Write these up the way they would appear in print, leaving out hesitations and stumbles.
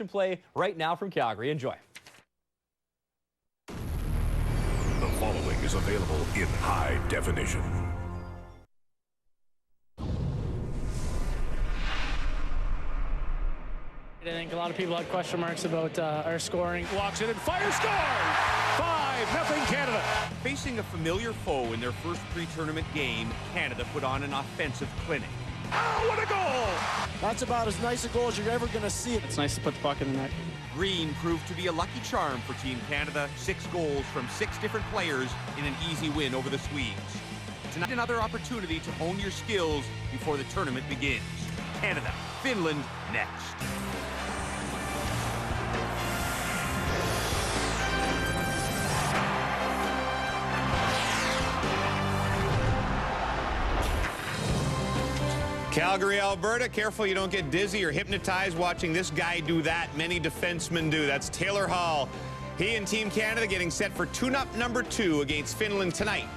Play right now from Calgary. Enjoy. The following is available in high definition. I think a lot of people had question marks about our scoring. Walks in and fires, scores! 5-0 Canada. Facing a familiar foe in their first pre-tournament game, Canada put on an offensive clinic. Oh, what a goal! That's about as nice a goal as you're ever going to see. It's nice to put the puck in the net. Green proved to be a lucky charm for Team Canada. 6 goals from 6 different players in an easy win over the Swedes. Tonight, another opportunity to hone your skills before the tournament begins. Canada, Finland, next. Calgary, Alberta. Careful you don't get dizzy or hypnotized watching this guy do that. Many defensemen do. That's Taylor Hall. He and Team Canada getting set for tune-up number 2 against Finland tonight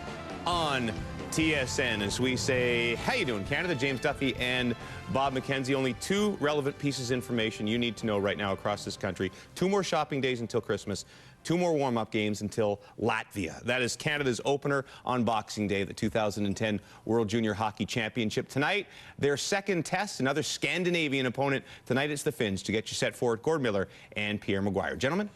on TSN. As we say, how you doing, Canada? James Duffy and Bob McKenzie. Only 2 relevant pieces of information you need to know right now across this country. 2 more shopping days until Christmas. 2 more warm-up games until Latvia. That is Canada's opener on Boxing Day, the 2010 World Junior Hockey Championship. Tonight, their second test, another Scandinavian opponent. Tonight it's the Finns. To get you set for it, Gord Miller and Pierre Maguire. Gentlemen?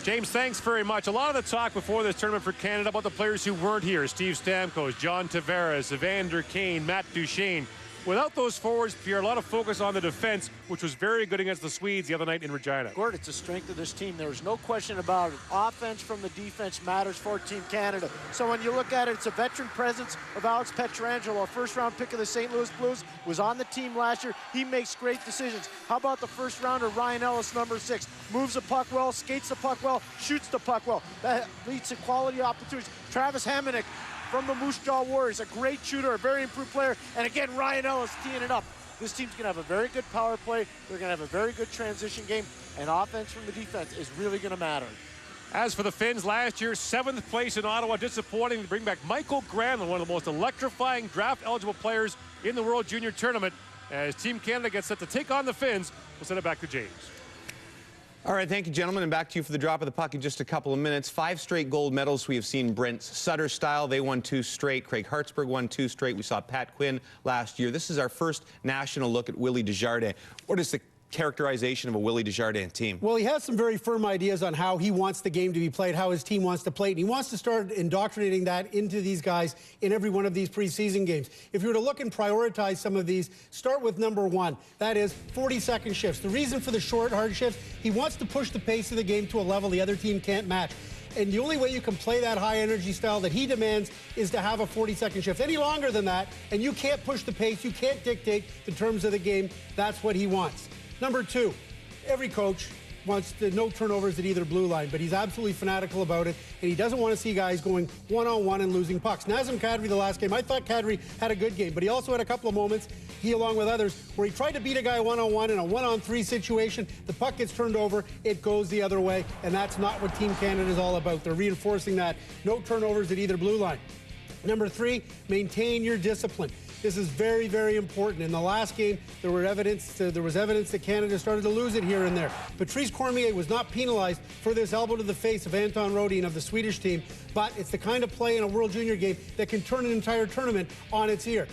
James, thanks very much. A lot of the talk before this tournament for Canada about the players who weren't here. Steve Stamkos, John Tavares, Evander Kane, Matt Duchene. Without those forwards, Pierre, a lot of focus on the defense, which was very good against the Swedes the other night in Regina. Gord, it's a strength of this team. There's no question about it. Offense from the defense matters for Team Canada. So when you look at it, it's a veteran presence of Alex Pietrangelo, a first-round pick of the St. Louis Blues, was on the team last year. He makes great decisions. How about the first-rounder, Ryan Ellis, number 6? Moves the puck well, skates the puck well, shoots the puck well. That leads to quality opportunities. Travis Hamonic from the Moose Jaw Warriors, a great shooter, a very improved player, and again, Ryan Ellis teeing it up. This team's going to have a very good power play. They're going to have a very good transition game, and offense from the defense is really going to matter. As for the Finns, last year, 7th place in Ottawa. Disappointing to bring back Michael Granlund, one of the most electrifying draft-eligible players in the World Junior Tournament. As Team Canada gets set to take on the Finns, we'll send it back to James. All right, thank you, gentlemen, and back to you for the drop of the puck in just a couple of minutes. 5 straight gold medals we have seen Brent Sutter style. They won 2 straight. Craig Hartsburg won 2 straight. We saw Pat Quinn last year. This is our first national look at Willie Desjardins. What is the characterization of a Willie Desjardins team? Well, he has some very firm ideas on how he wants the game to be played, how his team wants to play it, and he wants to start indoctrinating that into these guys in every one of these preseason games. If you were to look and prioritize some of these, start with number 1. That is 40-second shifts. The reason for the short, hard shifts, he wants to push the pace of the game to a level the other team can't match. And the only way you can play that high-energy style that he demands is to have a 40-second shift. Any longer than that, and you can't push the pace, you can't dictate the terms of the game, that's what he wants. Number 2, every coach wants no turnovers at either blue line, but he's absolutely fanatical about it, and he doesn't want to see guys going one-on-one and losing pucks. Nazem Kadri, the last game, I thought Kadri had a good game, but he also had a couple of moments, he along with others, where he tried to beat a guy one-on-one in a one-on-3 situation. The puck gets turned over, it goes the other way, and that's not what Team Canada is all about. They're reinforcing that. No turnovers at either blue line. Number 3, maintain your discipline. This is very, very important. In the last game, there was evidence that Canada started to lose it here and there. Patrice Cormier was not penalized for this elbow to the face of Anton Rodin of the Swedish team, but it's the kind of play in a World Junior game that can turn an entire tournament on its ear.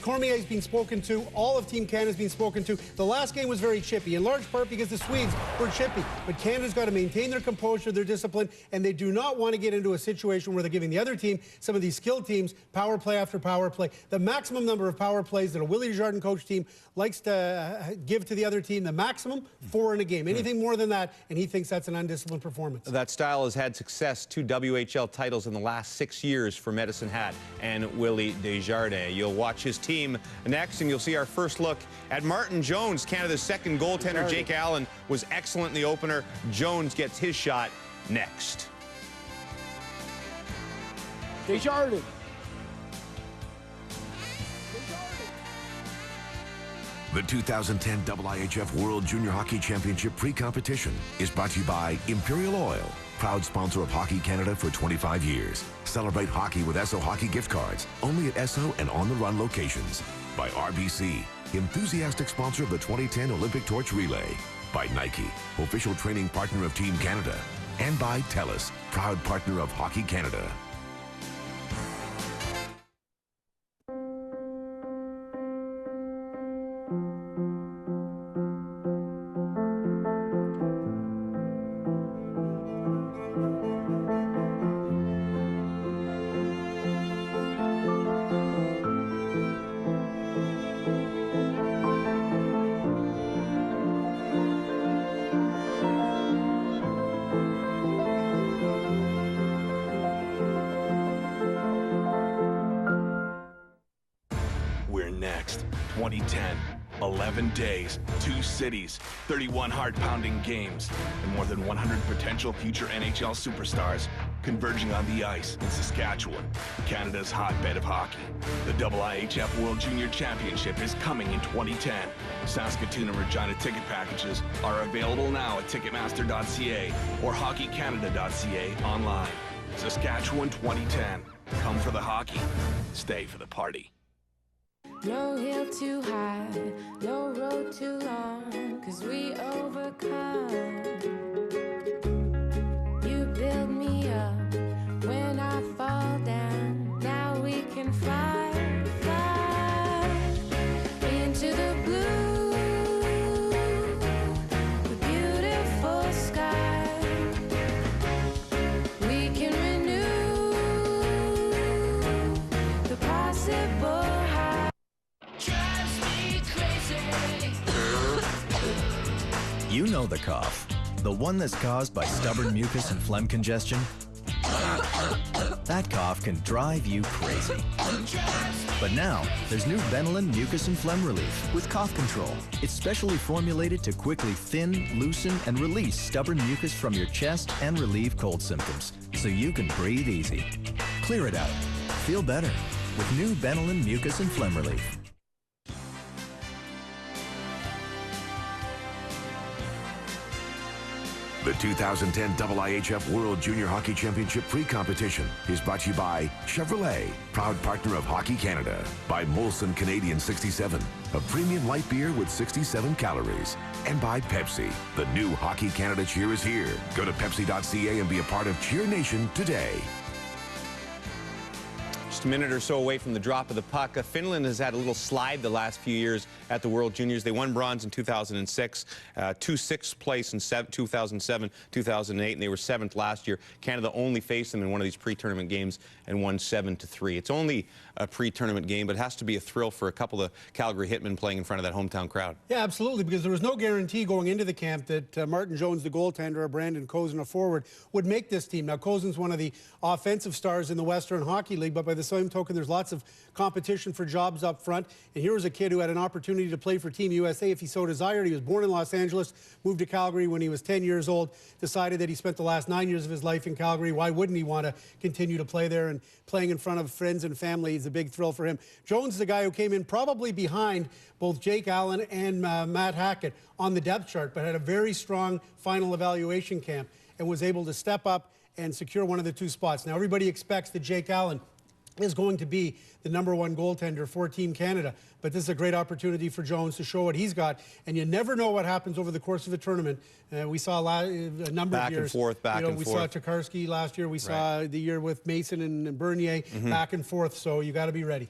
Cormier's been spoken to. All of Team Canada's been spoken to. The last game was very chippy, in large part because the Swedes were chippy. But Canada's got to maintain their composure, their discipline, and they do not want to get into a situation where they're giving the other team, some of these skilled teams, power play after power play. The maximum number of power plays that a Willie Desjardins coach team likes to give to the other team, the maximum, 4 in a game. Anything more than that, and he thinks that's an undisciplined performance. That style has had success, 2 WHL titles in the last 6 years for Medicine Hat and Willie Desjardins. You'll watch his team next, and you'll see our first look at Martin Jones, Canada's second goaltender. Jake Allen was excellent in the opener. Jones gets his shot next. Desjardins. The 2010 IIHF World Junior Hockey Championship pre-competition is brought to you by Imperial Oil, proud sponsor of Hockey Canada for 25 years. Celebrate hockey with Esso Hockey gift cards, only at Esso and On the Run locations. By RBC, enthusiastic sponsor of the 2010 Olympic Torch Relay. By Nike, official training partner of Team Canada. And by TELUS, proud partner of Hockey Canada. We're next. 2010. 11 days, 2 cities, 31 heart-pounding games, and more than 100 potential future NHL superstars converging on the ice in Saskatchewan, Canada's hotbed of hockey. The IIHF World Junior Championship is coming in 2010. Saskatoon and Regina ticket packages are available now at Ticketmaster.ca or HockeyCanada.ca online. Saskatchewan 2010. Come for the hockey. Stay for the party. No hill too high, no road too long, 'cause we overcome. You build me up when I fall down. Now we can fly, fly into the blue, the beautiful sky. We can renew the possible. You know the cough, the one that's caused by stubborn mucus and phlegm congestion. That cough can drive you crazy. But now, there's new Benylin Mucus and Phlegm Relief with cough control. It's specially formulated to quickly thin, loosen, and release stubborn mucus from your chest and relieve cold symptoms, so you can breathe easy. Clear it out. Feel better with new Benylin Mucus and Phlegm Relief. The 2010 IIHF World Junior Hockey Championship pre-competition is brought to you by Chevrolet, proud partner of Hockey Canada, by Molson Canadian 67, a premium light beer with 67 calories, and by Pepsi. The new Hockey Canada cheer is here. Go to Pepsi.ca and be a part of Cheer Nation today. Just a minute or so away from the drop of the puck. Finland has had a little slide the last few years at the World Juniors. They won bronze in 2006, sixth place in 2007, 2008, and they were 7th last year. Canada only faced them in one of these pre-tournament games and won 7-3. It's only a pre-tournament game, but it has to be a thrill for a couple of Calgary hitmen playing in front of that hometown crowd. Yeah, absolutely, because there was no guarantee going into the camp that Martin Jones, the goaltender, or Brandon Cozen, a forward, would make this team. Now, Cozen's one of the offensive stars in the Western Hockey League, but by the same token, there's lots of competition for jobs up front. And here was a kid who had an opportunity to play for Team USA if he so desired. He was born in Los Angeles, moved to Calgary when he was 10 years old, decided that he spent the last 9 years of his life in Calgary. Why wouldn't he want to continue to play there? And playing in front of friends and family is a big thrill for him. Jones is the guy who came in probably behind both Jake Allen and Matt Hackett on the depth chart, but had a very strong final evaluation camp and was able to step up and secure one of the 2 spots. Now, everybody expects that Jake Allen is going to be the #1 goaltender for Team Canada. But this is a great opportunity for Jones to show what he's got. And you never know what happens over the course of a tournament. We saw a number of years. Back and forth. We saw Tokarski last year. We saw the year with Mason and Bernier, back and forth. So you got to be ready.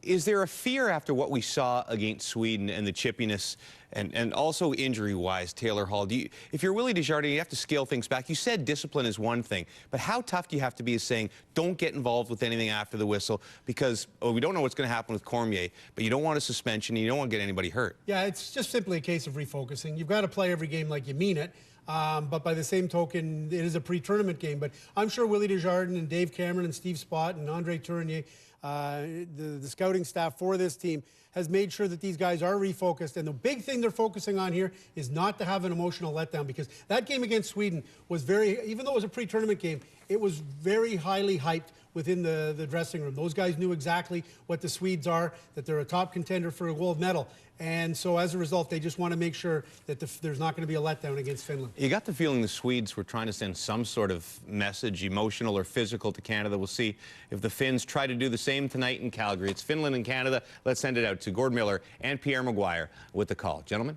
Is there a fear after what we saw against Sweden and the chippiness and also injury-wise, Taylor Hall? If you're Willie Desjardins, you have to scale things back. You said discipline is one thing, but how tough do you have to be as saying, don't get involved with anything after the whistle because we don't know what's going to happen with Cormier, but you don't want a suspension and you don't want to get anybody hurt? Yeah, it's just simply a case of refocusing. You've got to play every game like you mean it. But by the same token, it is a pre-tournament game. But I'm sure Willie Desjardins and Dave Cameron and Steve Spott and Andre Tournier, the scouting staff for this team, has made sure that these guys are refocused. And the big thing they're focusing on here is not to have an emotional letdown, because that game against Sweden was even though it was a pre-tournament game, it was very highly hyped within the dressing room. Those guys knew exactly what the Swedes are, that they're a top contender for a gold medal. And so as a result, they just want to make sure that there's not going to be a letdown against Finland. You got the feeling the Swedes were trying to send some sort of message, emotional or physical, to Canada. We'll see if the Finns try to do the same tonight in Calgary. It's Finland and Canada. Let's send it out to Gord Miller and Pierre Maguire with the call. Gentlemen.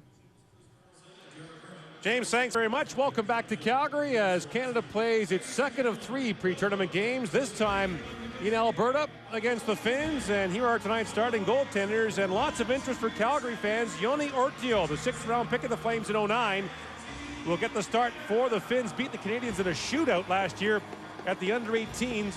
James, thanks very much. Welcome back to Calgary as Canada plays its second of 3 pre-tournament games, this time in Alberta against the Finns. And here are tonight's starting goaltenders, and lots of interest for Calgary fans. Joni Ortio, the 6th-round pick of the Flames in '09, will get the start for the Finns. Beat the Canadians in a shootout last year at the under-18s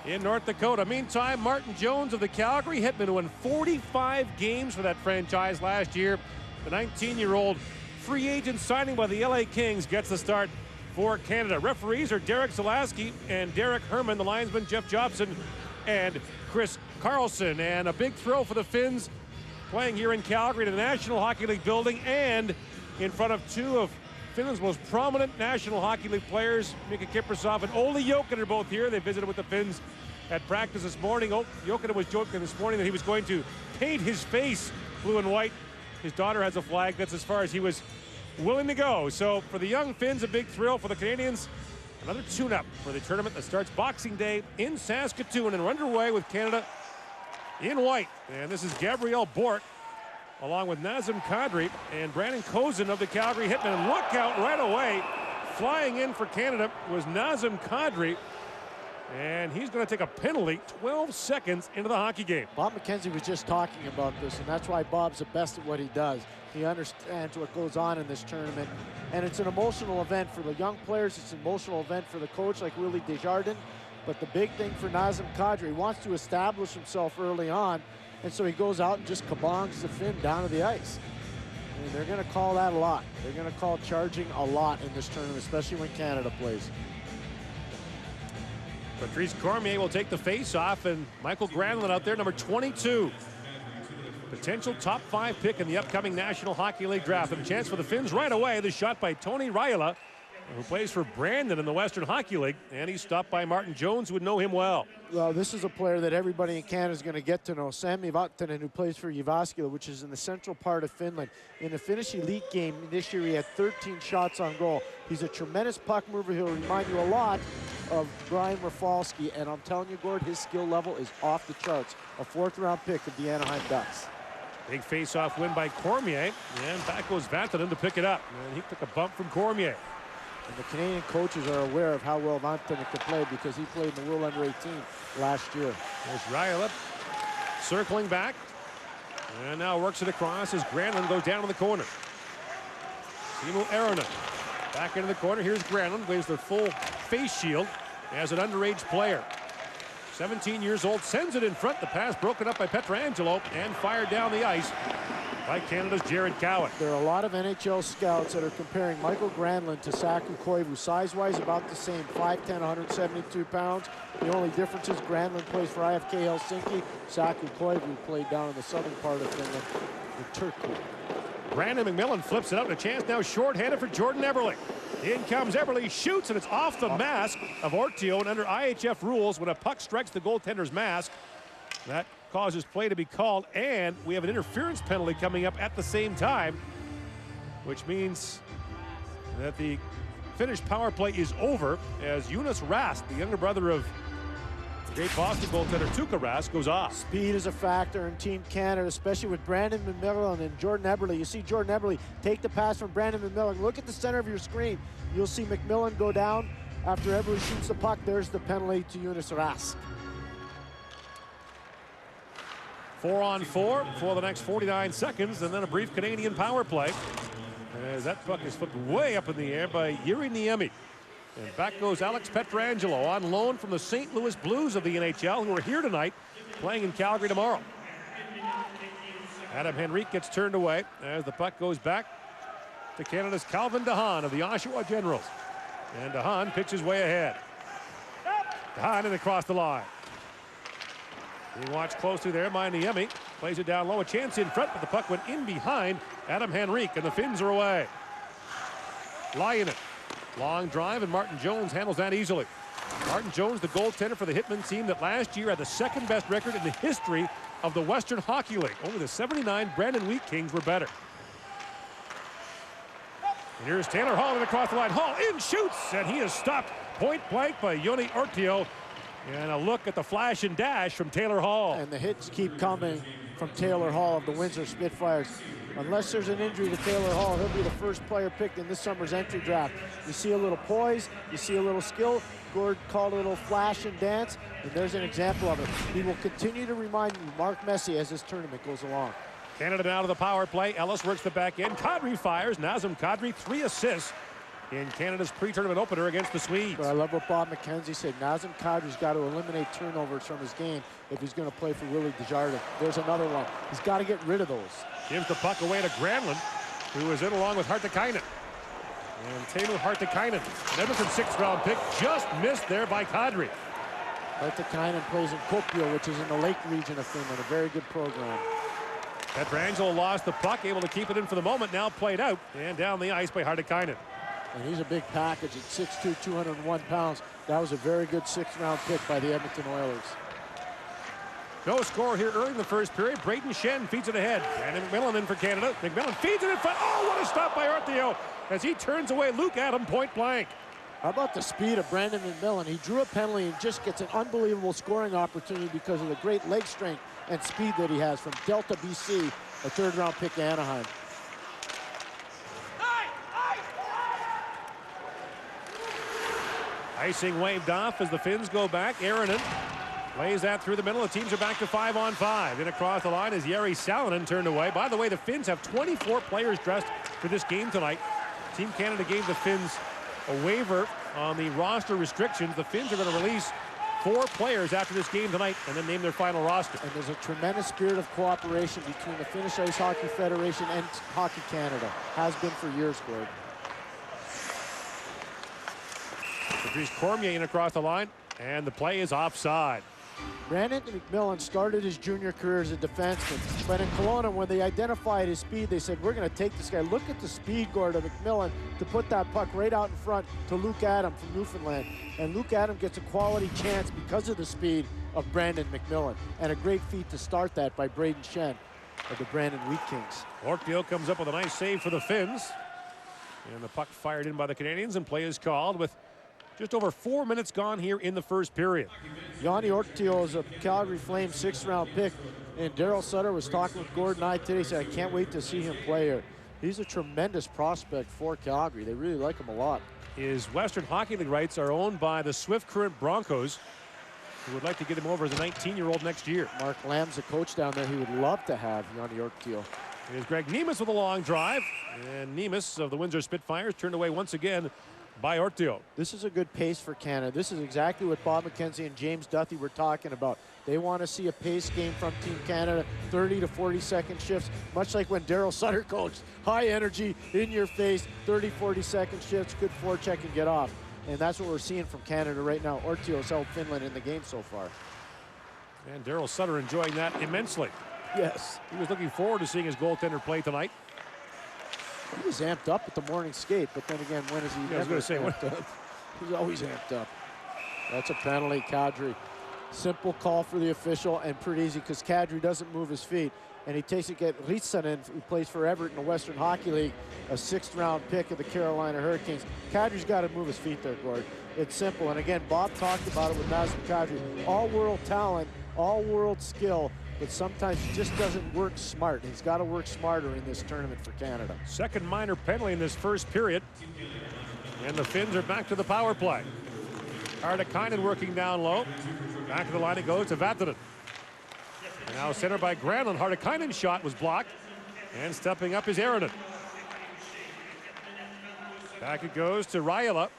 in North Dakota. Meantime, Martin Jones of the Calgary Hitmen, who won 45 games for that franchise last year. The 19-year-old free agent signing by the LA Kings gets the start for Canada. Referees are Derek Zalaski and Derek Herman, the linesman Jeff Jobson and Chris Carlson. And a big thrill for the Finns playing here in Calgary in the National Hockey League building and in front of 2 of Finland's most prominent National Hockey League players. Mika Kiprusoff and Olli Jokinen are both here. They visited with the Finns at practice this morning. Jokinen was joking this morning that he was going to paint his face blue and white. His daughter has a flag. That's as far as he was willing to go. So for the young Finns, a big thrill. For the Canadians, another tune-up for the tournament that starts Boxing Day in Saskatoon. And we're underway with Canada in white. And this is Gabriel Bort, along with Nazem Kadri and Brandon Kozin of the Calgary Hitmen. And look out right away. Flying in for Canada was Nazem Kadri. And he's going to take a penalty 12 seconds into the hockey game. Bob McKenzie was just talking about this, and that's why Bob's the best at what he does. He understands what goes on in this tournament, and it's an emotional event for the young players. It's an emotional event for the coach like Willie Desjardins, but the big thing for Nazem Kadri, he wants to establish himself early on, and so he goes out and just kabongs the Finn down to the ice. And they're going to call that a lot. They're going to call charging a lot in this tournament, especially when Canada plays. Patrice Cormier will take the face-off, and Michael Granlund out there, number 22. Potential top 5 pick in the upcoming National Hockey League draft. And a chance for the Finns right away. The shot by Toni Raila, who plays for Brandon in the Western Hockey League. And he's stopped by Martin Jones, who would know him well. Well, this is a player that everybody in Canada is going to get to know. Sami Vatanen, who plays for Jyväskylä, which is in the central part of Finland. In the Finnish Elite game this year, he had 13 shots on goal. He's a tremendous puck mover. He'll remind you a lot of Brian Rafalski. And I'm telling you, Gord, his skill level is off the charts. A 4th-round pick of the Anaheim Ducks. Big face-off win by Cormier. And back goes Vatanen to pick it up. And he took a bump from Cormier. And the Canadian coaches are aware of how well Vatanen can play because he played in the World Under-18 last year. There's Raila circling back. And now works it across as Granlund goes down in the corner. Timo Aronen back into the corner. Here's Granlund, wears the full face shield as an underage player. 17 years old, sends it in front. The pass broken up by Pietrangelo and fired down the ice by Canada's Jared Cowan. There are a lot of NHL scouts that are comparing Michael Granlund to Saku Koivu. Size-wise, about the same, 5'10", 172 pounds. The only difference is Granlund plays for IFK Helsinki. Saku Koivu played down in the southern part of Finland in Turku. Brandon McMillan flips it out, and a chance now shorthanded for Jordan Eberle. In comes Eberle, shoots, and it's off the mask of Ortio. And under IHF rules, when a puck strikes the goaltender's mask, that causes play to be called, and we have an interference penalty coming up at the same time, which means that the Finnish power play is over as Jonas Rast, the younger brother of the great Boston goaltender Tuukka Rask, goes off. Speed is a factor in Team Canada, especially with Brandon McMillan and Jordan Eberle. You see Jordan Eberle take the pass from Brandon McMillan. Look at the center of your screen. You'll see McMillan go down after Eberle shoots the puck. There's the penalty to Jonas Rast. 4-on-4 for the next 49 seconds, and then a brief Canadian power play. As that puck is flipped way up in the air by Yuri Niemi. And back goes Alex Pietrangelo on loan from the St. Louis Blues of the NHL, who are here tonight, playing in Calgary tomorrow. Adam Henrique gets turned away as the puck goes back to Canada's Calvin DeHaan of the Oshawa Generals. And DeHaan pitches way ahead. DeHaan in across the line. Being watched closely there by Niemi. Plays it down low, a chance in front, but the puck went in behind Adam Henrique, and the Finns are away. Laiinen, long drive, and Martin Jones handles that easily. Martin Jones, the goaltender for the Hitmen team that last year had the second best record in the history of the Western Hockey League. Only the '79 Brandon Wheat Kings were better. And here's Taylor Hall in across the line. Hall in, shoots, and he is stopped point blank by Joni Ortio. And a look at the flash and dash from Taylor Hall. And the hits keep coming from Taylor Hall of the Windsor Spitfires. Unless there's an injury to Taylor Hall, he'll be the first player picked in this summer's entry draft. You see a little poise, you see a little skill. Gord called a little flash and dance, and there's an example of it. He will continue to remind Mark Messier as this tournament goes along. Canada now to the power play. Ellis works the back end. Kadri fires. Nazem Kadri, 3 assists in Canada's pre-tournament opener against the Swedes. But I love what Bob McKenzie said. Nazem Kadri's got to eliminate turnovers from his game if he's going to play for Willie Desjardins. There's another one. He's got to get rid of those. Gives the puck away to Granlund, who is in along with Hartikainen. And Teemu Hartikainen, Edmonton 6th-round pick, just missed there by Kadri. Hartikainen plays in Kuopio, which is in the Lake region of Finland. A very good program. Pietrangelo lost the puck, able to keep it in for the moment, now played out and down the ice by Hartikainen. And he's a big package at 6'2", 201 pounds. That was a very good 6th-round pick by the Edmonton Oilers. No score here early in the first period. Braden Shen feeds it ahead. Brandon McMillan in for Canada. McMillan feeds it in front. Oh, what a stop by Ortio as he turns away Luke Adam point blank. How about the speed of Brandon McMillan? He drew a penalty and just gets an unbelievable scoring opportunity because of the great leg strength and speed that he has from Delta, BC, a 3rd-round pick to Anaheim. Icing waved off as the Finns go back. Aaronen plays that through the middle. The teams are back to 5-on-5. In across the line is Jari Salonen turned away. By the way, the Finns have 24 players dressed for this game tonight. Team Canada gave the Finns a waiver on the roster restrictions. The Finns are going to release 4 players after this game tonight and then name their final roster. And there's a tremendous spirit of cooperation between the Finnish Ice Hockey Federation and Hockey Canada. Has been for years, Gord. Patrice Cormier in across the line, and the play is offside. Brandon McMillan started his junior career as a defenseman, but in Kelowna, when they identified his speed, they said, we're going to take this guy. Look at the speed, Gord, of McMillan to put that puck right out in front to Luke Adam from Newfoundland. And Luke Adam gets a quality chance because of the speed of Brandon McMillan. And a great feat to start that by Braden Shen of the Brandon Wheat Kings. Ortio comes up with a nice save for the Finns. And the puck fired in by the Canadians, and play is called with just over 4 minutes gone here in the first period. Joni Ortio is a Calgary Flames 6th-round pick, and Daryl Sutter was talking with Gordon and I today. He said, I can't wait to see him play here. He's a tremendous prospect for Calgary. They really like him a lot. His Western Hockey League rights are owned by the Swift Current Broncos, who would like to get him over as a 19-year-old next year. Mark Lamb's the coach down there. He would love to have Joni Ortio. Here's Greg Nemes with a long drive, and Nemes of the Windsor Spitfires turned away once again by Ortio. This is a good pace for Canada. This is exactly what Bob McKenzie and James Duthie were talking about. They want to see a pace game from Team Canada, 30 to 40-second shifts, much like when Daryl Sutter coached. High energy, in your face, 30, 40-second shifts, good forecheck and get off. And that's what we're seeing from Canada right now. Ortio's held Finland in the game so far. And Daryl Sutter enjoying that immensely. Yes. He was looking forward to seeing his goaltender play tonight. He was amped up at the morning skate, but then again, when is he I was going to say, amped up? He's always amped up. That's a penalty, Kadri. Simple call for the official and pretty easy because Kadri doesn't move his feet. And he takes it at Ritsanen, who plays for Everett in the Western Hockey League, a 6th-round pick of the Carolina Hurricanes. Kadri's got to move his feet there, Gord. It's simple. And again, Bob talked about it with Nazem Kadri. All-world talent, all-world skill, but sometimes he just doesn't work smart. He's got to work smarter in this tournament for Canada. Second minor penalty in this first period. And the Finns are back to the power play. Hartikainen working down low. Back to the line it goes to Vatanen. And now centered by Granlund. Hartikainen's shot was blocked. And stepping up is Aaronen. Back it goes to Raiola.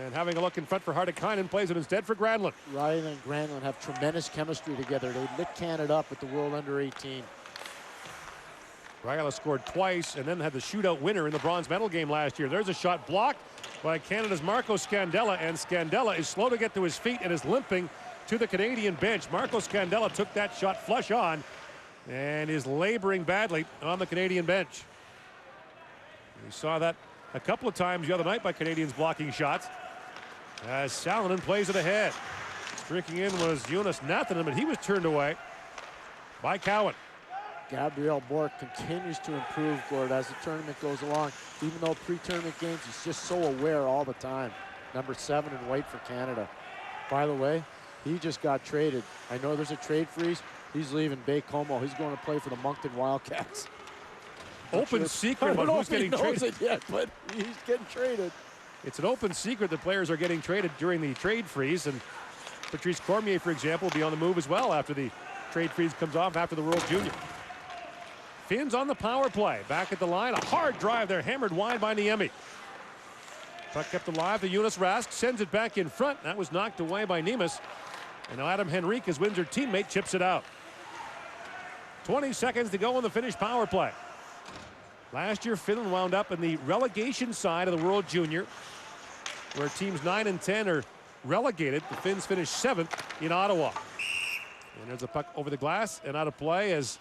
And having a look in front for Hartikainen, plays it instead for Granlund. Ryan and Granlund have tremendous chemistry together. They lit Canada up at the World Under-18. Raiola scored twice and then had the shootout winner in the bronze medal game last year. There's a shot blocked by Canada's Marco Scandella, and Scandella is slow to get to his feet and is limping to the Canadian bench. Marco Scandella took that shot flush on and is laboring badly on the Canadian bench. We saw that a couple of times the other night by Canadians blocking shots. As Salonen plays it ahead. Streaking in was Jonas Nathanen, but he was turned away by Cowan. Gabriel Bork continues to improve, Gord, as the tournament goes along. Even though pre-tournament games, he's just so aware all the time. Number 7 in white for Canada. By the way, he just got traded. I know there's a trade freeze. He's leaving Baie-Comeau. He's going to play for the Moncton Wildcats. Open secret about who's getting traded. It yet, but he's getting traded. It's an open secret that players are getting traded during the trade freeze, and Patrice Cormier, for example, will be on the move as well after the trade freeze comes off after the World Junior. Finns on the power play. Back at the line. A hard drive there, hammered wide by Niemi. Puck kept alive to Jonas Rask. Sends it back in front. That was knocked away by Nemes. And now Adam Henrique, his Windsor teammate, chips it out. 20 seconds to go on the Finnish power play. Last year, Finland wound up in the relegation side of the World Junior, where teams 9 and 10 are relegated. The Finns finished 7th in Ottawa. And there's a puck over the glass and out of play as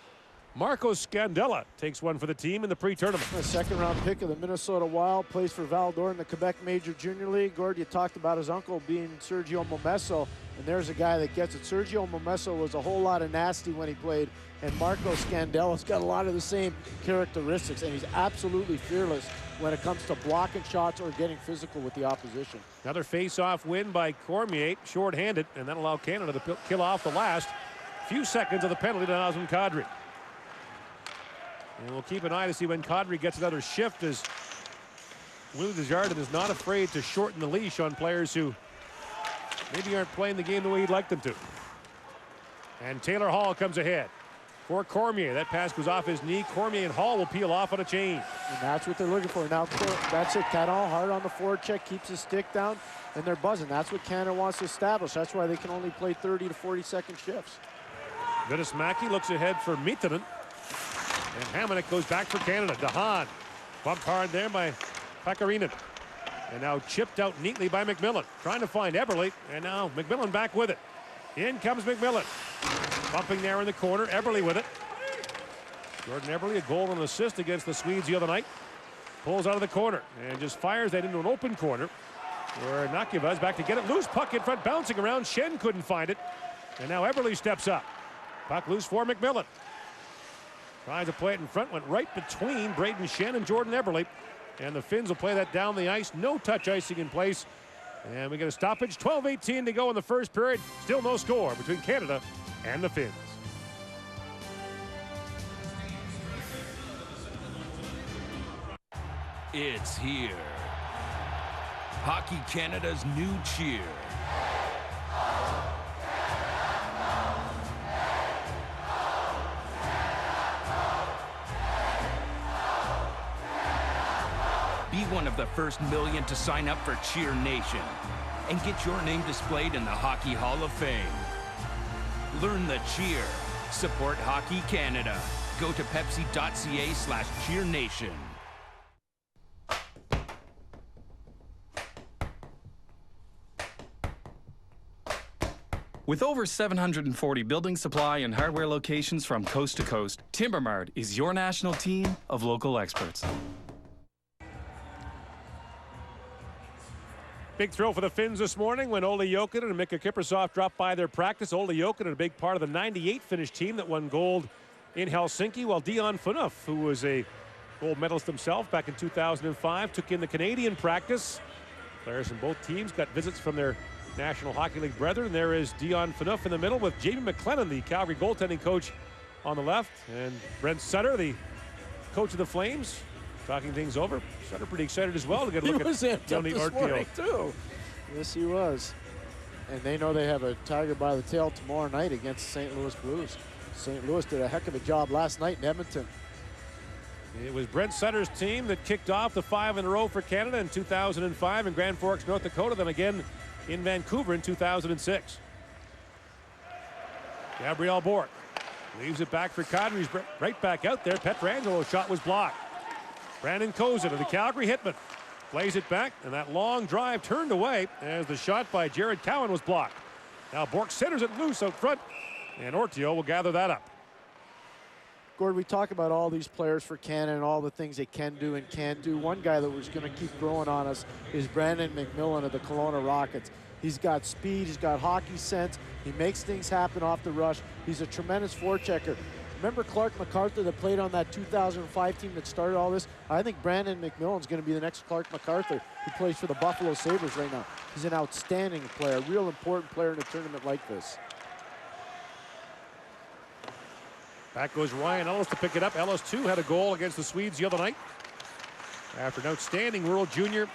Marcos Scandella takes one for the team in the pre-tournament. A second-round pick of the Minnesota Wild, plays for Val-d'Or in the Quebec Major Junior League. Gord, you talked about his uncle being Sergio Momesso, and there's a guy that gets it. Sergio Momesso was a whole lot of nasty when he played, and Marcos Scandella's got a lot of the same characteristics, and he's absolutely fearless when it comes to blocking shots or getting physical with the opposition. Another face-off win by Cormier, short-handed, and that allowed Canada to kill off the last few seconds of the penalty to Nazem Kadri. And we'll keep an eye to see when Kadri gets another shift, as Louis Desjardins is not afraid to shorten the leash on players who maybe aren't playing the game the way he'd like them to. And Taylor Hall comes ahead for Cormier. That pass goes off his knee. Cormier and Hall will peel off on a change. And that's what they're looking for. Now, that's it. Caron hard on the forward check, keeps his stick down, and they're buzzing. That's what Canada wants to establish. That's why they can only play 30 to 40-second shifts. Vitus Mackey looks ahead for Miettinen. And Hamonic goes back for Canada. DeHaan bumped hard there by Pakarinen. And now chipped out neatly by McMillan. Trying to find Eberle. And now McMillan back with it. In comes McMillan. Bumping there in the corner. Eberle with it. Jordan Eberle, a goal and an assist against the Swedes the other night. Pulls out of the corner and just fires that into an open corner, where Nakiva is back to get it. Loose puck in front, bouncing around. Shen couldn't find it. And now Eberle steps up. Puck loose for McMillan. Tries to play it in front, went right between Braden Shen and Jordan Eberle. And the Finns will play that down the ice. No touch icing in place. And we get a stoppage. 12:18 to go in the first period. Still no score between Canada and the Finns. It's here. Hockey Canada's new cheer. Be one of the first million to sign up for Cheer Nation and get your name displayed in the Hockey Hall of Fame. Learn the cheer. Support Hockey Canada. Go to pepsi.ca/cheernation. With over 740 building supply and hardware locations from coast to coast, TimberMart is your national team of local experts. Big throw for the Finns this morning when Olli Jokinen and Mika Kiprusoff dropped by their practice. Olli Jokinen, a big part of the '98 Finnish team that won gold in Helsinki, while Dion Phaneuf, who was a gold medalist himself back in 2005, took in the Canadian practice. Players from both teams got visits from their National Hockey League brethren. There is Dion Phaneuf in the middle with Jamie McLennan, the Calgary goaltending coach, on the left, and Brent Sutter, the coach of the Flames, talking things over. Sutter pretty excited as well to get a look at Joni Ortio too. Yes, he was. And they know they have a tiger by the tail tomorrow night against the St. Louis Blues. St. Louis did a heck of a job last night in Edmonton. It was Brent Sutter's team that kicked off the 5 in a row for Canada in 2005 in Grand Forks, North Dakota, then again in Vancouver in 2006. Gabriel Bork leaves it back for Kadri. He's right back out there. Petrangelo's shot was blocked. Brandon Kozin of the Calgary Hitmen plays it back, and that long drive turned away as the shot by Jared Cowan was blocked. Now Bork centers it loose out front, and Ortio will gather that up. Gord, we talk about all these players for Canada and all the things they can do and can't do. One guy that was going to keep growing on us is Brandon McMillan of the Kelowna Rockets. He's got speed, he's got hockey sense, he makes things happen off the rush. He's a tremendous forechecker. Remember Clark MacArthur that played on that 2005 team that started all this? I think Brandon McMillan's going to be the next Clark MacArthur who plays for the Buffalo Sabres right now. He's an outstanding player, a real important player in a tournament like this. Back goes Ryan Ellis to pick it up. Ellis, too, had a goal against the Swedes the other night after an outstanding World Junior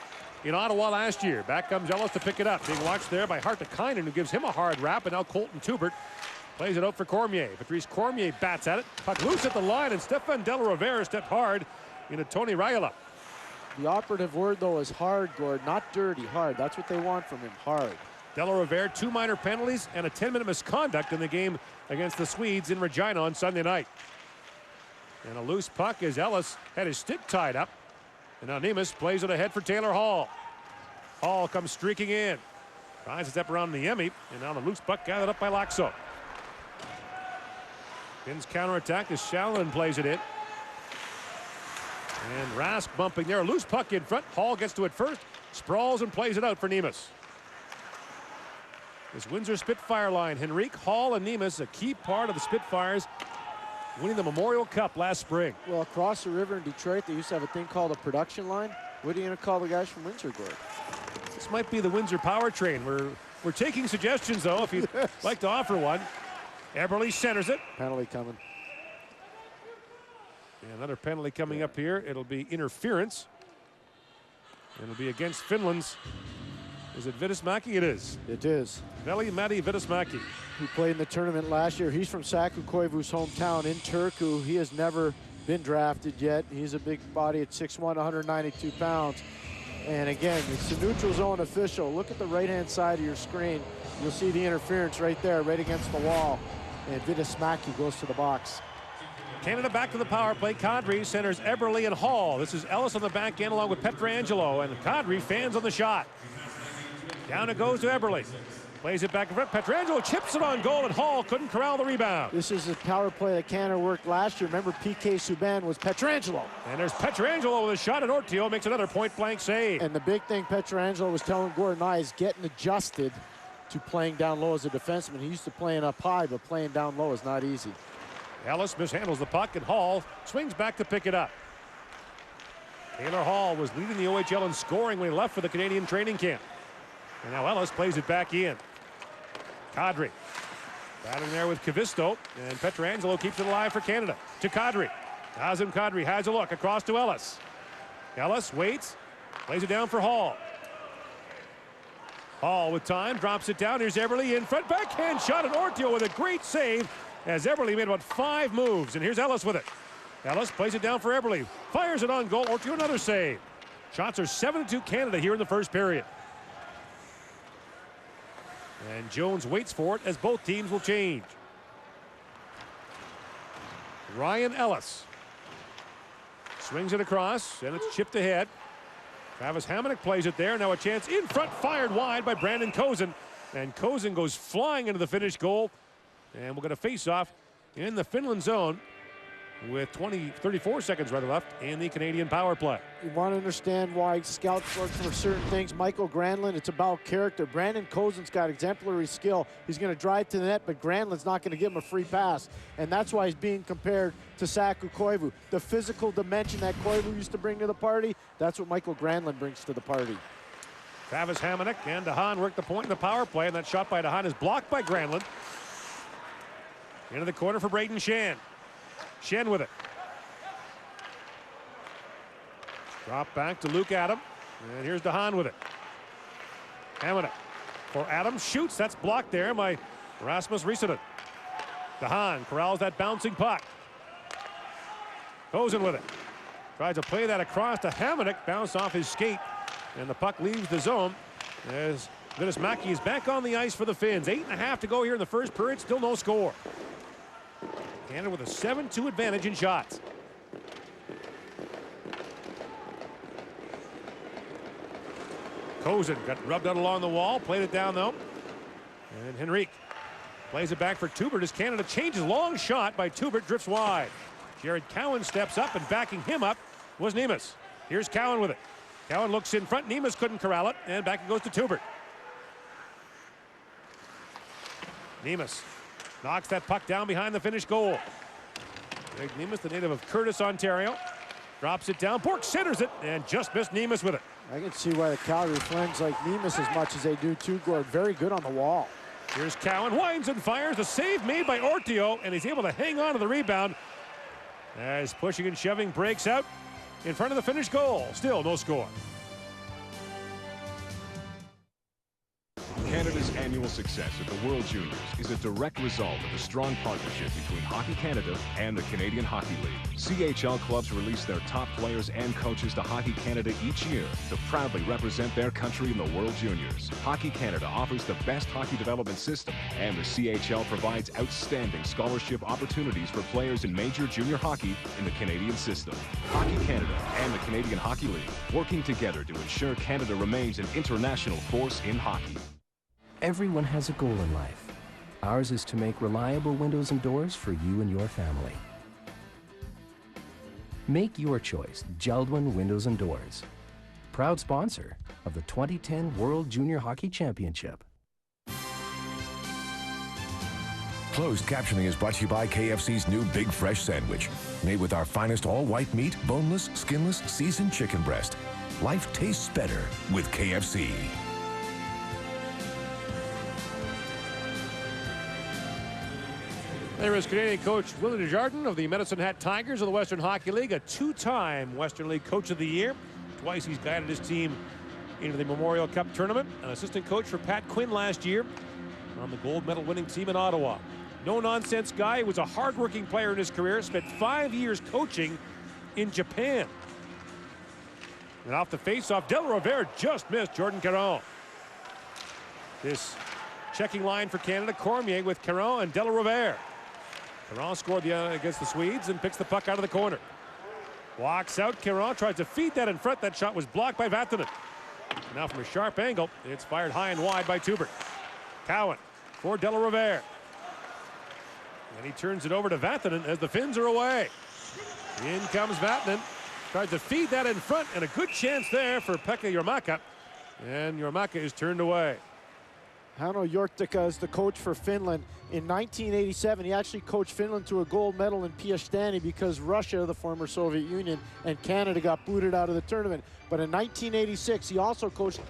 in Ottawa last year. Back comes Ellis to pick it up. Being watched there by Hartikainen, who gives him a hard rap, and now Colton Tubert plays it out for Cormier. Patrice Cormier bats at it. Puck loose at the line, and Stefan De La Rivera stepped hard into Tony Raiola. The operative word, though, is hard, Gord. Not dirty, hard. That's what they want from him, hard. De La Rivera, 2 minor penalties and a 10-minute misconduct in the game against the Swedes in Regina on Sunday night. And a loose puck as Ellis had his stick tied up. And now Nemes plays it ahead for Taylor Hall. Hall comes streaking in. Tries to step around the Niemi, and now the loose puck gathered up by Laxo. Finn's counterattack as Shalin plays it in. And Rask bumping there. A loose puck in front. Hall gets to it first. Sprawls and plays it out for Nemes. This Windsor Spitfire line, Henrique, Hall, and Nemes, a key part of the Spitfires winning the Memorial Cup last spring. Well, across the river in Detroit, they used to have a thing called a production line. What are you going to call the guys from Windsor, Gord? This might be the Windsor Power Train. We're taking suggestions, though, if you'd like to offer one. Eberle centers it. Penalty coming. And another penalty coming up here. It'll be interference. It'll be against Finland's. Is it Vitismäki? It is. It is. Veli-Matti Vitismäki. Who played in the tournament last year. He's from Saku Koivu's hometown in Turku. He has never been drafted yet. He's a big body at 6'1", 192 pounds. And again, it's the neutral zone official. Look at the right-hand side of your screen. You'll see the interference right there, right against the wall. And Vitismäki goes to the box. Canada back to the power play. Kadri centers Eberle and Hall. This is Ellis on the back end along with Pietrangelo. And Kadri fans on the shot. Down it goes to Eberle. Plays it back in front. Pietrangelo chips it on goal, and Hall couldn't corral the rebound. This is a power play that Canada worked last year. Remember, P.K. Subban was Pietrangelo. And there's Pietrangelo with a shot at Ortio. Makes another point-blank save. And the big thing Pietrangelo was telling Gordon I is getting adjusted to playing down low as a defenseman. He used to playing up high, but playing down low is not easy. Ellis mishandles the puck, and Hall swings back to pick it up. Taylor Hall was leading the OHL in scoring when he left for the Canadian training camp. And now Ellis plays it back in. Kadri battling there with Kavisto, and Pietrangelo keeps it alive for Canada. To Kadri. Nazem Kadri has a look across to Ellis. Ellis waits, plays it down for Hall. Hall with time, drops it down. Here's Eberle in front, backhand shot at Ortio with a great save as Eberle made about 5 moves, and here's Ellis with it. Ellis plays it down for Eberle, fires it on goal. Ortio another save. Shots are 7-2 Canada here in the first period. And Jones waits for it as both teams will change. Ryan Ellis swings it across, and it's chipped ahead. Travis Hamonic plays it there. Now a chance in front, fired wide by Brandon Kozin. And Kozin goes flying into the finished goal. And we're going to face off in the Finland zone with 34 seconds rather left in the Canadian power play. You want to understand why scouts look for certain things. Michael Granlund, it's about character. Brandon Kozin's got exemplary skill. He's going to drive to the net, but Granlund's not going to give him a free pass. And that's why he's being compared to Saku Koivu. The physical dimension that Koivu used to bring to the party, that's what Michael Granlund brings to the party. Travis Hamonic and DeHaan work the point in the power play, and that shot by DeHaan is blocked by Granlund. Into the corner for Braden Shen. Shen with it. Drop back to Luke Adam. And here's DeHaan with it. Hamonic for Adams. Shoots. That's blocked there by Rasmus Riesenen. DeHaan corrals that bouncing puck. Kozin with it. Tries to play that across to Hamonic. Bounced off his skate. And the puck leaves the zone as Vitismäki is back on the ice for the Finns. 8.5 to go here in the first period. Still no score. Canada with a 7-2 advantage in shots. Kozin got rubbed out along the wall, played it down though. And Henrique plays it back for Tubert as Canada changes. Long shot by Tubert, drifts wide. Jared Cowan steps up, and backing him up was Nemes. Here's Cowan with it. Cowan looks in front. Nemes couldn't corral it, and back it goes to Tubert. Nemes knocks that puck down behind the Finnish goal. Greg Nemes, the native of Curtis, Ontario, drops it down. Bork centers it and just missed Nemes with it. I can see why the Calgary Flames like Nemes as much as they do too, Gord. Very good on the wall. Here's Cowan, winds and fires. A save made by Ortio, and he's able to hang on to the rebound as pushing and shoving breaks out in front of the Finnish goal. Still no score. Canada's annual success at the World Juniors is a direct result of the strong partnership between Hockey Canada and the Canadian Hockey League. CHL clubs release their top players and coaches to Hockey Canada each year to proudly represent their country in the World Juniors. Hockey Canada offers the best hockey development system, and the CHL provides outstanding scholarship opportunities for players in major junior hockey in the Canadian system. Hockey Canada and the Canadian Hockey League working together to ensure Canada remains an international force in hockey. Everyone has a goal in life. Ours is to make reliable windows and doors for you and your family. Make your choice, Jeld-Wen Windows and Doors. Proud sponsor of the 2010 World Junior Hockey Championship. Closed captioning is brought to you by KFC's new Big Fresh Sandwich. Made with our finest all-white meat, boneless, skinless, seasoned chicken breast. Life tastes better with KFC. There is Canadian coach Willie Desjardins of the Medicine Hat Tigers of the Western Hockey League, a two-time Western League Coach of the Year. Twice he's guided his team into the Memorial Cup tournament. An assistant coach for Pat Quinn last year on the gold medal winning team in Ottawa. No-nonsense guy. He was a hard-working player in his career. Spent 5 years coaching in Japan. And off the face-off, Del Rovere just missed Jordan Caron. This checking line for Canada, Cormier with Caron and Del Rovere. Caron scored against the Swedes and picks the puck out of the corner. Walks out, Caron tries to feed that in front. That shot was blocked by Vatanen. Now from a sharp angle, it's fired high and wide by Tubert. Cowan for Del Rovere. And he turns it over to Vatanen as the Finns are away. In comes Vatanen. Tries to feed that in front, and a good chance there for Pekka Jormaka. And Jormaka is turned away. Hanno Jortikka is the coach for Finland. In 1987, he actually coached Finland to a gold medal in Piastani because Russia, the former Soviet Union, and Canada got booted out of the tournament. But in 1986, he also coached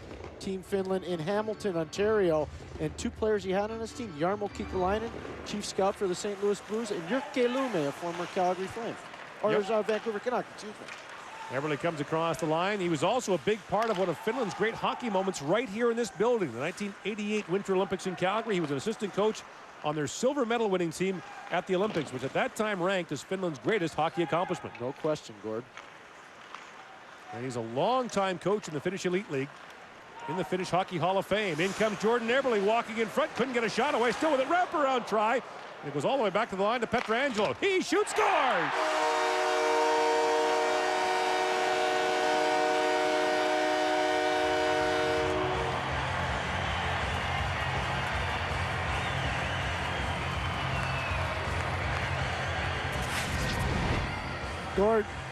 Team Finland in Hamilton, Ontario. And two players he had on his team, Jarmo Kekalainen, chief scout for the St. Louis Blues, and Jyrki Lumme, a former Calgary Flame. Or Vancouver Canucks, excuse me. Everly comes across the line. He was also a big part of one of Finland's great hockey moments right here in this building. The 1988 Winter Olympics in Calgary. He was an assistant coach on their silver medal winning team at the Olympics, which at that time ranked as Finland's greatest hockey accomplishment. No question, Gord. And he's a long-time coach in the Finnish Elite League, in the Finnish Hockey Hall of Fame. In comes Jordan Eberle walking in front. Couldn't get a shot away. Still with it. Wraparound try. And it goes all the way back to the line to Pietrangelo. He shoots, scores!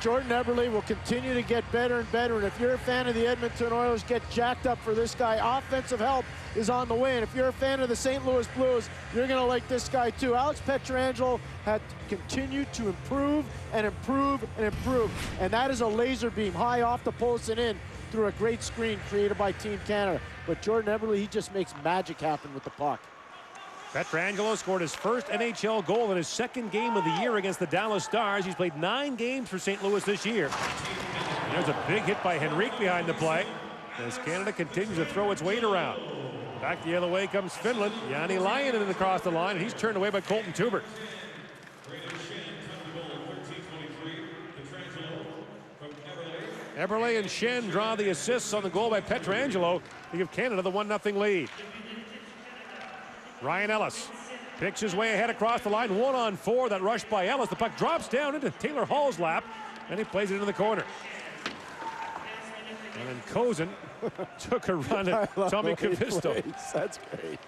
Jordan Eberle will continue to get better and better. And if you're a fan of the Edmonton Oilers, get jacked up for this guy. Offensive help is on the way. And if you're a fan of the St. Louis Blues, you're going to like this guy too. Alex Pietrangelo had continued to improve and improve and improve. And that is a laser beam high off the post and in through a great screen created by Team Canada. But Jordan Eberle, he just makes magic happen with the puck. Pietrangelo scored his first NHL goal in his second game of the year against the Dallas Stars. He's played 9 games for St. Louis this year. And there's a big hit by Henrique behind the play as Canada continues to throw its weight around. Back the other way comes Finland. Jani Lainen across the line, and he's turned away by Colton Tubert. Eberle and Shen draw the assists on the goal by Pietrangelo to give Canada the 1-0 lead. Ryan Ellis picks his way ahead across the line. 1-on-4. That rush by Ellis. The puck drops down into Taylor Hall's lap, and he plays it into the corner. And then Kozin took a run at Tommy Kavisto. That's great.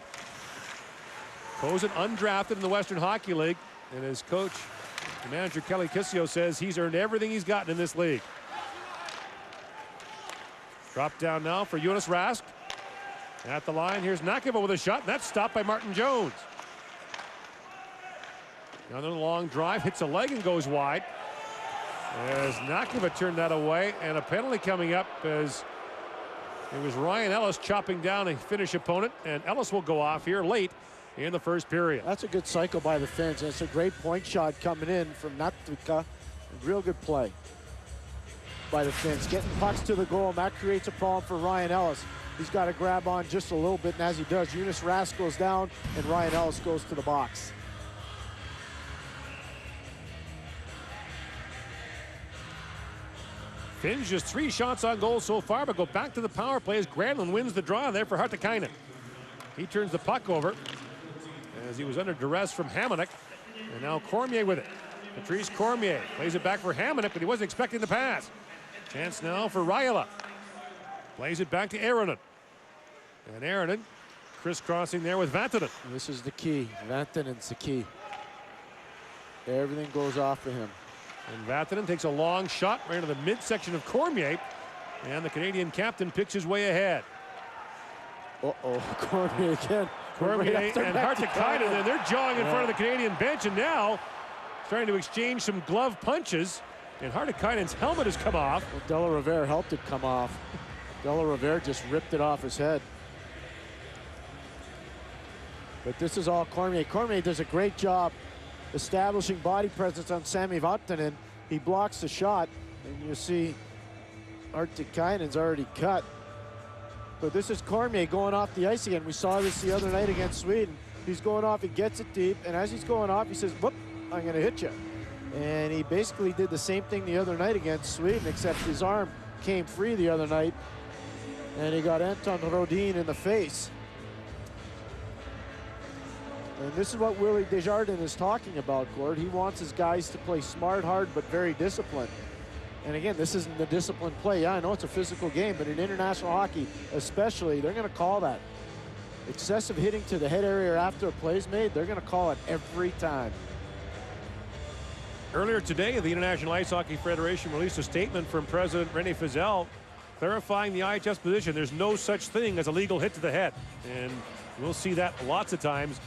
Kozin undrafted in the Western Hockey League, and his coach The manager, Kelly Kissio, says he's earned everything he's gotten in this league. Drop down now for Jonas Rask. At the line, here's Nakeva with a shot. That's stopped by Martin Jones. Another long drive, hits a leg and goes wide. As Nakeva turned that away, and a penalty coming up as it was Ryan Ellis chopping down a Finnish opponent, and Ellis will go off here late in the first period. That's a good cycle by the Finns. It's a great point shot coming in from Natvika. Real good play by the Finns. Getting pucks to the goal, and that creates a problem for Ryan Ellis. He's got to grab on just a little bit, and as he does, Jonas Rask goes down, and Ryan Ellis goes to the box. Finns just 3 shots on goal so far, but go back to the power play as Granlund wins the draw there for Hartikainen. He turns the puck over as he was under duress from Hamonic, and now Cormier with it. Patrice Cormier plays it back for Hamonic, but he wasn't expecting the pass. Chance now for Raila. Plays it back to Aaronen. And Aaronen crisscrossing there with Vatanen. This is the key. Vatanen's the key. Everything goes off of him. And Vatanen takes a long shot right into the midsection of Cormier. And the Canadian captain picks his way ahead. Uh-oh, Cormier again. Cormier and Hartikainen, and they're jawing in front of the Canadian bench, and now trying to exchange some glove punches. And Hartikainen's helmet has come off. Well, De La Riviere helped it come off. De La Riviere just ripped it off his head. But this is all Cormier. Cormier does a great job establishing body presence on Sami Vatanen. He blocks the shot, and you see Hartikainen's already cut. But this is Cormier going off the ice again. We saw this the other night against Sweden. He's going off, he gets it deep, and as he's going off, he says, whoop, I'm gonna hit you. And he basically did the same thing the other night against Sweden, except his arm came free the other night, and he got Anton Rodin in the face. And this is what Willie Desjardins is talking about, Gord. He wants his guys to play smart, hard, but very disciplined. And again, this isn't the disciplined play. Yeah, I know it's a physical game, but in international hockey especially, they're going to call that. Excessive hitting to the head area after a play's made, they're going to call it every time. Earlier today, the International Ice Hockey Federation released a statement from President René Fizel clarifying the IHF's position. There's no such thing as a legal hit to the head. And we'll see that lots of times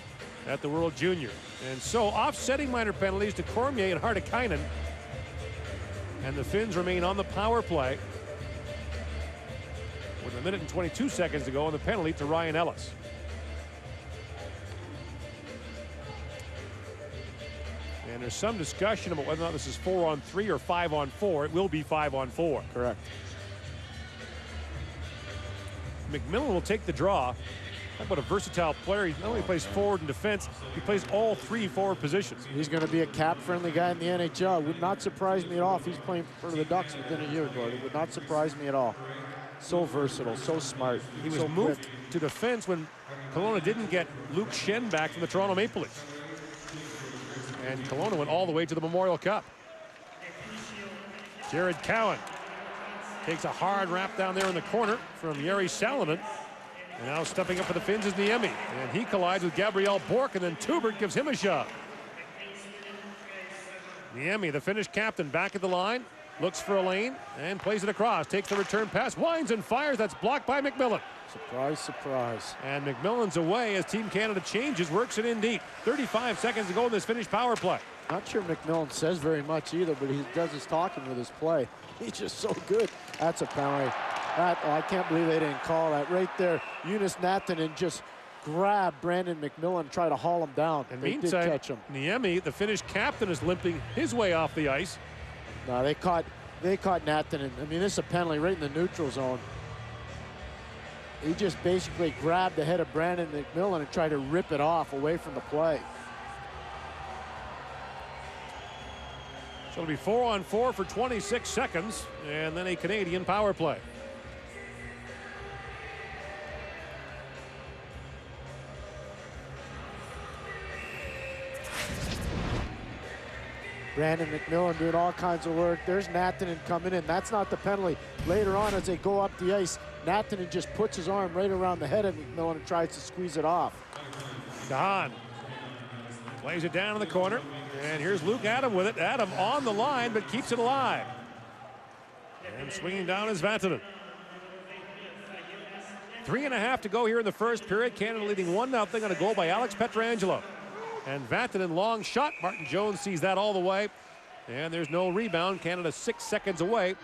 at the World Junior. And so offsetting minor penalties to Cormier and Hartikainen. And the Finns remain on the power play with 1 minute and 22 seconds to go on the penalty to Ryan Ellis. And there's some discussion about whether or not this is 4-on-3 or 5-on-4. It will be 5-on-4. Correct. McMillan will take the draw. Talk about a versatile player. He not only plays forward and defense, he plays all 3 forward positions. He's going to be a cap-friendly guy in the NHL. It would not surprise me at all if he's playing for the Ducks within a year, Gordon. It would not surprise me at all. So versatile, so smart. He was moved to defense when Kelowna didn't get Luke Shen back from the Toronto Maple Leafs. And Kelowna went all the way to the Memorial Cup. Jared Cowan takes a hard wrap down there in the corner from Jari Salonen. And now stepping up for the Finns is Niemi. And he collides with Gabriel Bork, and then Tubert gives him a shove. Niemi, the Finnish captain, back at the line, looks for a lane, and plays it across. Takes the return pass, winds and fires. That's blocked by McMillan. Surprise, surprise. And McMillan's away as Team Canada changes, works it in deep. 35 seconds to go in this Finnish power play. Not sure McMillan says very much either, but he does his talking with his play. He's just so good. That's a penalty. I can't believe they didn't call that right there. Jonas Natanen just grabbed Brandon McMillan and try to haul him down. And they meantime, did catch him. Niemi, the Finnish captain, is limping his way off the ice. No, they caught Natanen. I mean, this is a penalty right in the neutral zone. He just basically grabbed the head of Brandon McMillan and tried to rip it off away from the play. So it'll be 4-on-4 for 26 seconds, and then a Canadian power play. Brandon McMillan doing all kinds of work. There's Natanen coming in. That's not the penalty. Later on, as they go up the ice, Natanen just puts his arm right around the head of McMillan and tries to squeeze it off. Dahan plays it down in the corner, And here's Luke Adam with it. Adam on the line, but keeps it alive. And swinging down is Vatanen. 3.5 to go here in the first period. Canada leading 1-0 on a goal by Alex Pietrangelo. And Vatanen, long shot. Martin Jones sees that all the way. And there's no rebound. Canada 6 seconds away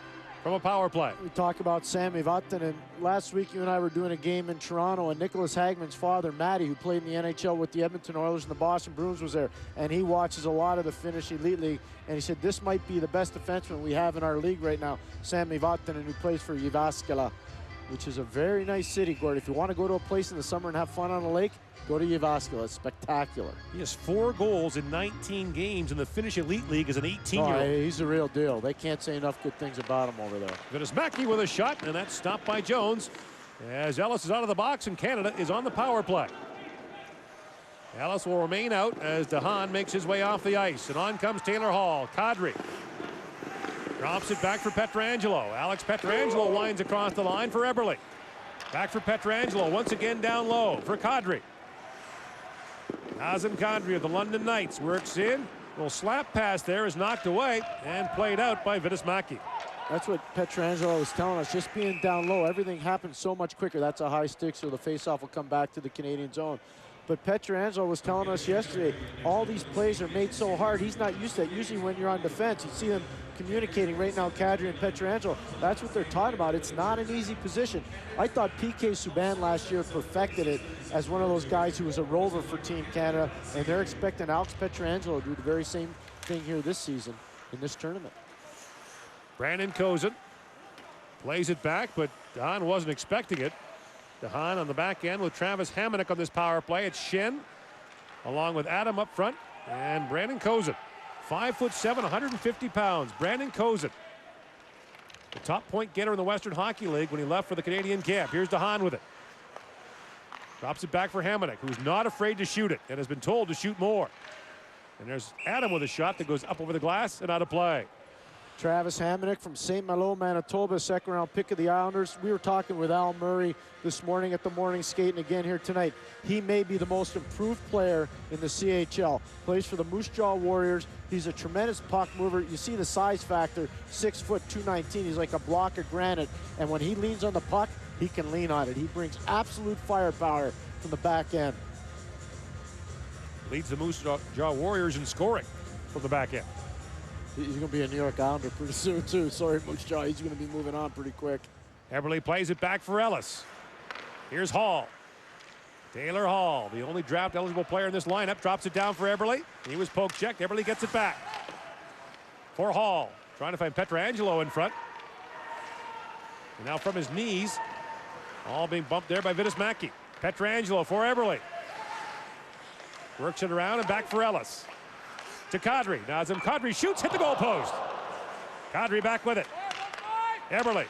from a power play. We talk about Sammy Vatanen. Last week, you and I were doing a game in Toronto, and Nicholas Hagman's father, Matty, who played in the NHL with the Edmonton Oilers and the Boston Bruins, was there. And he watches a lot of the Finnish Elite League, and he said, this might be the best defenseman we have in our league right now, Sammy Vatanen, who plays for Jyväskylä, which is a very nice city, Gord. If you want to go to a place in the summer and have fun on a lake, go to Jyväskylä. It's spectacular. He has 4 goals in 19 games in the Finnish Elite League as an 18-year-old. Oh, he's a real deal. They can't say enough good things about him over there. Vedasmaki with a shot, and that's stopped by Jones as Ellis is out of the box and Canada is on the power play. Ellis will remain out as DeHaan makes his way off the ice, and on comes Taylor Hall. Kadri drops it back for Pietrangelo. Alex Pietrangelo winds across the line for Eberle. Back for Pietrangelo, once again down low for Kadri. Nazem Kadri of the London Knights works in. Little slap pass there is knocked away and played out by Vedasmaki. That's what Pietrangelo was telling us. Just being down low, everything happens so much quicker. That's a high stick, so the faceoff will come back to the Canadian zone. But Pietrangelo was telling us yesterday, all these plays are made so hard. He's not used to that. Usually when you're on defense, you see them communicating right now, Kadri and Pietrangelo. That's what they're talking about. It's not an easy position. I thought PK Subban last year perfected it as one of those guys who was a rover for Team Canada, and they're expecting Alex Pietrangelo to do the very same thing here this season in this tournament. Brandon Kozin plays it back, but DeHaan wasn't expecting it. DeHaan on the back end with Travis Hamonic on this power play. It's Shen along with Adam up front and Brandon Kozin. 5'7", 150 pounds. Brandon Kozin, the top point getter in the Western Hockey League when he left for the Canadian camp. Here's DeHaan with it. Drops it back for Hamonic, who's not afraid to shoot it and has been told to shoot more. And there's Adam with a shot that goes up over the glass and out of play. Travis Hamonic from St. Malo, Manitoba, second-round pick of the Islanders. We were talking with Al Murray this morning at the morning skate, and again here tonight. He may be the most improved player in the CHL. Plays for the Moose Jaw Warriors. He's a tremendous puck mover. You see the size factor, 6 foot, 219. He's like a block of granite, and when he leans on the puck, he can lean on it. He brings absolute firepower from the back end. Leads the Moose Jaw Warriors in scoring from the back end. He's going to be a New York Islander pretty soon, too. Sorry, Moose Jaw. He's going to be moving on pretty quick. Eberle plays it back for Ellis. Here's Hall. Taylor Hall, the only draft-eligible player in this lineup, drops it down for Eberle. He was poke-checked. Eberle gets it back. For Hall, trying to find Pietrangelo in front. And now from his knees, all being bumped there by Vedasmaki. Pietrangelo for Eberle. Works it around and back for Ellis. To Kadri. Nazem Kadri shoots, hit the goalpost. Kadri back with it. Eberle.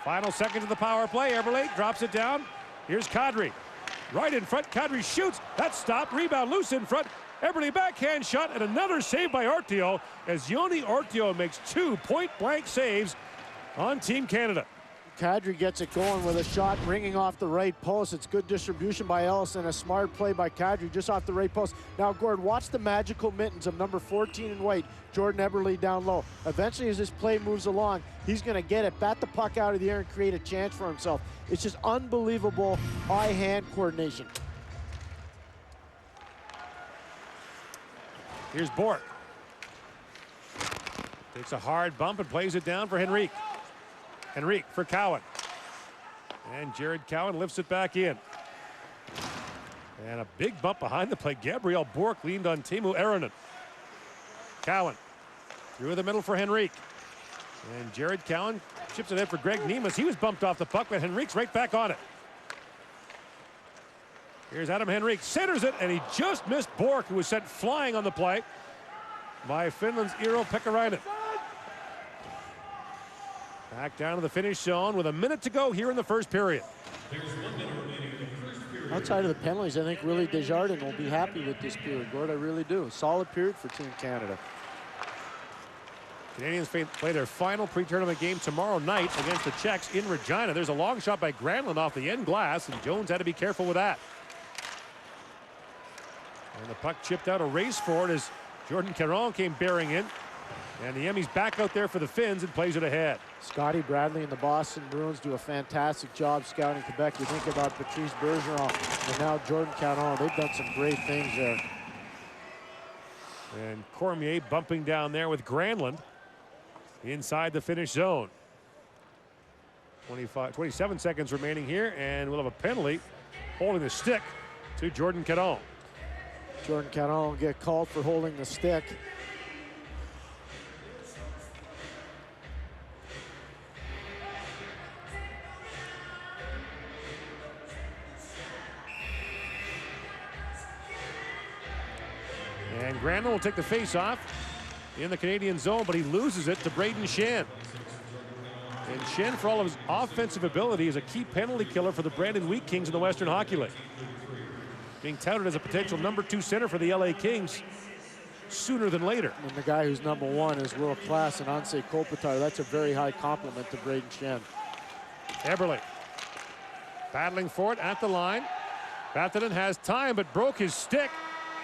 Final seconds of the power play. Eberle drops it down. Here's Kadri. Right in front. Kadri shoots. That's stopped. Rebound loose in front. Eberle backhand shot and another save by Ortio as Joni Ortio makes 2 point-blank saves on Team Canada. Kadri gets it going with a shot ringing off the right post. It's good distribution by Ellis and a smart play by Kadri just off the right post. Now, Gord, watch the magical mittens of number 14 in white, Jordan Eberle down low. Eventually, as this play moves along, he's going to get it, bat the puck out of the air, and create a chance for himself. It's just unbelievable eye-hand coordination. Here's Bork. Takes a hard bump and plays it down for Henrique. Henrique for Cowan. And Jared Cowan lifts it back in. And a big bump behind the play. Gabriel Bork leaned on Teemu Aronen. Cowan through the middle for Henrique. And Jared Cowan chips it in for Greg Nemus. He was bumped off the puck, but Henrique's right back on it. Here's Adam Henrique. Centers it, and he just missed Bork, who was sent flying on the play by Finland's Eero Pekarainen. Back down to the finish zone with a minute to go here in the first period. Outside of the penalties, I think really Desjardins will be happy with this period, Gord. I really do. Solid period for Team Canada. Canadians play their final pre-tournament game tomorrow night against the Czechs in Regina. There's a long shot by Granlund off the end glass, and Jones had to be careful with that. And the puck chipped out, a race for it as Jordan Caron came bearing in. And the Emmys back out there for the Finns and plays it ahead. Scotty Bradley and the Boston Bruins do a fantastic job scouting Quebec. You think about Patrice Bergeron and now Jordan Caron. They've done some great things there. And Cormier bumping down there with Granlund inside the Finnish zone. 27 seconds remaining here, and we'll have a penalty holding the stick to Jordan Caron. Jordan Caron will get called for holding the stick. And Granlund will take the face-off in the Canadian zone, but he loses it to Braden Shen. And Shen, for all of his offensive ability, is a key penalty killer for the Brandon Wheat Kings in the Western Hockey League. Being touted as a potential #2 center for the LA Kings sooner than later. And the guy who's #1 is world class, and Anssi Kopitar. That's a very high compliment to Braden Shen. Eberle battling for it at the line. Vatanen has time, but broke his stick.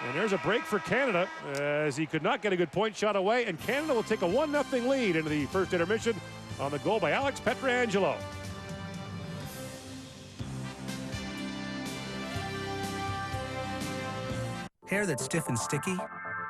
And there's a break for Canada as he could not get a good point shot away. And Canada will take a 1-0 lead into the first intermission on the goal by Alex Pietrangelo. Hair that's stiff and sticky?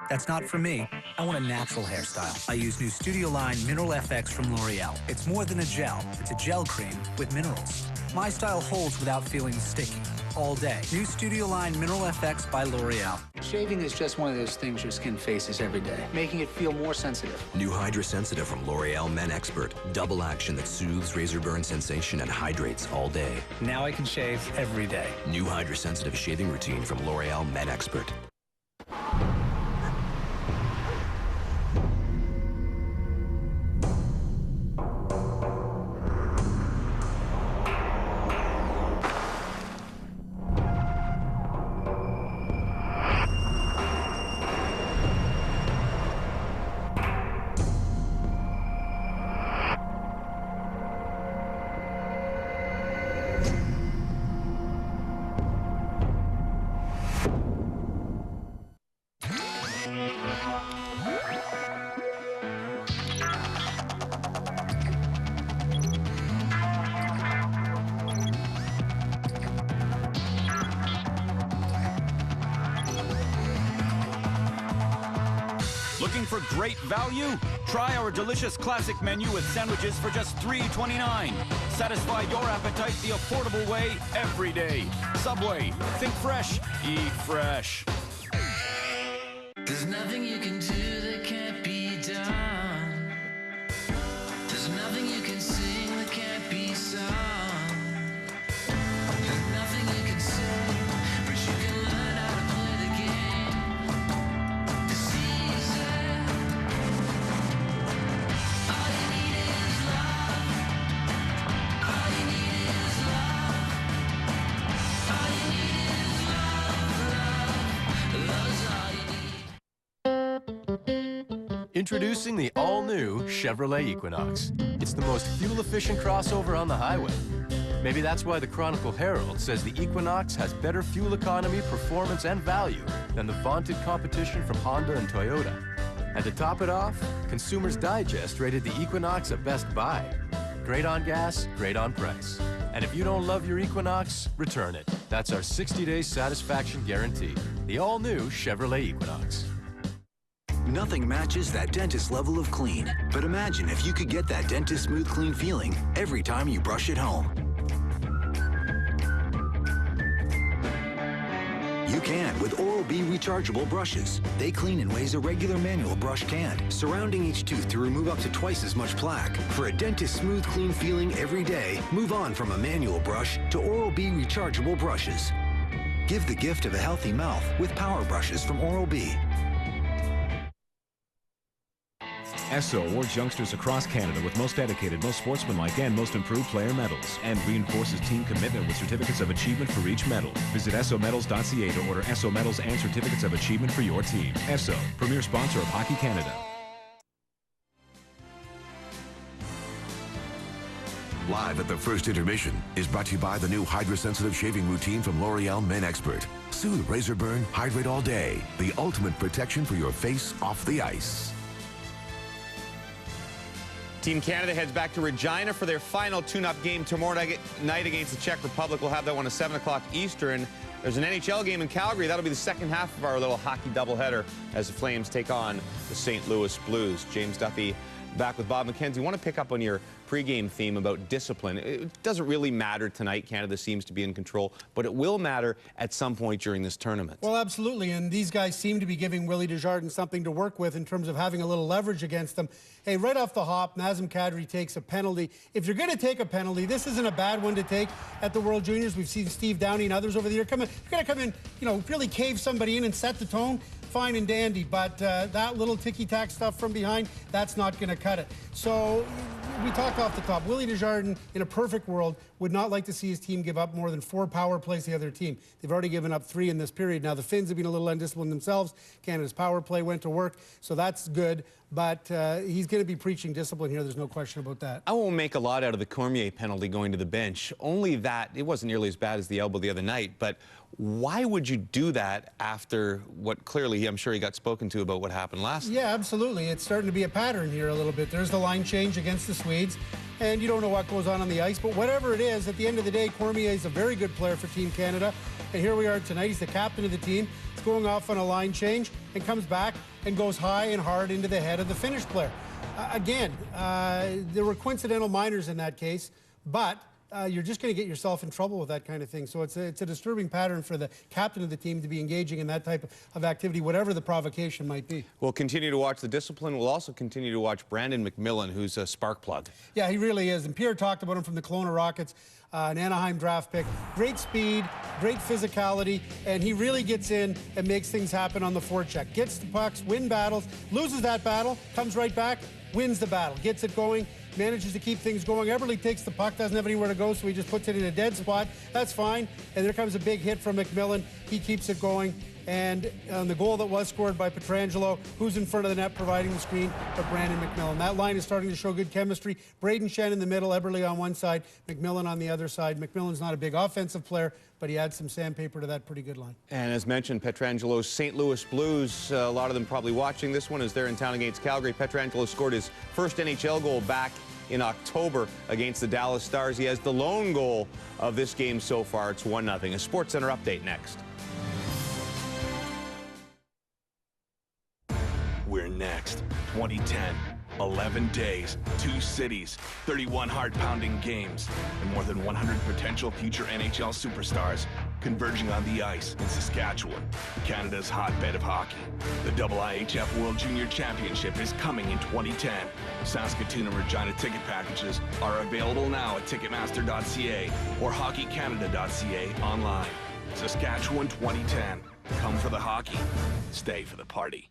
That's not for me. I want a natural hairstyle. I use new Studio Line Mineral FX from L'Oreal. It's more than a gel. It's a gel cream with minerals. My style holds without feeling sticky all day. New Studio Line Mineral FX by L'Oreal. Shaving is just one of those things your skin faces every day, making it feel more sensitive. New Hydra Sensitive from L'Oreal Men Expert. Double action that soothes razor burn sensation and hydrates all day. Now I can shave every day. New Hydra Sensitive shaving routine from L'Oreal Men Expert. Looking for great value? Try our delicious classic menu with sandwiches for just $3.29. Satisfy your appetite the affordable way every day. Subway, think fresh, eat fresh. There's nothing you can do that can't be done. There's nothing you can sing that can't be sung. There's nothing you can say, but you can learn how to play the game. It's easy. All you need is love. All you need is love. All you need is love. Love's all you need. Introducing the all-new Chevrolet Equinox. It's the most fuel-efficient crossover on the highway. Maybe that's why the Chronicle Herald says the Equinox has better fuel economy, performance, and value than the vaunted competition from Honda and Toyota. And to top it off, Consumers Digest rated the Equinox a best buy. Great on gas, great on price. And if you don't love your Equinox, return it. That's our 60-day satisfaction guarantee. The all-new Chevrolet Equinox. Nothing matches that dentist level of clean. But imagine if you could get that dentist smooth clean feeling every time you brush at home. You can with Oral-B rechargeable brushes. They clean in ways a regular manual brush can't, surrounding each tooth to remove up to twice as much plaque. For a dentist smooth clean feeling every day, move on from a manual brush to Oral-B rechargeable brushes. Give the gift of a healthy mouth with power brushes from Oral-B. Esso awards youngsters across Canada with most dedicated, most sportsmanlike, and most improved player medals, and reinforces team commitment with certificates of achievement for each medal. Visit essomedals.ca to order Esso medals and certificates of achievement for your team. Esso, premier sponsor of Hockey Canada. Live at the first intermission is brought to you by the new Hydra-Sensitive Shaving Routine from L'Oreal Men Expert. Soothe razor burn, hydrate all day. The ultimate protection for your face off the ice. Team Canada heads back to Regina for their final tune-up game tomorrow night against the Czech Republic. We'll have that one at 7 o'clock Eastern. There's an NHL game in Calgary. That'll be the second half of our little hockey doubleheader as the Flames take on the St. Louis Blues. James Duffy back with Bob McKenzie. I want to pick up on your pregame theme about discipline. It doesn't really matter tonight. Canada seems to be in control, but it will matter at some point during this tournament. Well, absolutely, and these guys seem to be giving Willie Desjardins something to work with in terms of having a little leverage against them. Hey, right off the hop, Nazem Kadri takes a penalty. If you're going to take a penalty, this isn't a bad one to take at the World Juniors. We've seen Steve Downey and others over the year come in. You're going to come in, you know, really cave somebody in and set the tone. Fine and dandy, but that little ticky-tack stuff from behind, that's not going to cut it. So we talked off the top. Willie Desjardins, in a perfect world, would not like to see his team give up more than 4 power plays to the other team. They've already given up 3 in this period. Now, the Finns have been a little undisciplined themselves. Canada's power play went to work, so that's good. But he's going to be preaching discipline here. There's no question about that. I won't make a lot out of the Cormier penalty going to the bench. Only that it wasn't nearly as bad as the elbow the other night. But why would you do that after what clearly, I'm sure he got spoken to about what happened last night? Yeah, absolutely. It's starting to be a pattern here a little bit. There's the line change against the Swedes, and you don't know what goes on the ice. But whatever it is, at the end of the day, Cormier is a very good player for Team Canada. And here we are tonight. He's the captain of the team. He's going off on a line change and comes back and goes high and hard into the head of the Finnish player. Again, there were coincidental minors in that case, but you're just going to get yourself in trouble with that kind of thing. So it's a disturbing pattern for the captain of the team to be engaging in that type of activity, whatever the provocation might be. We'll continue to watch the discipline. We'll also continue to watch Brandon McMillan, who's a spark plug. Yeah, he really is. And Pierre talked about him from the Kelowna Rockets, an Anaheim draft pick. Great speed, great physicality, and he really gets in and makes things happen on the forecheck. Gets the pucks, win battles, loses that battle, comes right back, wins the battle, gets it going, manages to keep things going. Eberle takes the puck, doesn't have anywhere to go, so he just puts it in a dead spot. That's fine. And there comes a big hit from McMillan. He keeps it going. And on the goal that was scored by Pietrangelo, who's in front of the net providing the screen, but Brandon McMillan. That line is starting to show good chemistry. Braden Shen in the middle, Eberle on one side, McMillan on the other side. McMillan's not a big offensive player, but he adds some sandpaper to that pretty good line. And as mentioned, Pietrangelo's St. Louis Blues, a lot of them probably watching this one as they're in town against Calgary. Pietrangelo scored his first NHL goal back in October against the Dallas Stars. He has the lone goal of this game so far. It's 1-0. A SportsCenter update next. We're next. 2010. 11 days, 2 cities, 31 heart-pounding games, and more than 100 potential future NHL superstars converging on the ice in Saskatchewan, Canada's hotbed of hockey. The IIHF World Junior Championship is coming in 2010. Saskatoon and Regina ticket packages are available now at Ticketmaster.ca or HockeyCanada.ca online. Saskatchewan 2010. Come for the hockey. Stay for the party.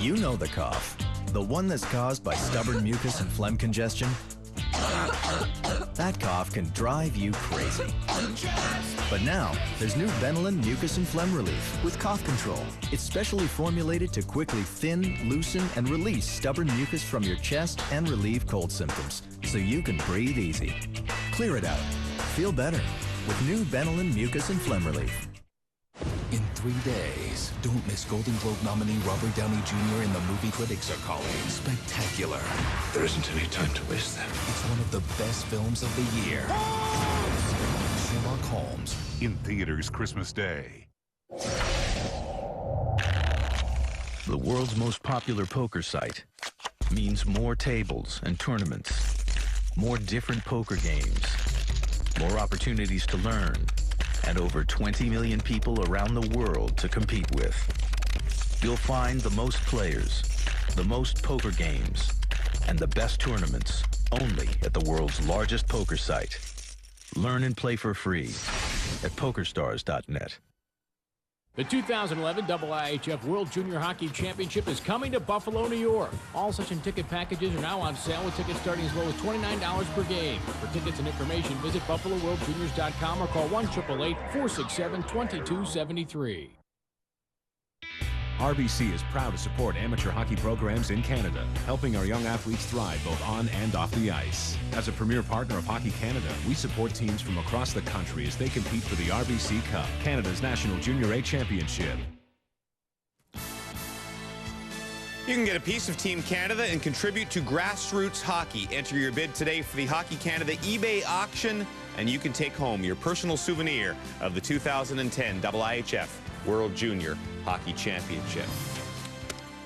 You know the cough. The one that's caused by stubborn mucus and phlegm congestion. That cough can drive you crazy. But now, there's new Benylin Mucus and Phlegm Relief with cough control. It's specially formulated to quickly thin, loosen, and release stubborn mucus from your chest and relieve cold symptoms, so you can breathe easy. Clear it out. Feel better with new Benylin Mucus and Phlegm Relief. In 3 days. Don't miss Golden Globe nominee Robert Downey Jr. in the movie critics are calling spectacular. There isn't any time to waste then. It's one of the best films of the year. Sherlock Holmes. In theaters Christmas Day. The world's most popular poker site means more tables and tournaments, more different poker games, more opportunities to learn, and over 20 million people around the world to compete with. You'll find the most players, the most poker games, and the best tournaments only at the world's largest poker site. Learn and play for free at PokerStars.net. The 2011 IIHF World Junior Hockey Championship is coming to Buffalo, New York. All session ticket packages are now on sale with tickets starting as low as $29 per game. For tickets and information, visit BuffaloWorldJuniors.com or call 1-888-467-2273. RBC is proud to support amateur hockey programs in Canada, helping our young athletes thrive both on and off the ice. As a premier partner of Hockey Canada, we support teams from across the country as they compete for the RBC Cup, Canada's National Junior A Championship. You can get a piece of Team Canada and contribute to grassroots hockey. Enter your bid today for the Hockey Canada eBay auction, and you can take home your personal souvenir of the 2010 IIHF World Junior Hockey Championship.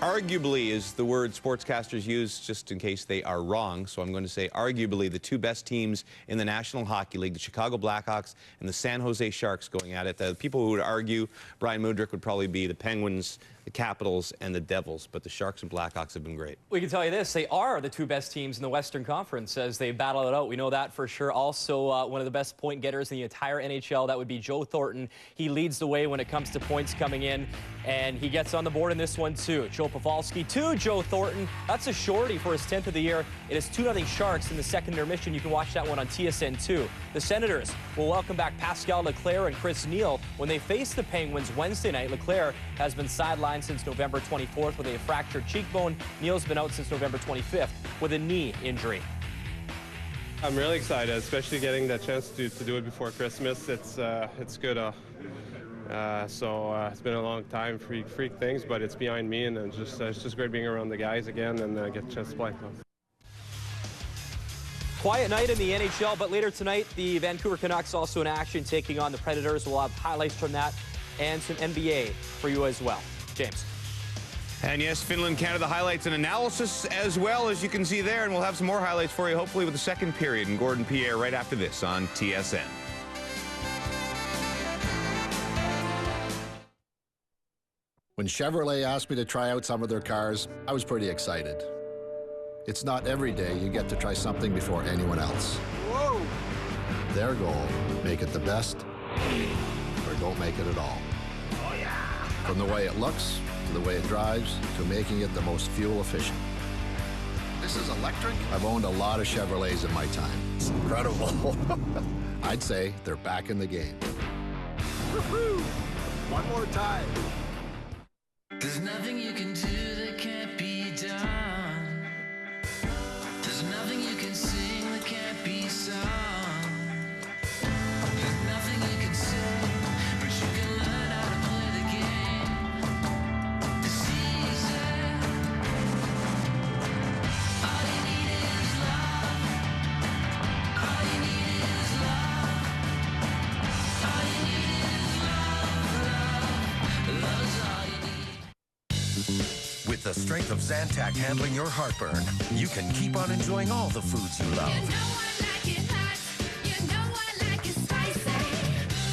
Arguably is the word sportscasters use, just in case they are wrong. So I'm going to say arguably the two best teams in the National Hockey League, the Chicago Blackhawks and the San Jose Sharks going at it. The people who would argue Brian Mudryk would probably be the Penguins, the Capitals, and the Devils, but the Sharks and Blackhawks have been great. We can tell you this, they are the two best teams in the Western Conference as they battle it out. We know that for sure. Also, one of the best point getters in the entire NHL, that would be Joe Thornton. He leads the way when it comes to points coming in, and he gets on the board in this one too. Joe Pavelski to Joe Thornton. That's a shorty for his 10th of the year. It is 2-0 Sharks in the second intermission. You can watch that one on TSN2. The Senators will welcome back Pascal Leclerc and Chris Neal when they face the Penguins Wednesday night. Leclerc has been sidelined since November 24th with a fractured cheekbone. Neal's been out since November 25th with a knee injury. I'm really excited, especially getting the chance to do it before Christmas. It's good. It's been a long time, freak things, but it's behind me, and it's just great being around the guys again and get a chance to play. Quiet night in the NHL, but later tonight, the Vancouver Canucks also in action, taking on the Predators. We'll have highlights from that and some NBA for you as well. James. And yes, Finland, Canada highlights and analysis as well, as you can see there. And we'll have some more highlights for you, hopefully with the second period and Gordon Pierre right after this on TSN. When Chevrolet asked me to try out some of their cars, I was pretty excited. It's not every day you get to try something before anyone else. Whoa! Their goal, make it the best, or don't make it at all. Oh, yeah! From the way it looks, to the way it drives, to making it the most fuel efficient. This is electric? I've owned a lot of Chevrolets in my time. It's incredible. I'd say they're back in the game. Woohoo! One more time. There's nothing you can do that can't be done. There's nothing you can sing that can't be sung. There's nothing you can say, but you can learn how to play the game. It's easy. All you need is love. All you need is love. All you need is love. Love is all you need. With the strength of Zantac handling your heartburn, you can keep on enjoying all the foods you love. You know I like it hot. You know I like it spicy.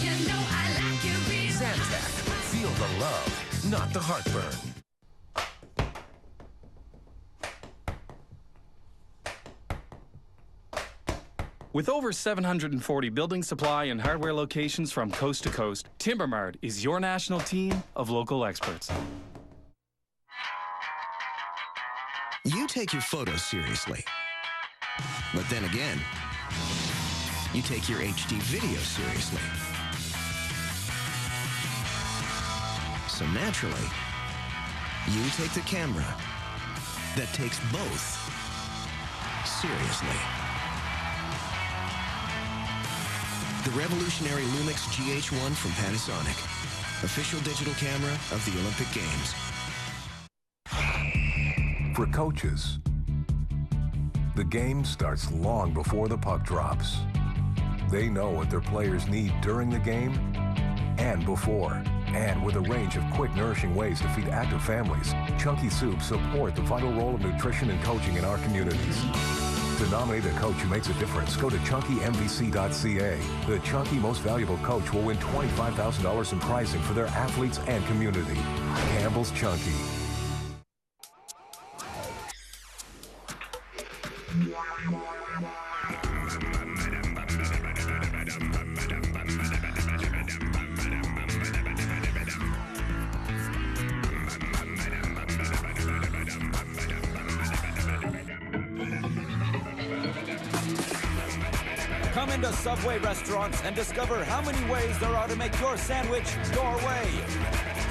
You know I like it real Zantac. Feel the love, not the heartburn. With over 740 building supply and hardware locations from coast to coast, Timbermart is your national team of local experts. You take your photos seriously. But then again, you take your HD video seriously. So naturally, you take the camera that takes both seriously. The revolutionary Lumix GH1 from Panasonic. official digital camera of the Olympic Games. For coaches, the game starts long before the puck drops. They know what their players need during the game and before. And with a range of quick, nourishing ways to feed active families, Chunky Soups support the vital role of nutrition and coaching in our communities. To nominate a coach who makes a difference, go to chunkymvc.ca. The Chunky Most Valuable Coach will win $25,000 in prizing for their athletes and community. Campbell's Chunky. Come into Subway restaurants and discover how many ways there are to make your sandwich your way.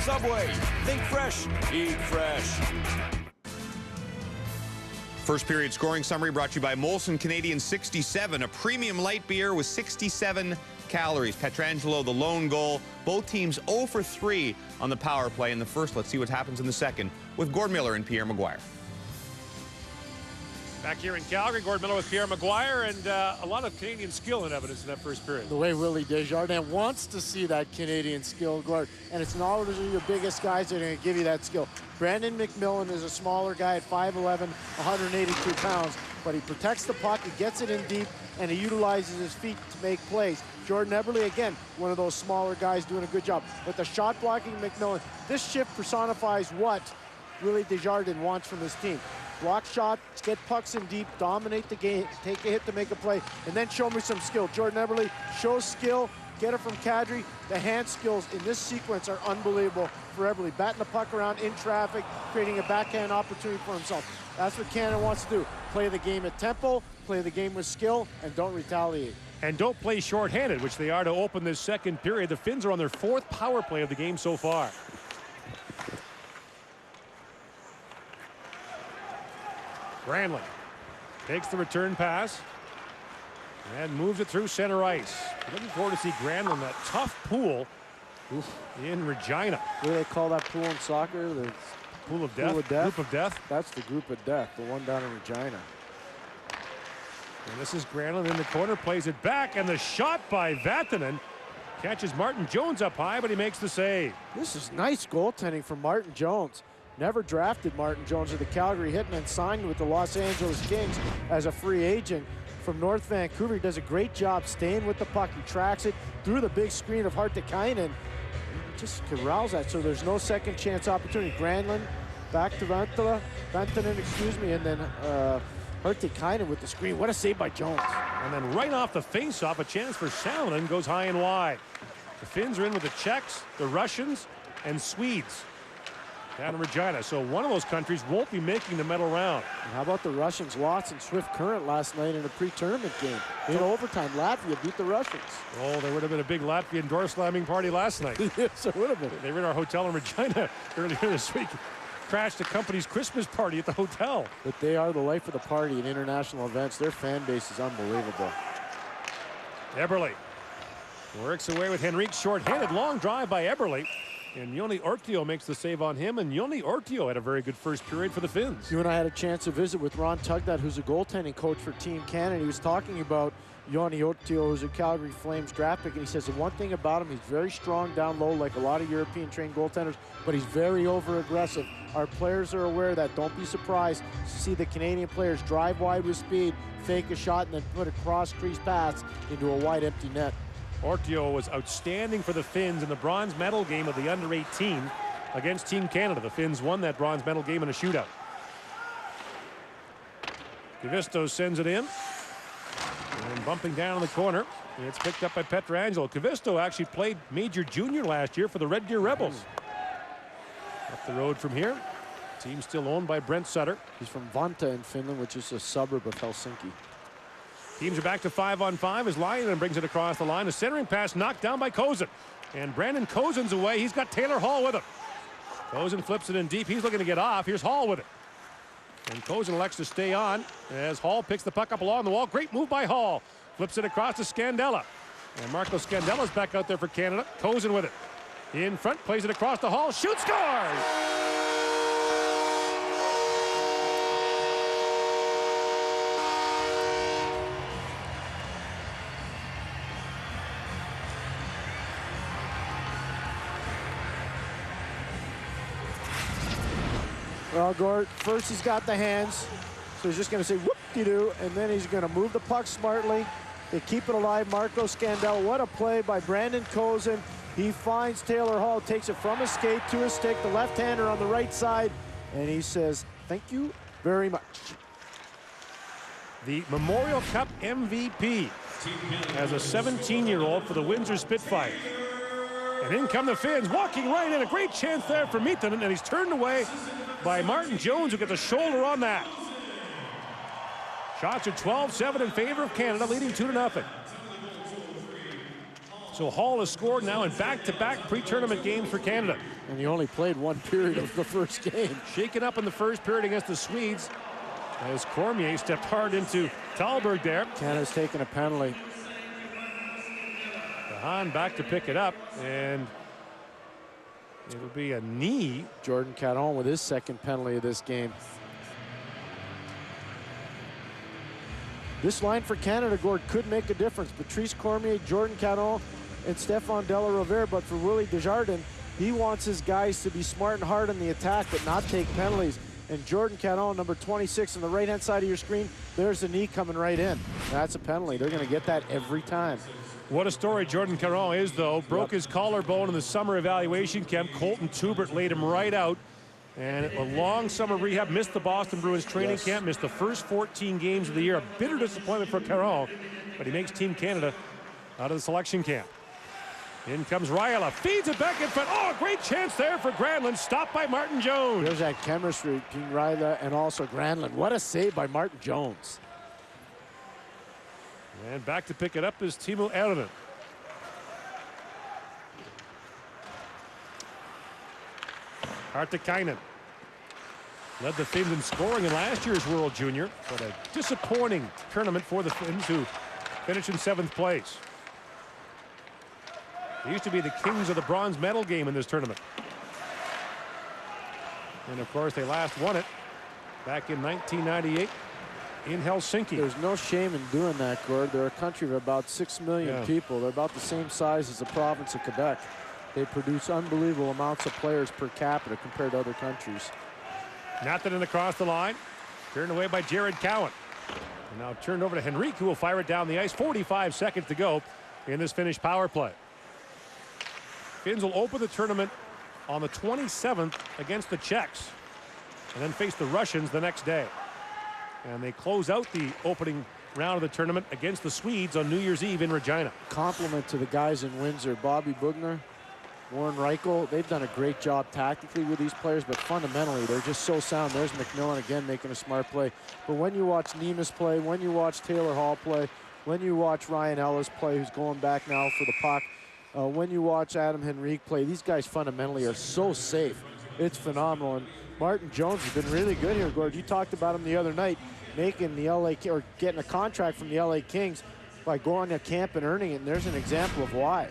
Subway, think fresh, eat fresh. First period scoring summary brought to you by Molson Canadian 67, a premium light beer with 67 calories. Pietrangelo, the lone goal. Both teams 0 for 3 on the power play in the first. Let's see what happens in the second with Gord Miller and Pierre Maguire. Back here in Calgary, Gord Miller with Pierre Maguire, and a lot of Canadian skill in evidence in that first period. The way Willie Desjardins wants to see that Canadian skill, Gord, and it's not always your biggest guys that are going to give you that skill. Brandon McMillan is a smaller guy at 5'11", 182 pounds, but he protects the puck, he gets it in deep, and he utilizes his feet to make plays. Jordan Eberle, again, one of those smaller guys doing a good job. But the shot blocking McMillan, this shift personifies what Willie Desjardins wants from his team. Block shots, get pucks in deep, dominate the game, take a hit to make a play, and then show me some skill. Jordan Eberle shows skill, get it from Kadri. The hand skills in this sequence are unbelievable for Eberle. Batting the puck around in traffic, creating a backhand opportunity for himself. That's what Canada wants to do. Play the game at tempo, play the game with skill, and don't retaliate. And don't play shorthanded, which they are to open this second period. The Finns are on their 4th power play of the game so far. Granlund takes the return pass and moves it through center ice. Looking forward to see Granlund, that tough pool in Regina. What do they call that pool in soccer? The pool of death? Group of death? That's the group of death, the one down in Regina. And this is Granlund in the corner, plays it back, and the shot by Vatanen catches Martin Jones up high, but he makes the save. This is nice goaltending from Martin Jones. Never drafted Martin Jones of the Calgary Hitmen, signed with the Los Angeles Kings as a free agent from North Vancouver. He does a great job staying with the puck. He tracks it through the big screen of Hartikainen. Just corrals that, so there's no second chance opportunity. Granlund back to Vatanen, excuse me, and then Hartikainen with the screen. What a save by Jones. And then right off the face-off, a chance for Salonen goes high and wide. The Finns are in with the Czechs, the Russians, and Swedes down in Regina. So one of those countries won't be making the medal round. And how about the Russians? Lost in Swift Current last night in a pre-tournament game. In overtime, Latvia beat the Russians. Oh, there would have been a big Latvian door slamming party last night. Yes, it would have been. They were in our hotel in Regina earlier this week. Crashed the company's Christmas party at the hotel. But they are the life of the party in international events. Their fan base is unbelievable. Eberle works away with Henrique, short-handed, long drive by Eberle. And Joni Ortio makes the save on him, and Joni Ortio had a very good first period for the Finns. You and I had a chance to visit with Ron Tugdat, who's a goaltending coach for Team Canada. He was talking about Joni Ortio, who's a Calgary Flames draft pick, and he says the one thing about him, he's very strong down low, like a lot of European-trained goaltenders, but he's very over-aggressive. Our players are aware of that. Don't be surprised to see the Canadian players drive wide with speed, fake a shot, and then put a cross-crease pass into a wide empty net. Ortio was outstanding for the Finns in the bronze medal game of the under-18 against Team Canada. The Finns won that bronze medal game in a shootout. Kavisto sends it in. And bumping down in the corner. And it's picked up by Pietrangelo. Kavisto actually played Major Junior last year for the Red Deer Rebels. Up the road from here. Team still owned by Brent Sutter. He's from Vantaa in Finland, which is a suburb of Helsinki. Teams are back to 5-on-5 as Lyon brings it across the line. A centering pass knocked down by Kozin. And Brandon Kozin's away. He's got Taylor Hall with him. Kozin flips it in deep. He's looking to get off. Here's Hall with it. And Kozin elects to stay on as Hall picks the puck up along the wall. Great move by Hall. Flips it across to Scandella. And Marco Scandella's back out there for Canada. Kozin with it. In front, plays it across the hall, shoots, scores! Well, Gord, first he's got the hands, so he's just going to say whoop-de-doo, and then he's going to move the puck smartly. They keep it alive. Marco Scandell, what a play by Brandon Kozin. He finds Taylor Hall, takes it from his skate to his stick, the left-hander on the right side, and he says, thank you very much. The Memorial Cup MVP as a 17-year-old for the Windsor Spitfire. And in come the Finns, walking right in. A great chance there for Miettinen, and he's turned away by Martin Jones, who gets a shoulder on that. Shots are 12-7 in favor of Canada, leading 2-0. So Hall has scored now in back-to-back pre-tournament games for Canada. And he only played one period of the first game. Shaken up in the first period against the Swedes as Cormier stepped hard into Thalberg there. Canada's taking a penalty. Hahn back to pick it up, and it'll be a knee. Jordan Caron with his second penalty of this game. This line for Canada, Gord, could make a difference. Patrice Cormier, Jordan Caron, and Stefan Della Rovere. But for Willie Desjardins, he wants his guys to be smart and hard in the attack, but not take penalties. And Jordan Caron, number 26 on the right-hand side of your screen, there's the knee coming right in. That's a penalty. They're going to get that every time. What a story Jordan Caron is, though. Broke his collarbone in the summer evaluation camp. Colton Tubert laid him right out. And a long summer rehab, missed the Boston Bruins training camp, missed the first 14 games of the year. A bitter disappointment for Caron, but he makes Team Canada out of the selection camp. In comes Rajala, feeds it back in front. Oh, great chance there for Granlund, stopped by Martin Jones. There's that chemistry between Rajala and also Granlund. What a save by Martin Jones. And back to pick it up is Timo Erinen. Hartikainen led the Finns in scoring in last year's World Junior, but a disappointing tournament for the Finns, who finished in 7th place. They used to be the kings of the bronze medal game in this tournament. And of course, they last won it back in 1998 in Helsinki. There's no shame in doing that, Gord. They're a country of about 6 million people. They're about the same size as the province of Quebec. They produce unbelievable amounts of players per capita compared to other countries. Nathanainen across the line. Turned away by Jared Cowan. And now turned over to Henrique, who will fire it down the ice. 45 seconds to go in this Finnish power play. Finns will open the tournament on the 27th against the Czechs, and then face the Russians the next day. And they close out the opening round of the tournament against the Swedes on New Year's Eve in Regina. Compliment to the guys in Windsor. Bobby Bugner, Warren Reichel, they've done a great job tactically with these players, but fundamentally they're just so sound. There's McMillan again making a smart play. But when you watch Nemes play, when you watch Taylor Hall play, when you watch Ryan Ellis play, who's going back now for the puck, when you watch Adam Henrique play, these guys fundamentally are so safe. It's phenomenal. And Martin Jones has been really good here, Gord. You talked about him the other night, making the or getting a contract from the LA Kings by going to camp and earning it. And there's an example of why.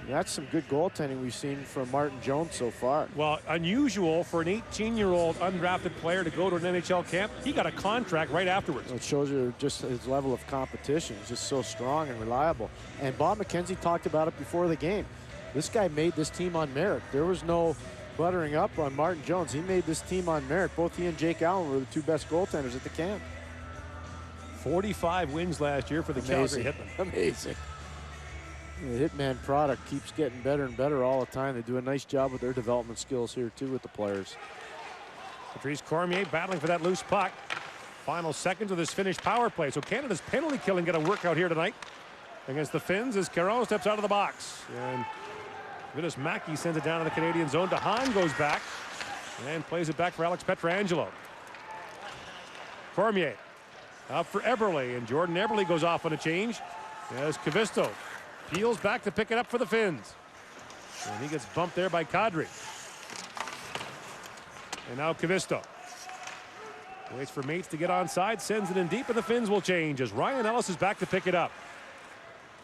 That's some good goaltending we've seen from Martin Jones so far. Well, unusual for an 18-year-old undrafted player to go to an NHL camp. He got a contract right afterwards. It shows you just his level of competition. He's just so strong and reliable. And Bob McKenzie talked about it before the game. This guy made this team on merit. There was no buttering up on Martin Jones. He made this team on merit. Both he and Jake Allen were the two best goaltenders at the camp. 45 wins last year for the Calgary Hitmen. Amazing. The Hitman product keeps getting better and better all the time. They do a nice job with their development skills here too with the players. Patrice Cormier battling for that loose puck. Final seconds of this Finnish power play. So Canada's penalty killing going to work out here tonight against the Finns as Caron steps out of the box. And Vidas Mackey sends it down to the Canadian zone. DeHaan goes back and plays it back for Alex Pietrangelo. Cormier up for Eberle, and Jordan Eberle goes off on a change as Kavisto peels back to pick it up for the Finns. And he gets bumped there by Kadri. And now Kavisto waits for Mates to get onside, sends it in deep, and the Finns will change as Ryan Ellis is back to pick it up.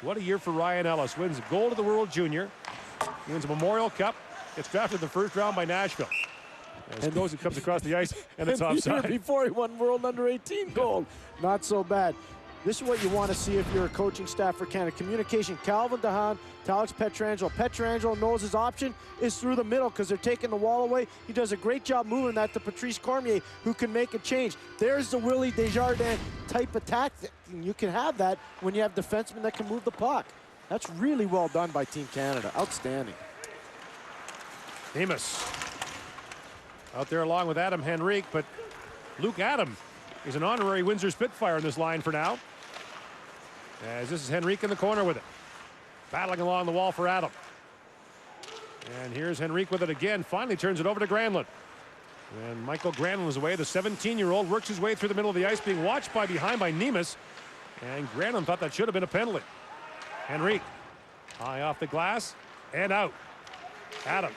What a year for Ryan Ellis. Wins gold of the World Junior. He wins a Memorial Cup. Gets drafted in the first round by Nashville. As Cozen comes across the ice, and it's offside. The year before, he won World Under-18 gold. Not so bad. This is what you want to see if you're a coaching staff for Canada. Communication, Calvin DeHaan to Alex Pietrangelo. Pietrangelo knows his option is through the middle because they're taking the wall away. He does a great job moving that to Patrice Cormier, who can make a change. There's the Willie Desjardins type of tactic. You can have that when you have defensemen that can move the puck. That's really well done by Team Canada. Outstanding. Amos out there along with Adam Henrique, but Luke Adam is an honorary Windsor Spitfire in this line for now. As this is Henrique in the corner with it. Battling along the wall for Adam. And here's Henrique with it again. Finally turns it over to Granlund. And Michael Granlund is away. The 17-year-old works his way through the middle of the ice, being watched by behind by Nemes. And Granlund thought that should have been a penalty. Henrique high off the glass and out. Adam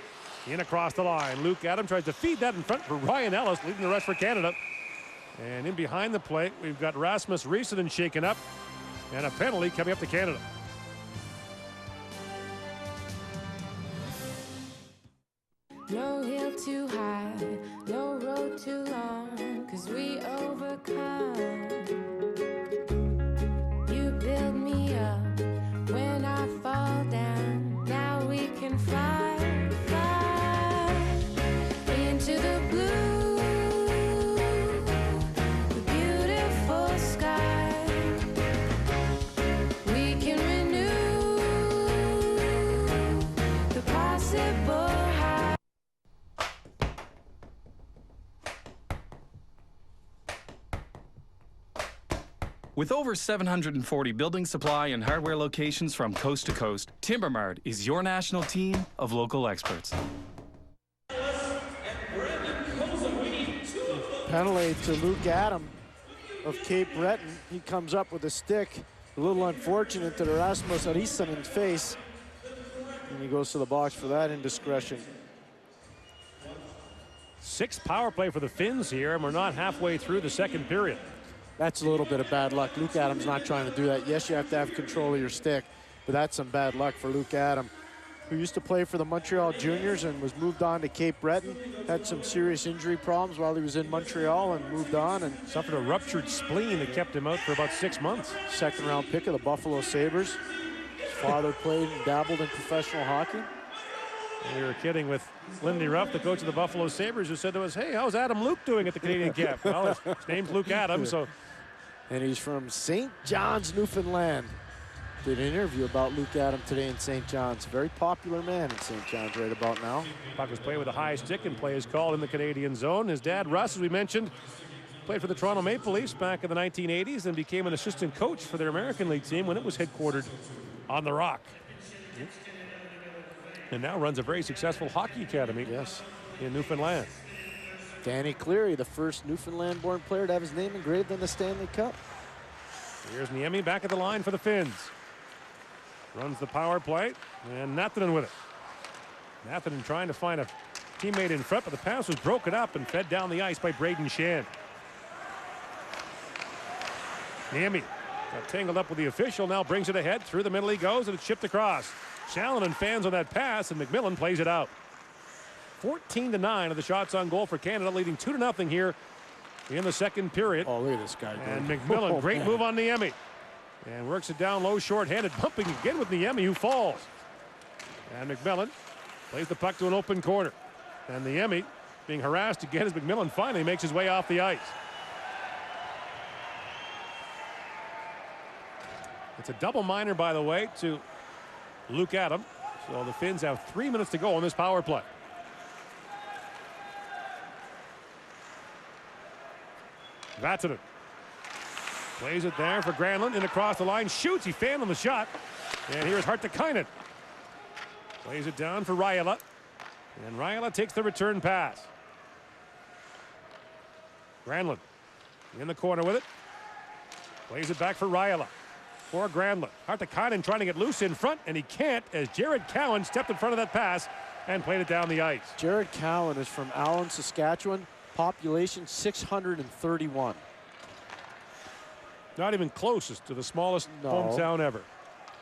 in across the line. Luke Adam tries to feed that in front for Ryan Ellis, leading the rest for Canada. And in behind the plate, we've got Rasmus Riisanen shaken up, and a penalty coming up to Canada. No hill too high, no road too long, 'cause we overcome. You build me up when I fall down. Now we can fly, fly into the blue, the beautiful sky. We can renew the possible high. With over 740 building supply and hardware locations from coast to coast, Timbermart is your national team of local experts. Penalty to Luke Adam of Cape Breton. He comes up with a stick. A little unfortunate to Rasmus Riisanen's face. And he goes to the box for that indiscretion. 6th power play for the Finns here, and we're not halfway through the second period. That's a little bit of bad luck. Luke Adam's not trying to do that. Yes, you have to have control of your stick, but that's some bad luck for Luke Adam, who used to play for the Montreal Juniors and was moved on to Cape Breton. Had some serious injury problems while he was in Montreal and moved on. And suffered a ruptured spleen that kept him out for about 6 months. Second-round pick of the Buffalo Sabres. His father played and dabbled in professional hockey. We were kidding with Lindy Ruff, the coach of the Buffalo Sabres, who said to us, "Hey, how's Adam Luke doing at the Canadian camp?" Well, his name's Luke Adams, so. And he's from St. John's, Newfoundland. Did an interview about Luke Adam today in St. John's. Very popular man in St. John's right about now. Puck was played with a high stick, and play is called in the Canadian zone. His dad, Russ, as we mentioned, played for the Toronto Maple Leafs back in the 1980s and became an assistant coach for their American League team when it was headquartered on the Rock. And now runs a very successful hockey academy in Newfoundland. Danny Cleary, the first Newfoundland-born player to have his name engraved in the Stanley Cup. Here's Niemi back at the line for the Finns. Runs the power play, and Nathananen with it. Nathananen trying to find a teammate in front, but the pass was broken up and fed down the ice by Braden Shan. Niemi got tangled up with the official, now brings it ahead. Through the middle he goes, and it's shipped across. Shallonen fans on that pass, and McMillan plays it out. 14-9 of the shots on goal for Canada, leading 2-0 here in the second period. Oh, look at this guy. And McMillan, great move on Niemi. And works it down low, short-handed, bumping again with Niemi, who falls. And McMillan plays the puck to an open corner. And Niemi being harassed again as McMillan finally makes his way off the ice. It's a double minor, by the way, to Luke Adam. So the Finns have 3 minutes to go on this power play. Vatanen plays it there for Granlund, in across the line, shoots, he fanned on the shot, and here's Hartikainen. Plays it down for Raiola, and Raiola takes the return pass. Granlund in the corner with it, plays it back for Raiola. For Granlund, Hartikainen trying to get loose in front, and he can't, as Jared Cowan stepped in front of that pass and played it down the ice. Jared Cowan is from Allen, Saskatchewan. Population 631. Not even closest to the smallest hometown ever.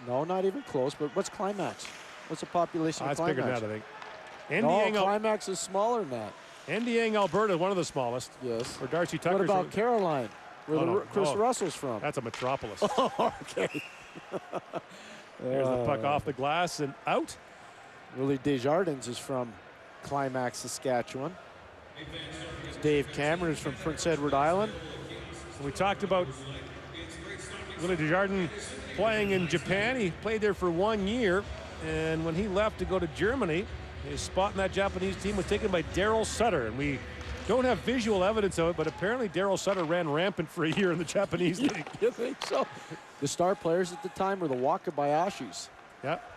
No, not even close, but what's Climax? What's the population of It's Climax? bigger than that, I think. No, Climax is smaller than that. Endiang, Alberta, one of the smallest. Yes. Or Darcy Tucker. What about Caroline, where Chris Russell's from? That's a metropolis. Oh, okay. Here's the puck off the glass and out. Willie Desjardins is from Climax, Saskatchewan. Dave Cameron is from Prince Edward Island. We talked about Willie Desjardins playing in Japan. He played there for 1 year, and when he left to go to Germany, his spot in that Japanese team was taken by Daryl Sutter, and we don't have visual evidence of it, but apparently Daryl Sutter ran rampant for a year in the Japanese league. You think so? The star players at the time were the Wakabayashis. Yep.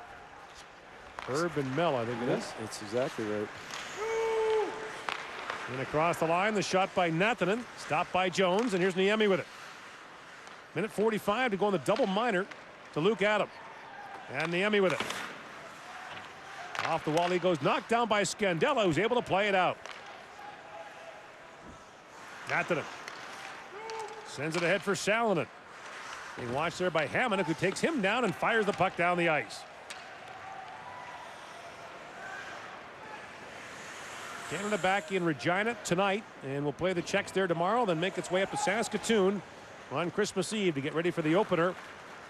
Herb and Mel, I think it is. That's exactly right. And across the line, the shot by Nathanen, stopped by Jones, and here's Niemi with it. Minute 45 to go on the double minor to Luke Adam. And Niemi with it. Off the wall he goes, knocked down by Scandella, who's able to play it out. Nathanen sends it ahead for Salonen. Being watched there by Hamonic, who takes him down and fires the puck down the ice. Canada back in Regina tonight, and will play the Czechs there tomorrow, then make its way up to Saskatoon on Christmas Eve to get ready for the opener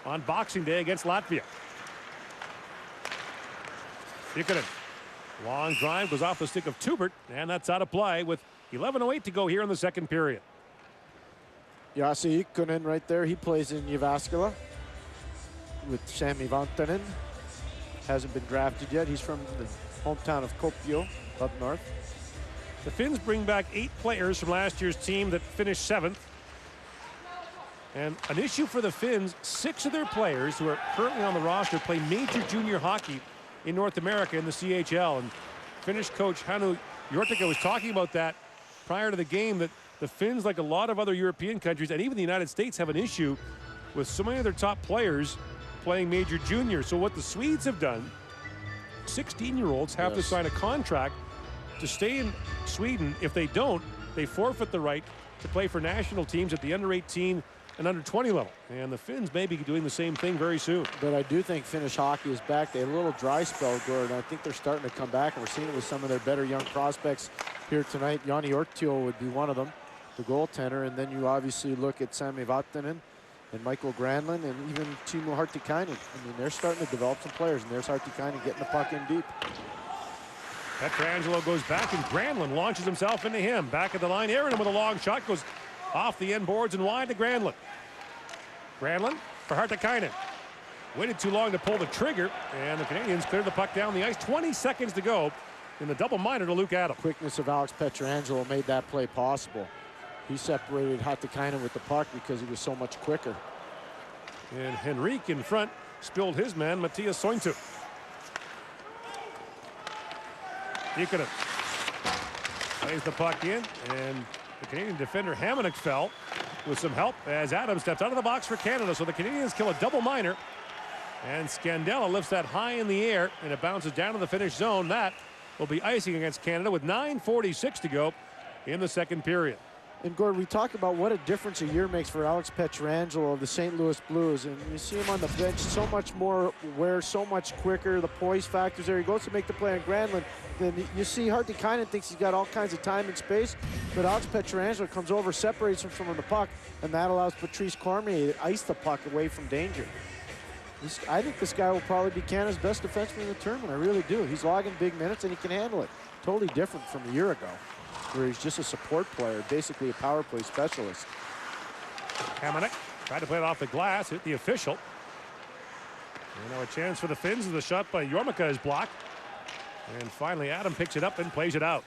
on Boxing Day against Latvia. Ykkönen, long drive, goes off the stick of Tubert, and that's out of play with 11:08 to go here in the second period. Jussi Ykkönen right there. He plays in Jyväskylä with Sami Vatanen. Hasn't been drafted yet. He's from the hometown of Kuopio up north. The Finns bring back 8 players from last year's team that finished 7th. And an issue for the Finns, 6 of their players who are currently on the roster play major junior hockey in North America in the CHL. And Finnish coach Hannu Jortikka was talking about that prior to the game, that the Finns, like a lot of other European countries and even the United States, have an issue with so many of their top players playing major junior. So what the Swedes have done, 16-year-olds have to sign a contract to stay in Sweden. If they don't, they forfeit the right to play for national teams at the under 18 and under 20 level. And the Finns may be doing the same thing very soon. But I do think Finnish hockey is back. They had a little dry spell, Gordon. I think they're starting to come back, and we're seeing it with some of their better young prospects here tonight. Jani Ortio would be one of them, the goaltender. And then you obviously look at Sami Vatanen and Michael Granlund and even Timo Hartikainen. I mean, they're starting to develop some players, and there's Hartikainen getting the puck in deep. Pietrangelo goes back, and Granlund launches himself into him. Back at the line, Aaron with a long shot, goes off the end boards and wide to Granlund. Granlund for Hartikainen. Waited too long to pull the trigger, and the Canadians cleared the puck down the ice. 20 seconds to go in the double minor to Luke Adam. Quickness of Alex Pietrangelo made that play possible. He separated Hartikainen with the puck because he was so much quicker. And Henrique in front spilled his man, Matthias Sointu. Ykkönen plays the puck in, and the Canadian defender Hamonic fell with some help as Adam steps out of the box for Canada. So the Canadians kill a double minor, and Scandella lifts that high in the air, and it bounces down to the Finnish zone. That will be icing against Canada with 9:46 to go in the second period. And Gordon, we talk about what a difference a year makes for Alex Pietrangelo of the St. Louis Blues. And you see him on the bench, so much more aware, so much quicker. The poise factor's there. He goes to make the play on Granlund. Then you see Hartikainen thinks he's got all kinds of time and space. But Alex Pietrangelo comes over, separates him from the puck, and that allows Patrice Cormier to ice the puck away from danger. I think this guy will probably be Canada's best defenseman in the tournament. I really do. He's logging big minutes, and he can handle it. Totally different from a year ago, where he's just a support player, basically a power play specialist. Hamonic tried to play it off the glass, hit the official. And now a chance for the Finns, as the shot by Jormika is blocked. And finally, Adam picks it up and plays it out.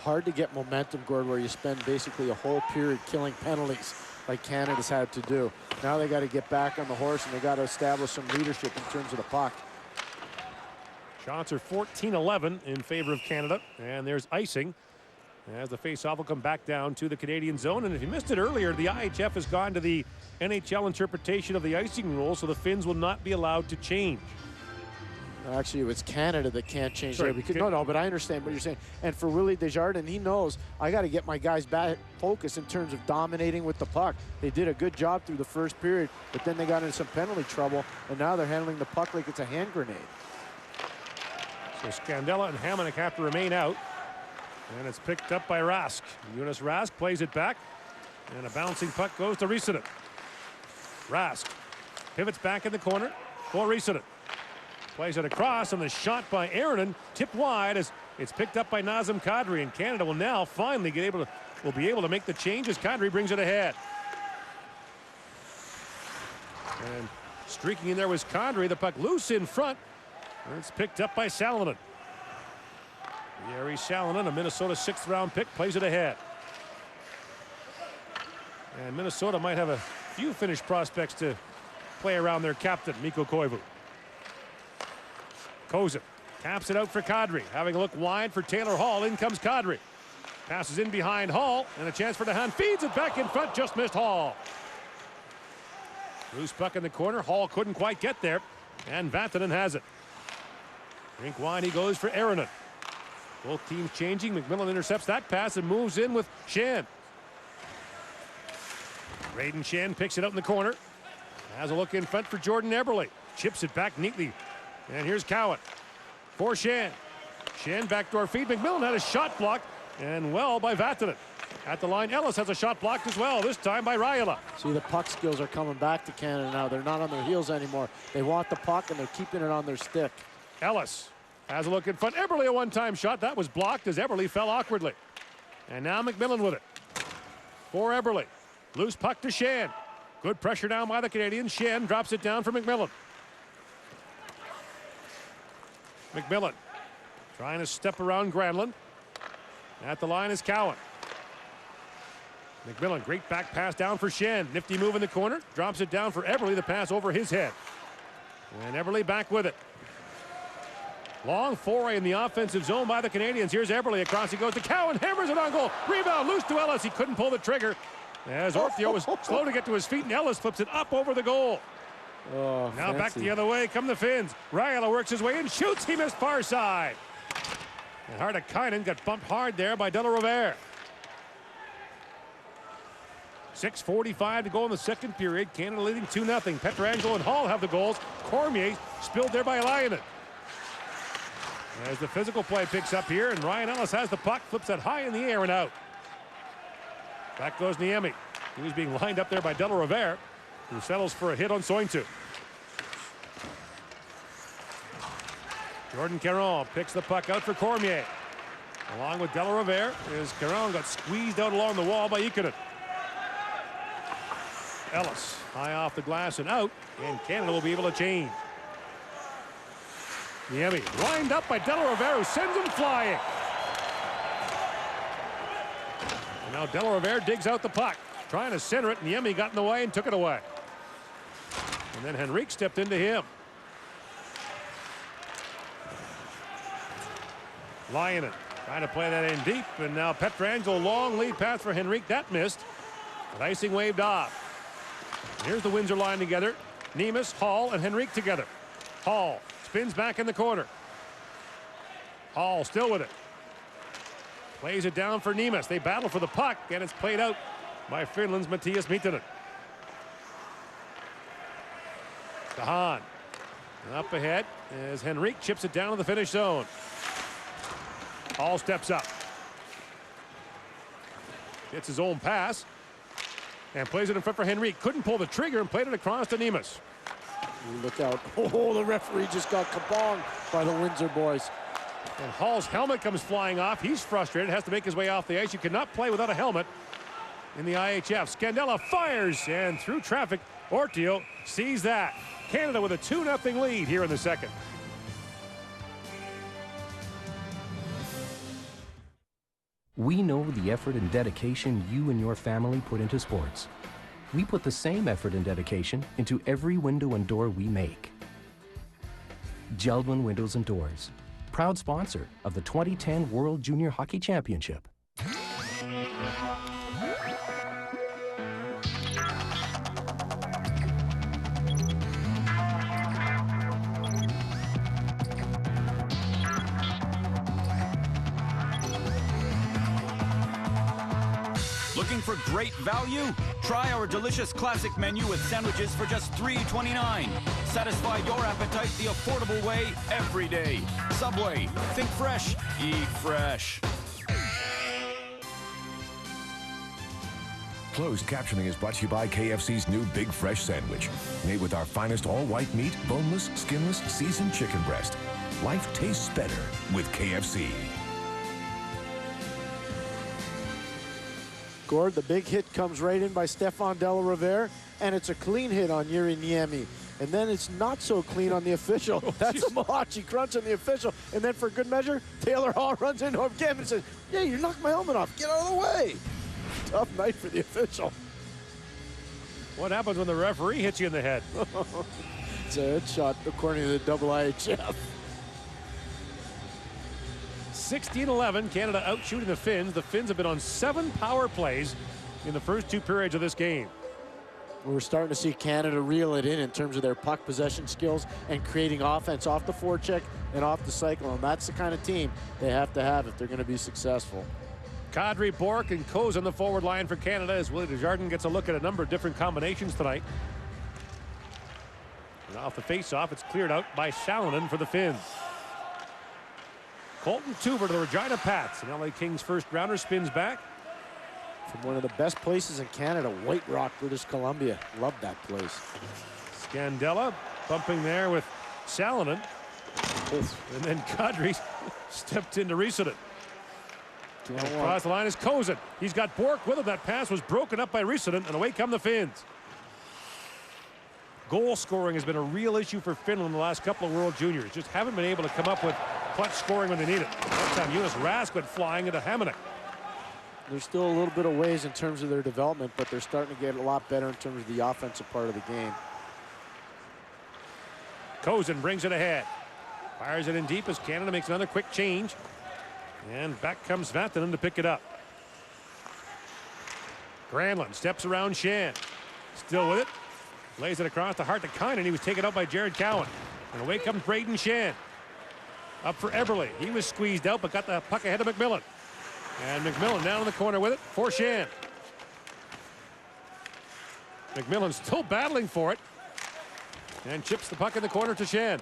Hard to get momentum, Gord, where you spend basically a whole period killing penalties like Canada's had to do. Now they got to get back on the horse, and they got to establish some leadership in terms of the puck. Shots are 14-11 in favor of Canada, and there's icing as the face-off will come back down to the Canadian zone. And if you missed it earlier, the IHF has gone to the NHL interpretation of the icing rule, so the Finns will not be allowed to change. Actually, it was Canada that can't change Sorry, there. Because, no, but I understand what you're saying. And for Willie Desjardins, he knows I got to get my guys back focused in terms of dominating with the puck. They did a good job through the first period, but then they got into some penalty trouble, and now they're handling the puck like it's a hand grenade. So Scandella and Hamonic have to remain out. And it's picked up by Rask. Jonas Rask plays it back. And a bouncing puck goes to Riisanen. Rask pivots back in the corner for Riisanen. Plays it across, and the shot by Aaronen tipped wide as it's picked up by Nazem Kadri, and Canada will now finally be able to make the change as Kadri brings it ahead. And streaking in there was Kadri. The puck loose in front. And it's picked up by Salonen. Jari Salonen, a Minnesota 6th-round pick, plays it ahead. And Minnesota might have a few Finnish prospects to play around their captain, Mikko Koivu. Kozin taps it out for Kadri. Having a look wide for Taylor Hall. In comes Kadri. Passes in behind Hall, and a chance for DeHaan. Feeds it back in front, just missed Hall. Loose puck in the corner. Hall couldn't quite get there, and Vatanen has it. Rink wide he goes for Aaronen. Both teams changing. McMillan intercepts that pass and moves in with Schenn. Braden Schenn picks it out in the corner. Has a look in front for Jordan Eberle. Chips it back neatly. And here's Cowan for Schenn. Schenn backdoor feed. McMillan had a shot blocked, and well by Vatanen. At the line, Ellis has a shot blocked as well, this time by Raiola. See, the puck skills are coming back to Canada now. They're not on their heels anymore. They want the puck, and they're keeping it on their stick. Ellis has a look in front. Eberle a one-time shot. That was blocked as Eberle fell awkwardly. And now McMillan with it. For Eberle. Loose puck to Schenn. Good pressure down by the Canadians. Schenn drops it down for McMillan. McMillan trying to step around Granlund. At the line is Cowan. McMillan, great back pass down for Schenn. Nifty move in the corner. Drops it down for Eberle. The pass over his head. And Eberle back with it. Long foray in the offensive zone by the Canadians. Here's Eberle. Across he goes to Cowan. Hammers it on goal. Rebound loose to Ellis. He couldn't pull the trigger as Orthio was slow to get to his feet, and Ellis flips it up over the goal. Oh, now fancy. back the other way come the Finns. Raiola works his way in, shoots. He missed far side. And Hartikainen got bumped hard there by De La Rovere. 6:45 to go in the second period. Canada leading 2-0. Pietrangelo and Hall have the goals. Cormier spilled there by Lionen. As the physical play picks up here, and Ryan Ellis has the puck, flips it high in the air and out. Back goes Niemi. He was being lined up there by De La Rovere, who settles for a hit on Sointu. Jordan Caron picks the puck out for Cormier. Along with De La Rovere, as Caron got squeezed out along the wall by Ikonen. Ellis high off the glass and out, and Canada will be able to change. Niemi lined up by De La Rovere, who sends him flying. And now De La Rovere digs out the puck, trying to center it. Niemi got in the way and took it away. And then Henrique stepped into him. Lionen trying to play that in deep, and now Pietrangelo, long lead pass for Henrique. That missed, but icing waved off. And here's the Windsor line together. Nemes, Hall, and Henrique together. Hall spins back in the corner. Hall still with it. Plays it down for Nemes. They battle for the puck, and it's played out by Finland's Mattias Miettinen. DeHaan up ahead as Henrique chips it down to the Finnish zone. Hall steps up. Gets his own pass and plays it in front for Henrique. Couldn't pull the trigger and played it across to Nemes. Look out. Oh, the referee just got kabonged by the Windsor boys. And Hall's helmet comes flying off. He's frustrated, has to make his way off the ice. You cannot play without a helmet in the IHF. Scandella fires, and through traffic, Ortio sees that. Canada with a 2-0 lead here in the second. We know the effort and dedication you and your family put into sports. We put the same effort and dedication into every window and door we make. Geldwin Windows and Doors, proud sponsor of the 2010 World Junior Hockey Championship. Looking for great value? Try our delicious classic menu with sandwiches for just $3.29. Satisfy your appetite the affordable way every day. Subway. Think fresh. Eat fresh. Closed captioning is brought to you by KFC's new Big Fresh Sandwich. Made with our finest all-white meat, boneless, skinless, seasoned chicken breast. Life tastes better with KFC. Gord, the big hit comes right in by Stefan Della Rovere, and it's a clean hit on Yuri Niemi. And then it's not so clean on the official. That's a Malachi crunch on the official. And then for good measure, Taylor Hall runs into him again and says, yeah, you knocked my helmet off. Get out of the way. Tough night for the official. What happens when the referee hits you in the head? It's a headshot according to the IIHF. 16-11, Canada out shooting the Finns. The Finns have been on 7 power plays in the first 2 periods of this game. We're starting to see Canada reel it in terms of their puck possession skills and creating offense off the forecheck and off the cycle, and that's the kind of team they have to have if they're going to be successful. Kadri, Bork, and Coase on the forward line for Canada as Willie Desjardins gets a look at a number of different combinations tonight. And off the face-off, it's cleared out by Salonen for the Finns. Colton Tuber to the Regina Pats, and LA Kings first rounder spins back. From one of the best places in Canada, White Rock, British Columbia. Love that place. Scandella bumping there with Salonen. And then Kadri stepped into Riisanen. Across the line is Cozen. He's got Bork with him. That pass was broken up by Riisanen, and away come the Finns. Goal scoring has been a real issue for Finland the last couple of World Juniors. Just haven't been able to come up with clutch scoring when they need it. That time Jonas Rask went flying into Hamonic. They're still a little bit of ways in terms of their development, but they're starting to get a lot better in terms of the offensive part of the game. Cozen brings it ahead. Fires it in deep as Canada makes another quick change. And back comes Vatanen to pick it up. Granlund steps around Shan. Still with it. Lays it across the heart to Kynan. He was taken out by Jared Cowan. And away comes Braden Shan. Up for Eberle. He was squeezed out, but got the puck ahead of McMillan. And McMillan down in the corner with it for Shan. McMillan still battling for it. And chips the puck in the corner to Shan.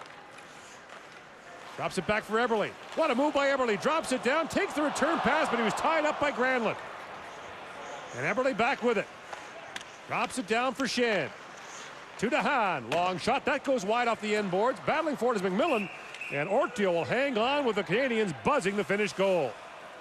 Drops it back for Eberle. What a move by Eberle. Drops it down, takes the return pass, but he was tied up by Granlund. And Eberle back with it. Drops it down for Shan. To DeHaan. Long shot. That goes wide off the end boards. Battling for it is McMillan. And Ortio will hang on with the Canadians buzzing the Finnish goal.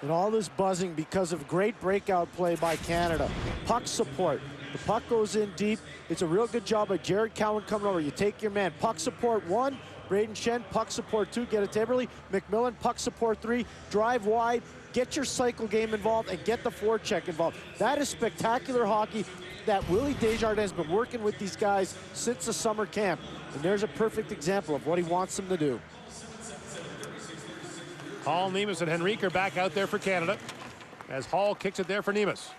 And all this buzzing because of great breakout play by Canada. Puck support. The puck goes in deep. It's a real good job by Jared Cowan coming over. You take your man. Puck support 1. Braden Shen, puck support 2, get it to Eberle. McMillan, puck support 3, drive wide, get your cycle game involved, and get the forecheck involved. That is spectacular hockey that Willie Desjardins has been working with these guys since the summer camp. And there's a perfect example of what he wants them to do. Hall, Nemes, and Henrique are back out there for Canada as Hall kicks it there for Nemes.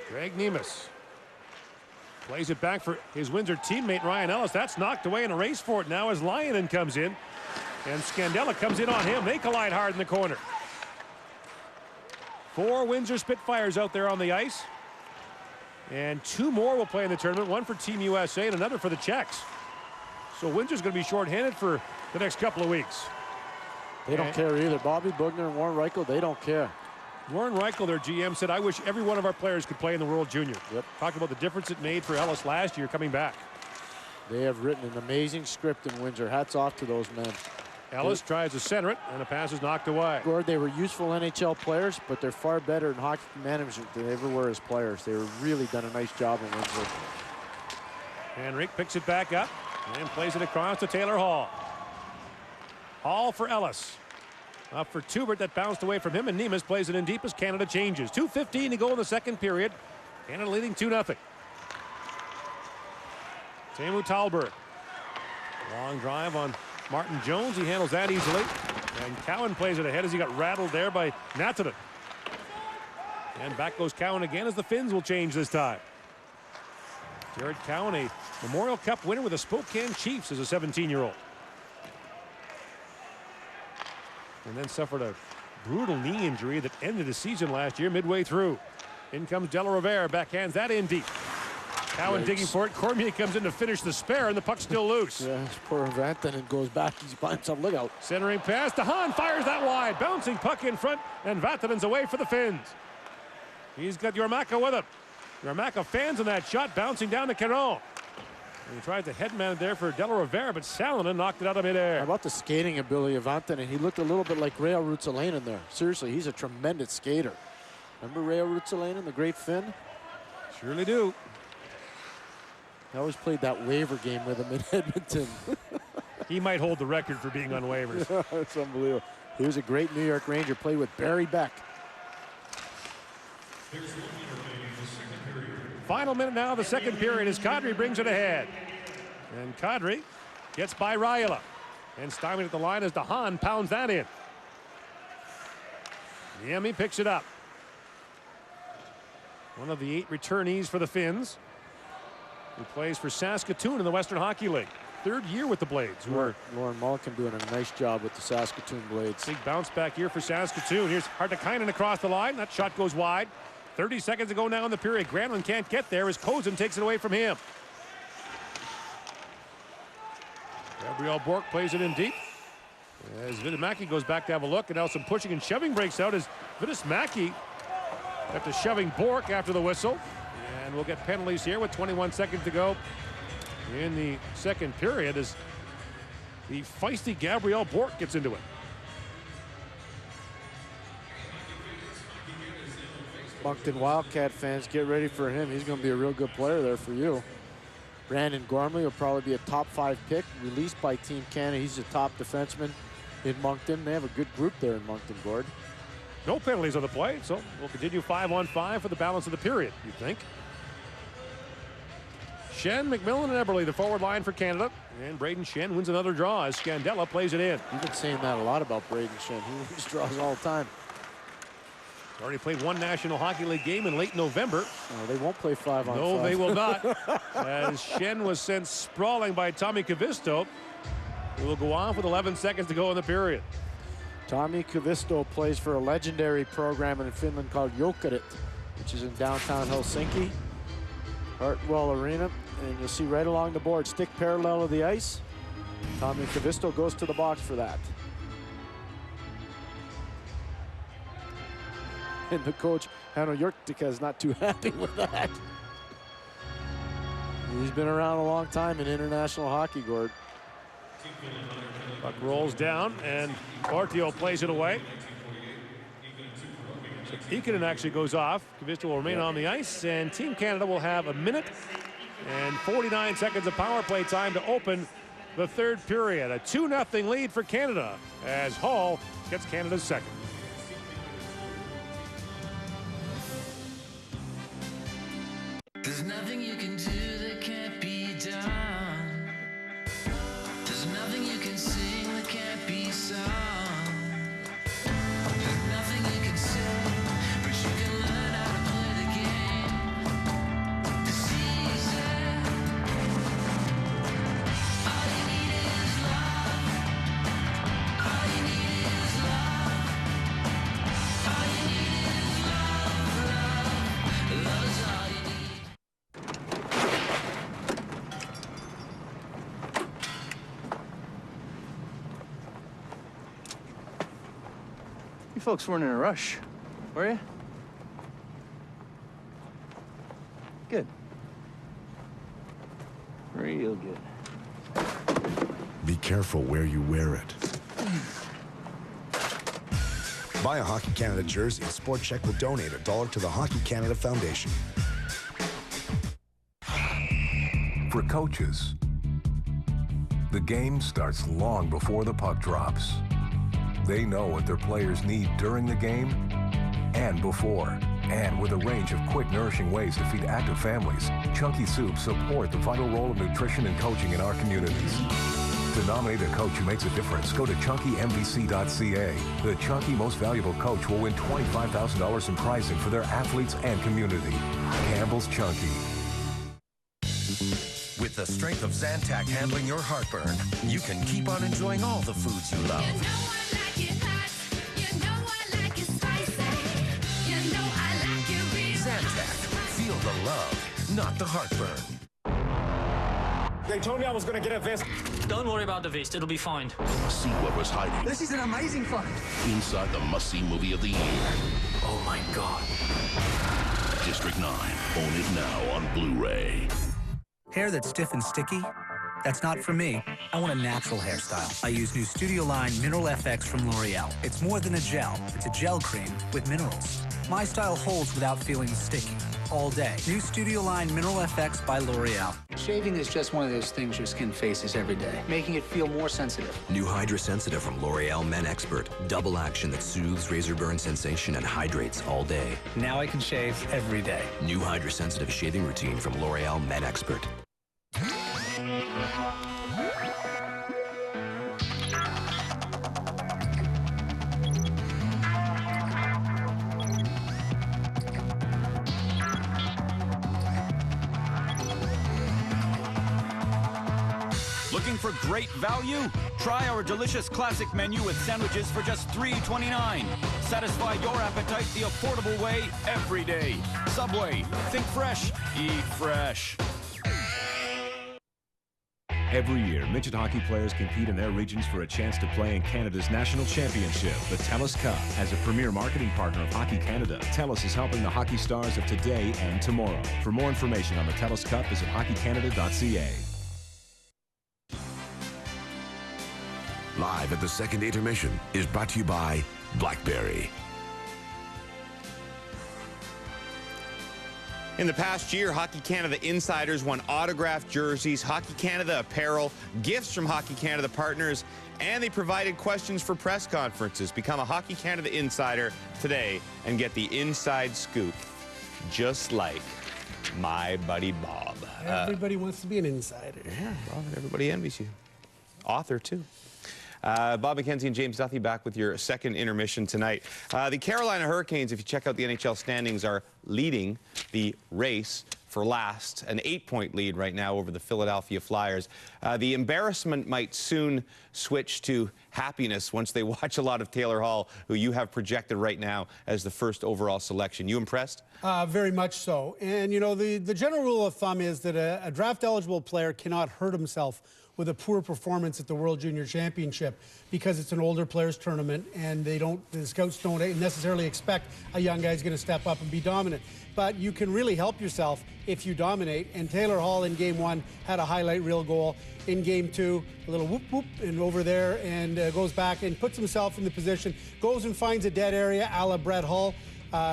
Greg Nemes plays it back for his Windsor teammate Ryan Ellis. That's knocked away in a race for it now as Lyonen comes in. And Scandella comes in on him. They collide hard in the corner. 4 Windsor Spitfires out there on the ice. And 2 more will play in the tournament. 1 for Team USA and another for the Czechs. So Windsor's going to be shorthanded for the next couple of weeks. They don't care either. Bobby Bugner and Warren Reichel, they don't care. Warren Reichel, their GM, said, I wish every one of our players could play in the World Junior. Yep. Talked about the difference it made for Ellis last year coming back. They have written an amazing script in Windsor. Hats off to those men. Ellis tries to center it, and the pass is knocked away. Gord, they were useful NHL players, but they're far better in hockey management than they ever were as players. They were really done a nice job in Windsor. Henrique picks it back up and plays it across to Taylor Hall. Hall for Ellis. Up for Tubert, that bounced away from him, and Nemes plays it in deep as Canada changes. 2:15 to go in the second period. Canada leading 2-0. Teemu Talberg. Long drive on Martin Jones. He handles that easily. And Cowan plays it ahead as he got rattled there by Natanen. And back goes Cowan again as the Finns will change this time. Jared Cowan, a Memorial Cup winner with the Spokane Chiefs as a 17-year-old. And then suffered a brutal knee injury that ended the season last year midway through. In comes De La Rivera, backhands that in deep. Cowan digging for it. Cormier comes in to finish the spare, and the puck's still loose. Yeah, poor Vantanen goes back. He's by himself. Look out. Centering pass. DeHaan fires that wide. Bouncing puck in front, and Vantanen's away for the Finns. He's got Jormaka with him. Jormaka fans on that shot, bouncing down to Caron. He tried to headman there for De La Rivera, but Salonen knocked it out of midair. How about the skating ability of Vantanen? He looked a little bit like Reijo Ruotsalainen there. Seriously, he's a tremendous skater. Remember Reijo Ruotsalainen, the great Finn? Surely do. I always played that waiver game with him in Edmonton. He might hold the record for being on waivers. It's unbelievable. He was a great New York Ranger, played with Barry Beck. Final minute now of the second period as Kadri brings it ahead. And Kadri gets by Raila. And stymied at the line as DeHaan pounds that in. Niemi picks it up. One of the 8 returnees for the Finns, who plays for Saskatoon in the Western Hockey League. 3rd year with the Blades. Lauren Mulliken doing a nice job with the Saskatoon Blades. Big bounce back here for Saskatoon. Here's Hartikainen across the line. That shot goes wide. 30 seconds to go now in the period. Granlund can't get there as Kozin takes it away from him. Gabriel Bourque plays it in deep. As Vitamaki goes back to have a look, and now some pushing and shoving breaks out as Vitamaki after shoving Bourque after the whistle. And we'll get penalties here with 21 seconds to go in the second period as the feisty Gabriel Bourque gets into it. Moncton Wildcat fans, get ready for him. He's going to be a real good player there for you. Brandon Gormley will probably be a top 5 pick, released by Team Canada. He's a top defenseman in Moncton. They have a good group there in Moncton, Gord. No penalties on the play, so we'll continue 5-on-5 for the balance of the period, you'd think. Shen, McMillan, and Eberle, the forward line for Canada. And Braden Shen wins another draw as Scandella plays it in. You've been saying that a lot about Braden Shen. He wins draws all the time. He's already played 1 National Hockey League game in late November. No, they won't play 5-on-5. No, they will not. As Shen was sent sprawling by Tommy Kavisto, who will go off with 11 seconds to go in the period. Tommy Kavisto plays for a legendary program in Finland called Jokerit, which is in downtown Helsinki. Hartwell Arena, and you'll see right along the board, stick parallel to the ice. Tommy Kavisto goes to the box for that. And the coach, Hanno Jurtika, is not too happy with that. He's been around a long time in international hockey, Gord. Puck rolls down, and Ortio plays it away. So Ikonen actually goes off. Kavisto will remain on the ice, and Team Canada will have 1 minute and 49 seconds of power play time to open the third period. A 2-0 lead for Canada as Hall gets Canada's second. There's nothing you can do that can't be done. There's nothing you can sing that can't be sung. There's nothing you can say, but you can learn how to play the game. It's easy. All you need is love. All you need is love. All you need is love, love. Love is all you need. You folks weren't in a rush, were you? Good. Real good. Be careful where you wear it. Buy a Hockey Canada jersey and Sport Check will donate $1 to the Hockey Canada Foundation. For coaches, the game starts long before the puck drops. They know what their players need during the game and before. And with a range of quick, nourishing ways to feed active families, Chunky Soups support the vital role of nutrition and coaching in our communities. To nominate a coach who makes a difference, go to chunkymvc.ca. The Chunky Most Valuable Coach will win $25,000 in prizing for their athletes and community. Campbell's Chunky. With the strength of Zantac handling your heartburn, you can keep on enjoying all the foods you love. You know I like it hot. You know I like it spicy. You know I like it real Feel the love, not the heartburn. They told me I was going to get a vest. Don't worry about the vest. It'll be fine. See what was hiding This is an amazing find. inside the must-see movie of the year. Oh my God. District 9. Own it now on Blu-ray. Hair that's stiff and sticky? That's not for me. I want a natural hairstyle. I use new Studio Line Mineral FX from L'Oreal. It's more than a gel. It's a gel cream with minerals. My style holds without feeling sticky. All day. New Studio Line Mineral FX by L'Oreal. Shaving is just one of those things your skin faces every day, making it feel more sensitive. New Hydra Sensitive from L'Oreal Men Expert. Double action that soothes razor burn sensation and hydrates all day. Now I can shave every day. New Hydra Sensitive shaving routine from L'Oreal Men Expert. Looking for great value? Try our delicious classic menu with sandwiches for just $3.29. Satisfy your appetite the affordable way every day. Subway. Think fresh. Eat fresh. Every year, midget hockey players compete in their regions for a chance to play in Canada's national championship, the TELUS Cup. As a premier marketing partner of Hockey Canada, TELUS is helping the hockey stars of today and tomorrow. For more information on the TELUS Cup, visit hockeycanada.ca. Live at the second intermission is brought to you by BlackBerry. In the past year, Hockey Canada insiders won autographed jerseys, Hockey Canada apparel, gifts from Hockey Canada partners, and they provided questions for press conferences. Become a Hockey Canada insider today and get the inside scoop, just like my buddy Bob. Everybody wants to be an insider. Yeah, Bob, everybody envies you. Author, too. Bob McKenzie and James Duthie back with your second intermission tonight. The Carolina Hurricanes, if you check out the NHL standings, are leading the race for last, an 8-point lead right now over the Philadelphia Flyers. The embarrassment might soon switch to happiness once they watch a lot of Taylor Hall, who you have projected right now as the first overall selection. You impressed? Very much so. And, you know, the general rule of thumb is that a draft-eligible player cannot hurt himself with a poor performance at the World Junior Championship because it's an older players tournament and the scouts don't necessarily expect a young guy's going to step up and be dominant. But you can really help yourself if you dominate. And Taylor Hall in Game 1 had a highlight reel goal. In Game 2, a little whoop whoop and over there and goes back and puts himself in the position, goes and finds a dead area a la Brett Hull.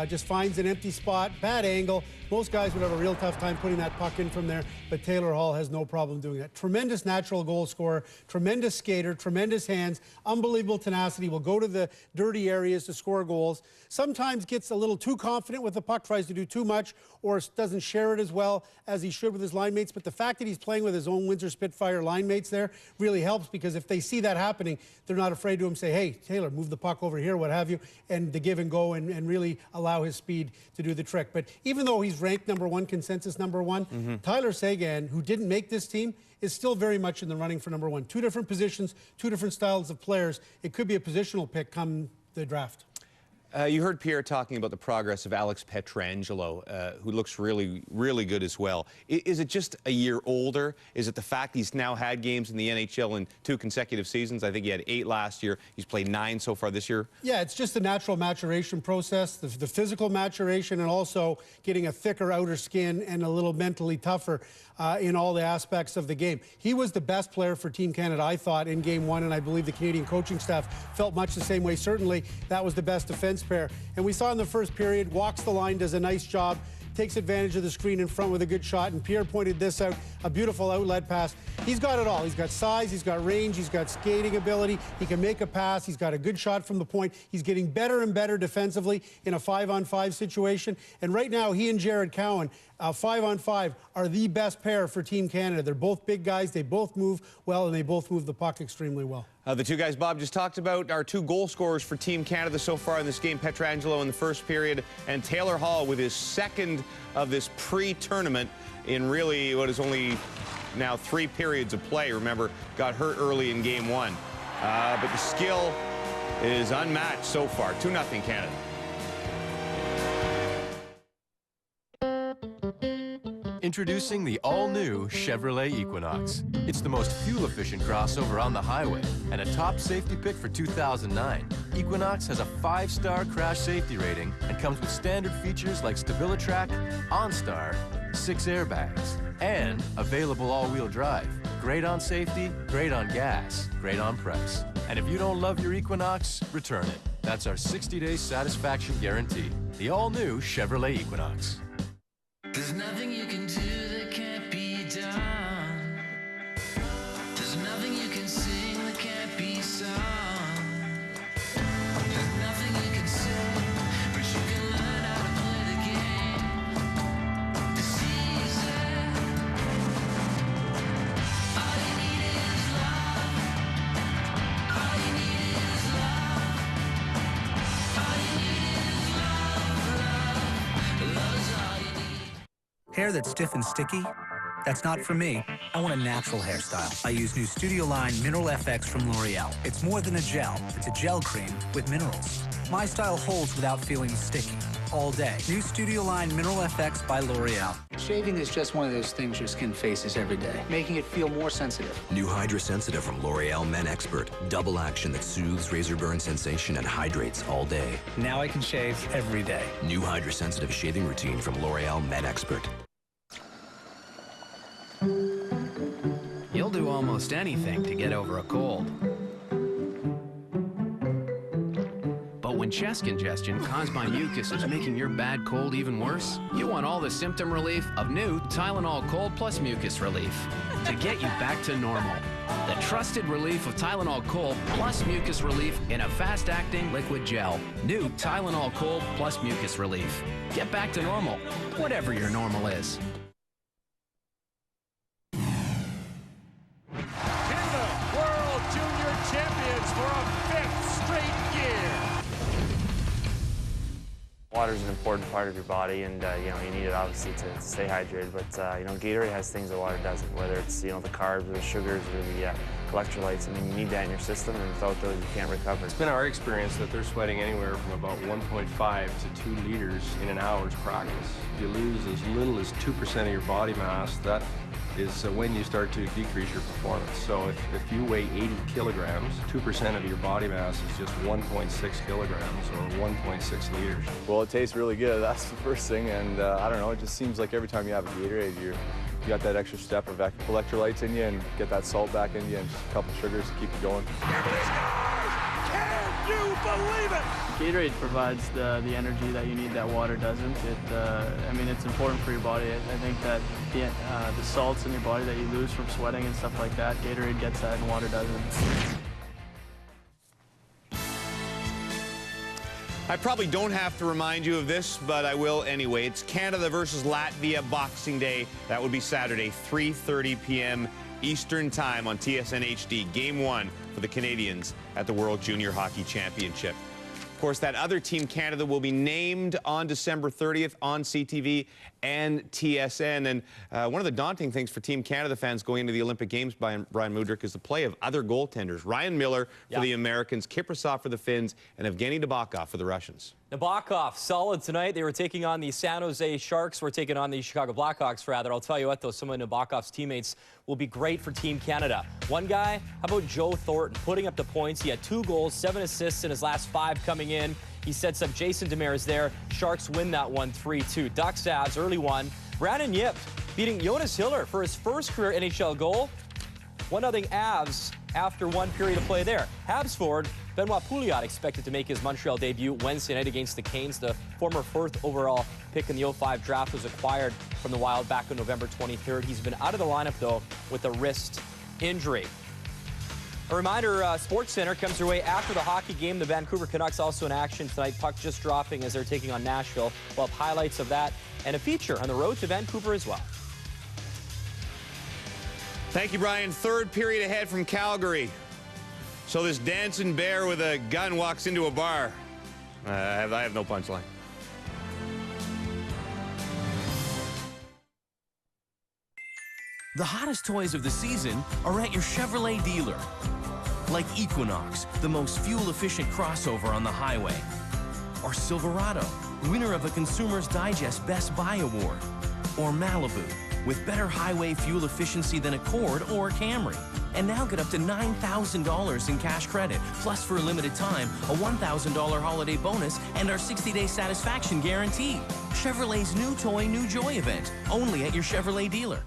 Just finds an empty spot, bad angle. Most guys would have a real tough time putting that puck in from there, but Taylor Hall has no problem doing that. Tremendous natural goal scorer, tremendous skater, tremendous hands, unbelievable tenacity, will go to the dirty areas to score goals. Sometimes gets a little too confident with the puck, tries to do too much, or doesn't share it as well as he should with his line mates. But the fact that he's playing with his own Windsor Spitfire line mates there really helps, because if they see that happening, they're not afraid to him say, hey, Taylor, move the puck over here, what have you, and the give and go and really allow his speed to do the trick. But even though he's ranked #1, consensus #1, Tyler Seguin, who didn't make this team, is still very much in the running for #1. Two different positions, two different styles of players. It could be a positional pick come the draft. You heard Pierre talking about the progress of Alex Pietrangelo, who looks really, really good as well. Is it just a year older? Is it the fact he's now had games in the NHL in 2 consecutive seasons? I think he had 8 last year. He's played 9 so far this year. Yeah, it's just a natural maturation process, the physical maturation, and also getting a thicker outer skin and a little mentally tougher in all the aspects of the game. He was the best player for Team Canada, I thought, in Game 1, and I believe the Canadian coaching staff felt much the same way. Certainly, that was the best defense pair. And we saw in the first period, walks the line, does a nice job, takes advantage of the screen in front with a good shot, and Pierre pointed this out, a beautiful outlet pass. He's got it all. He's got size, he's got range, he's got skating ability, he can make a pass, he's got a good shot from the point. He's getting better and better defensively in a 5-on-5 situation. And right now, he and Jared Cowan, 5-on-5, are the best pair for Team Canada. They're both big guys, they both move well, and they both move the puck extremely well. The two guys Bob just talked about are 2 goal scorers for Team Canada so far in this game. Pietrangelo in the first period, and Taylor Hall with his second of this pre-tournament in really what is only now 3 periods of play. Remember, got hurt early in Game 1. But the skill is unmatched so far. 2-0 Canada. Introducing the all-new Chevrolet Equinox. It's the most fuel-efficient crossover on the highway and a top safety pick for 2009. Equinox has a 5-star crash safety rating and comes with standard features like StabiliTrak, OnStar, 6 airbags, and available all-wheel drive. Great on safety, great on gas, great on price. And if you don't love your Equinox, return it. That's our 60-day satisfaction guarantee. The all-new Chevrolet Equinox. There's nothing you can do that can't be done. There's nothing you can sing that can't be sung. There's nothing you can sing, but you can learn how to play the game. It's easy. All you need is love. All you need is love. All you need is love. Love is all you need. Hair that's stiff and sticky? That's not for me. I want a natural hairstyle. I use new Studio Line Mineral FX from L'Oreal. It's more than a gel. It's a gel cream with minerals. My style holds without feeling sticky all day. New Studio Line Mineral FX by L'Oreal. Shaving is just one of those things your skin faces every day, making it feel more sensitive. New Hydra Sensitive from L'Oreal Men Expert. Double action that soothes razor burn sensation and hydrates all day. Now I can shave every day. New Hydra Sensitive shaving routine from L'Oreal Men Expert. You'll do almost anything to get over a cold. But when chest congestion caused by mucus is making your bad cold even worse, you want all the symptom relief of new Tylenol Cold Plus Mucus Relief to get you back to normal. The trusted relief of Tylenol Cold Plus Mucus Relief in a fast-acting liquid gel. New Tylenol Cold Plus Mucus Relief. Get back to normal, whatever your normal is. World Junior Champions for a 5th straight year. Water is an important part of your body, and you need it obviously to stay hydrated. But Gatorade has things that water doesn't, whether it's the carbs or the sugars or the electrolytes. I mean, you need that in your system, and without those, you can't recover. It's been our experience that they're sweating anywhere from about 1.5 to 2 liters in an hour's practice. You lose as little as 2% of your body mass. That is when you start to decrease your performance. So if you weigh 80 kilograms, 2% of your body mass is just 1.6 kilograms or 1.6 liters. Well, it tastes really good. That's the first thing, and I don't know, it just seems like every time you have a Gatorade, you got that extra step of electrolytes in you and get that salt back in you and just a couple sugars to keep you going. Can you believe it? Gatorade provides the energy that you need that water doesn't. It's important for your body. I think that the salts in your body that you lose from sweating and stuff like that, Gatorade gets that and water doesn't. I probably don't have to remind you of this, but I will anyway. It's Canada versus Latvia Boxing Day. That would be Saturday, 3:30 p.m. Eastern Time on TSN HD. Game 1 for the Canadians at the World Junior Hockey Championship. Of course, that other Team Canada will be named on December 30th on CTV and TSN. And one of the daunting things for Team Canada fans going into the Olympic Games, Brian Mudryk, is the play of other goaltenders. Ryan Miller for the Americans, Kiprasov for the Finns, and Evgeny Nabokov for the Russians. Nabokov, solid tonight. They were taking on the San Jose Sharks. We're taking on the Chicago Blackhawks, rather. I'll tell you what, though, some of Nabokov's teammates will be great for Team Canada. One guy, how about Joe Thornton, putting up the points. He had 2 goals, 7 assists in his last 5 coming in. He sets up Jason Demers there. Sharks win that one 3-2. Ducks Avs, early one. Brandon Yip beating Jonas Hiller for his first career NHL goal. 1-0 Avs after 1 period of play there. Habs forward Benoit Pouliot expected to make his Montreal debut Wednesday night against the Canes. The former 4th overall pick in the 05 draft was acquired from the Wild back on November 23rd. He's been out of the lineup, though, with a wrist injury. A reminder, SportsCenter comes your way after the hockey game. The Vancouver Canucks also in action tonight. Puck just dropping as they're taking on Nashville. We'll have highlights of that and a feature on the road to Vancouver as well. Thank you, Brian. 3rd period ahead from Calgary. So this dancing bear with a gun walks into a bar. I have no punchline. The hottest toys of the season are at your Chevrolet dealer. Like Equinox, the most fuel-efficient crossover on the highway. Or Silverado, winner of a Consumer's Digest Best Buy Award. Or Malibu, with better highway fuel efficiency than Accord or Camry. And now get up to $9,000 in cash credit, plus for a limited time, a $1,000 holiday bonus and our 60-day satisfaction guarantee. Chevrolet's New Toy, New Joy event, only at your Chevrolet dealer.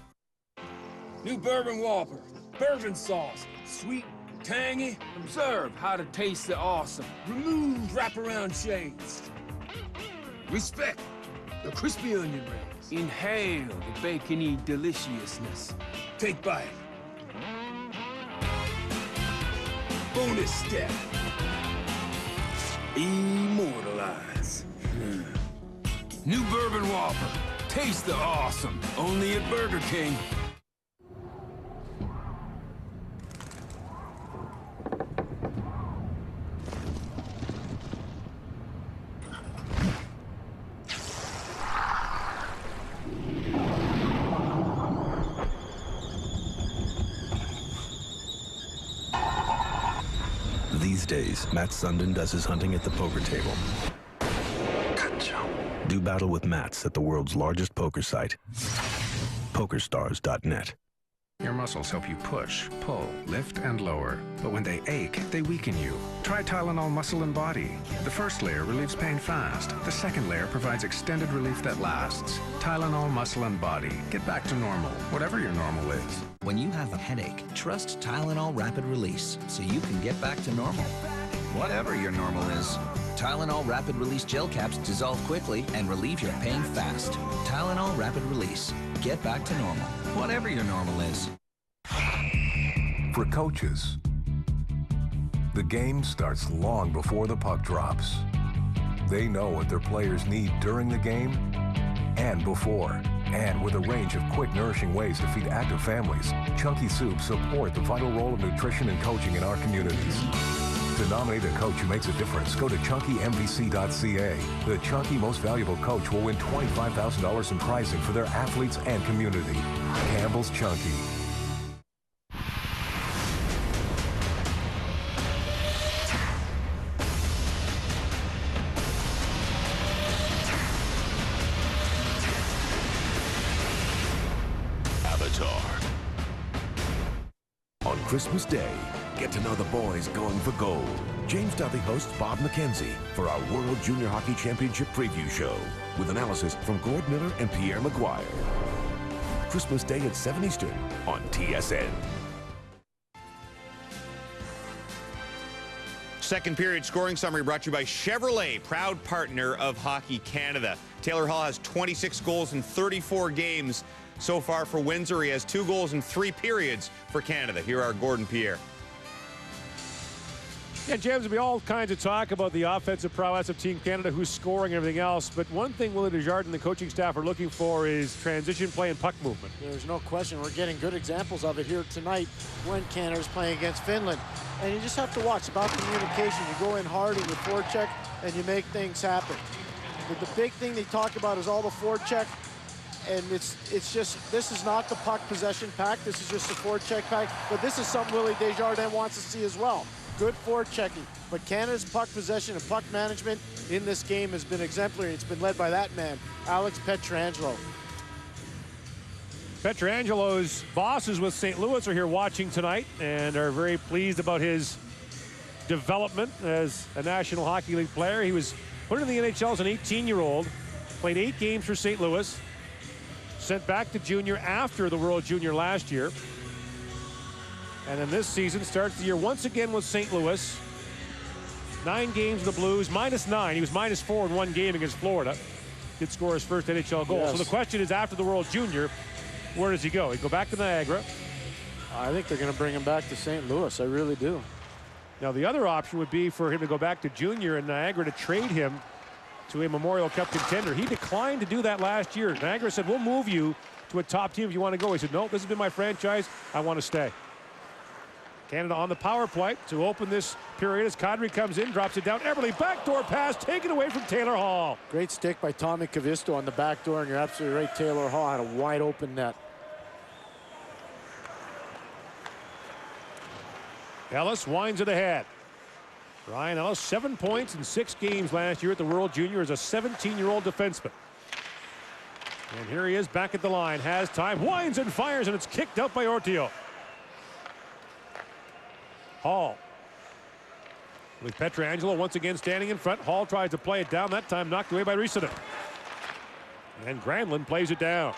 New Bourbon Whopper, bourbon sauce, sweet, tangy. Observe how to taste the awesome. Remove wraparound shades. Respect the crispy onion rings. Inhale the bacony deliciousness. Take bite. Bonus step. Immortalize. New Bourbon Whopper. Taste the awesome. Only at Burger King. These days, Matt Sundin does his hunting at the poker table. Do battle with Matts at the world's largest poker site, PokerStars.net. Your muscles help you push, pull, lift, and lower. But when they ache, they weaken you. Try Tylenol Muscle and Body. The first layer relieves pain fast. The second layer provides extended relief that lasts. Tylenol Muscle and Body. Get back to normal, whatever your normal is. When you have a headache, trust Tylenol Rapid Release so you can get back to normal, whatever your normal is. Tylenol Rapid Release gel caps dissolve quickly and relieve your pain fast. Tylenol Rapid Release. Get back to normal, whatever your normal is. For coaches, the game starts long before the puck drops. They know what their players need during the game and before. And with a range of quick, nourishing ways to feed active families, Chunky Soups support the vital role of nutrition and coaching in our communities. To nominate a coach who makes a difference, go to ChunkyMVC.ca. The Chunky Most Valuable Coach will win $25,000 in prizing for their athletes and community. Campbell's Chunky. On Christmas Day, get to know the boys going for gold. James Dudley hosts Bob McKenzie for our World Junior Hockey Championship preview show with analysis from Gord Miller and Pierre Maguire. Christmas Day at 7 Eastern on TSN. Second period scoring summary brought to you by Chevrolet, proud partner of Hockey Canada. Taylor Hall has 26 goals in 34 games so far for Windsor. He has 2 goals in 3 periods for Canada. Here are Gordon Pierre. Yeah, James, there'll be all kinds of talk about the offensive prowess of Team Canada, who's scoring and everything else. But one thing Willie Desjardins and the coaching staff are looking for is transition play and puck movement. There's no question. We're getting good examples of it here tonight when Canada's playing against Finland. And you just have to watch about communication. You go in hard in your forecheck and you make things happen. But the big thing they talk about is all the forecheck. And it's just, this is not the puck possession pack. This is just the forecheck pack. But this is something Willie Desjardins wants to see as well. Good forechecking. But Canada's puck possession and puck management in this game has been exemplary. It's been led by that man, Alex Pietrangelo. Pietrangelo's bosses with St. Louis are here watching tonight and are very pleased about his development as a National Hockey League player. He was put into the NHL as an 18-year-old, played 8 games for St. Louis, sent back to junior after the World Junior last year. And then this season starts the year once again with St. Louis. 9 games with the Blues, -9. He was -4 in 1 game against Florida. Did score his first NHL goal. Yes. So the question is, after the World Junior, where does he go? He'd go back to Niagara. I think they're going to bring him back to St. Louis. I really do. Now, the other option would be for him to go back to junior and Niagara to trade him to a Memorial Cup contender. He declined to do that last year. Niagara said, we'll move you to a top team if you want to go. He said, no, this has been my franchise. I want to stay. Canada on the power play to open this period as Calgary comes in, drops it down. Eberle, backdoor pass, taken away from Taylor Hall. Great stick by Tommy Kavisto on the back door, and you're absolutely right. Taylor Hall had a wide open net. Ellis winds it ahead. Ryan Ellis, 7 points in 6 games last year at the World Junior as a 17-year-old defenseman. And here he is back at the line, has time, winds and fires, and it's kicked out by Ortio. Hall. With Pietrangelo once again standing in front. Hall tries to play it down, that time knocked away by Rissanen. And Granlund plays it down.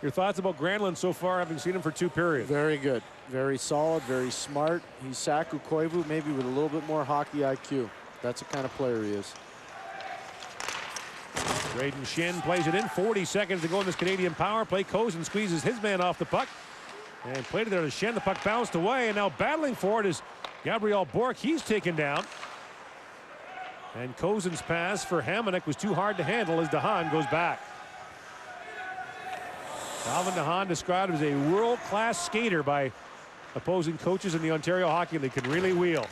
Your thoughts about Granlund so far, having seen him for 2 periods? Very good. Very solid, very smart. He's Saku Koivu, maybe with a little bit more hockey IQ. That's the kind of player he is. Braden Shen plays it in. 40 seconds to go in this Canadian power play. Cozen squeezes his man off the puck. And played it there to Shen. The puck bounced away. And now battling for it is Gabriel Bork. He's taken down. And Cozen's pass for Hamonic was too hard to handle as DeHaan goes back. Calvin DeHaan described as a world-class skater by opposing coaches in the Ontario Hockey League. Can really wheel.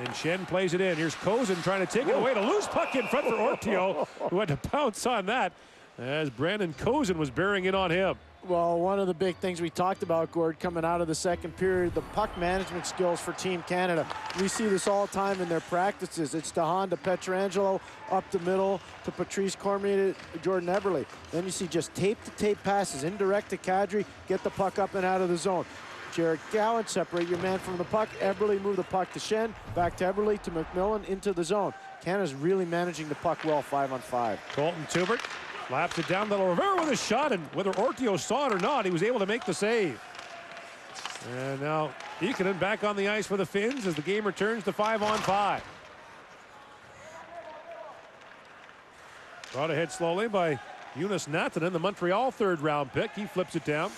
And Shen plays it in. Here's Cozen trying to take it away. To loose puck in front for Ortio, who had to pounce on that as Brandon Cozen was bearing in on him. Well, one of the big things we talked about, Gord, coming out of the second period, the puck management skills for Team Canada. We see this all the time in their practices. It's DeHaan to Pietrangelo, up the middle to Patrice Cormier to Jordan Eberle. Then you see just tape-to-tape passes, indirect to Kadri, get the puck up and out of the zone. Jared Gowan, separate your man from the puck. Eberle move the puck to Shen, back to Eberle to McMillan into the zone. Canada's really managing the puck well 5-on-5. Colton Tubert slaps it down to Rivera with a shot, and whether Ortio saw it or not, he was able to make the save. And now Ikonen back on the ice for the Finns as the game returns to 5-on-5. Brought ahead slowly by Jonas Natanen, the Montreal third-round pick. He flips it down.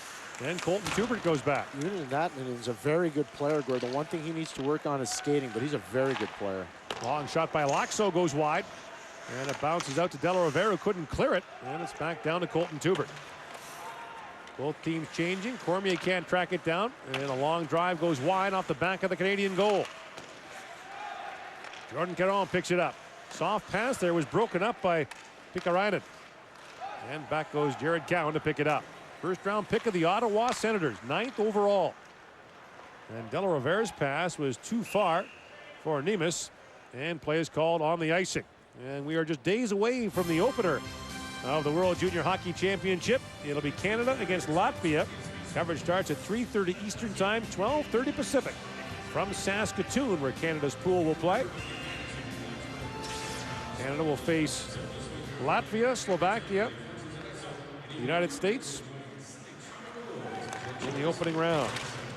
And Colton Tubert goes back. Jonas Natanen is a very good player, Gord. The one thing he needs to work on is skating, but he's a very good player. Long shot by Laxo goes wide. And it bounces out to De La Rivera, who couldn't clear it. And it's back down to Colton Tubert. Both teams changing. Cormier can't track it down. And a long drive goes wide off the back of the Canadian goal. Jordan Caron picks it up. Soft pass there was broken up by Pikkarainen. And back goes Jared Cowan to pick it up. First-round pick of the Ottawa Senators, 9th overall. And De La Rivera's pass was too far for Nemes, and play is called on the icing. And we are just days away from the opener of the World Junior Hockey Championship. It'll be Canada against Latvia. Coverage starts at 3:30 Eastern Time, 12:30 Pacific, from Saskatoon, where Canada's pool will play. Canada will face Latvia, Slovakia, the United States in the opening round.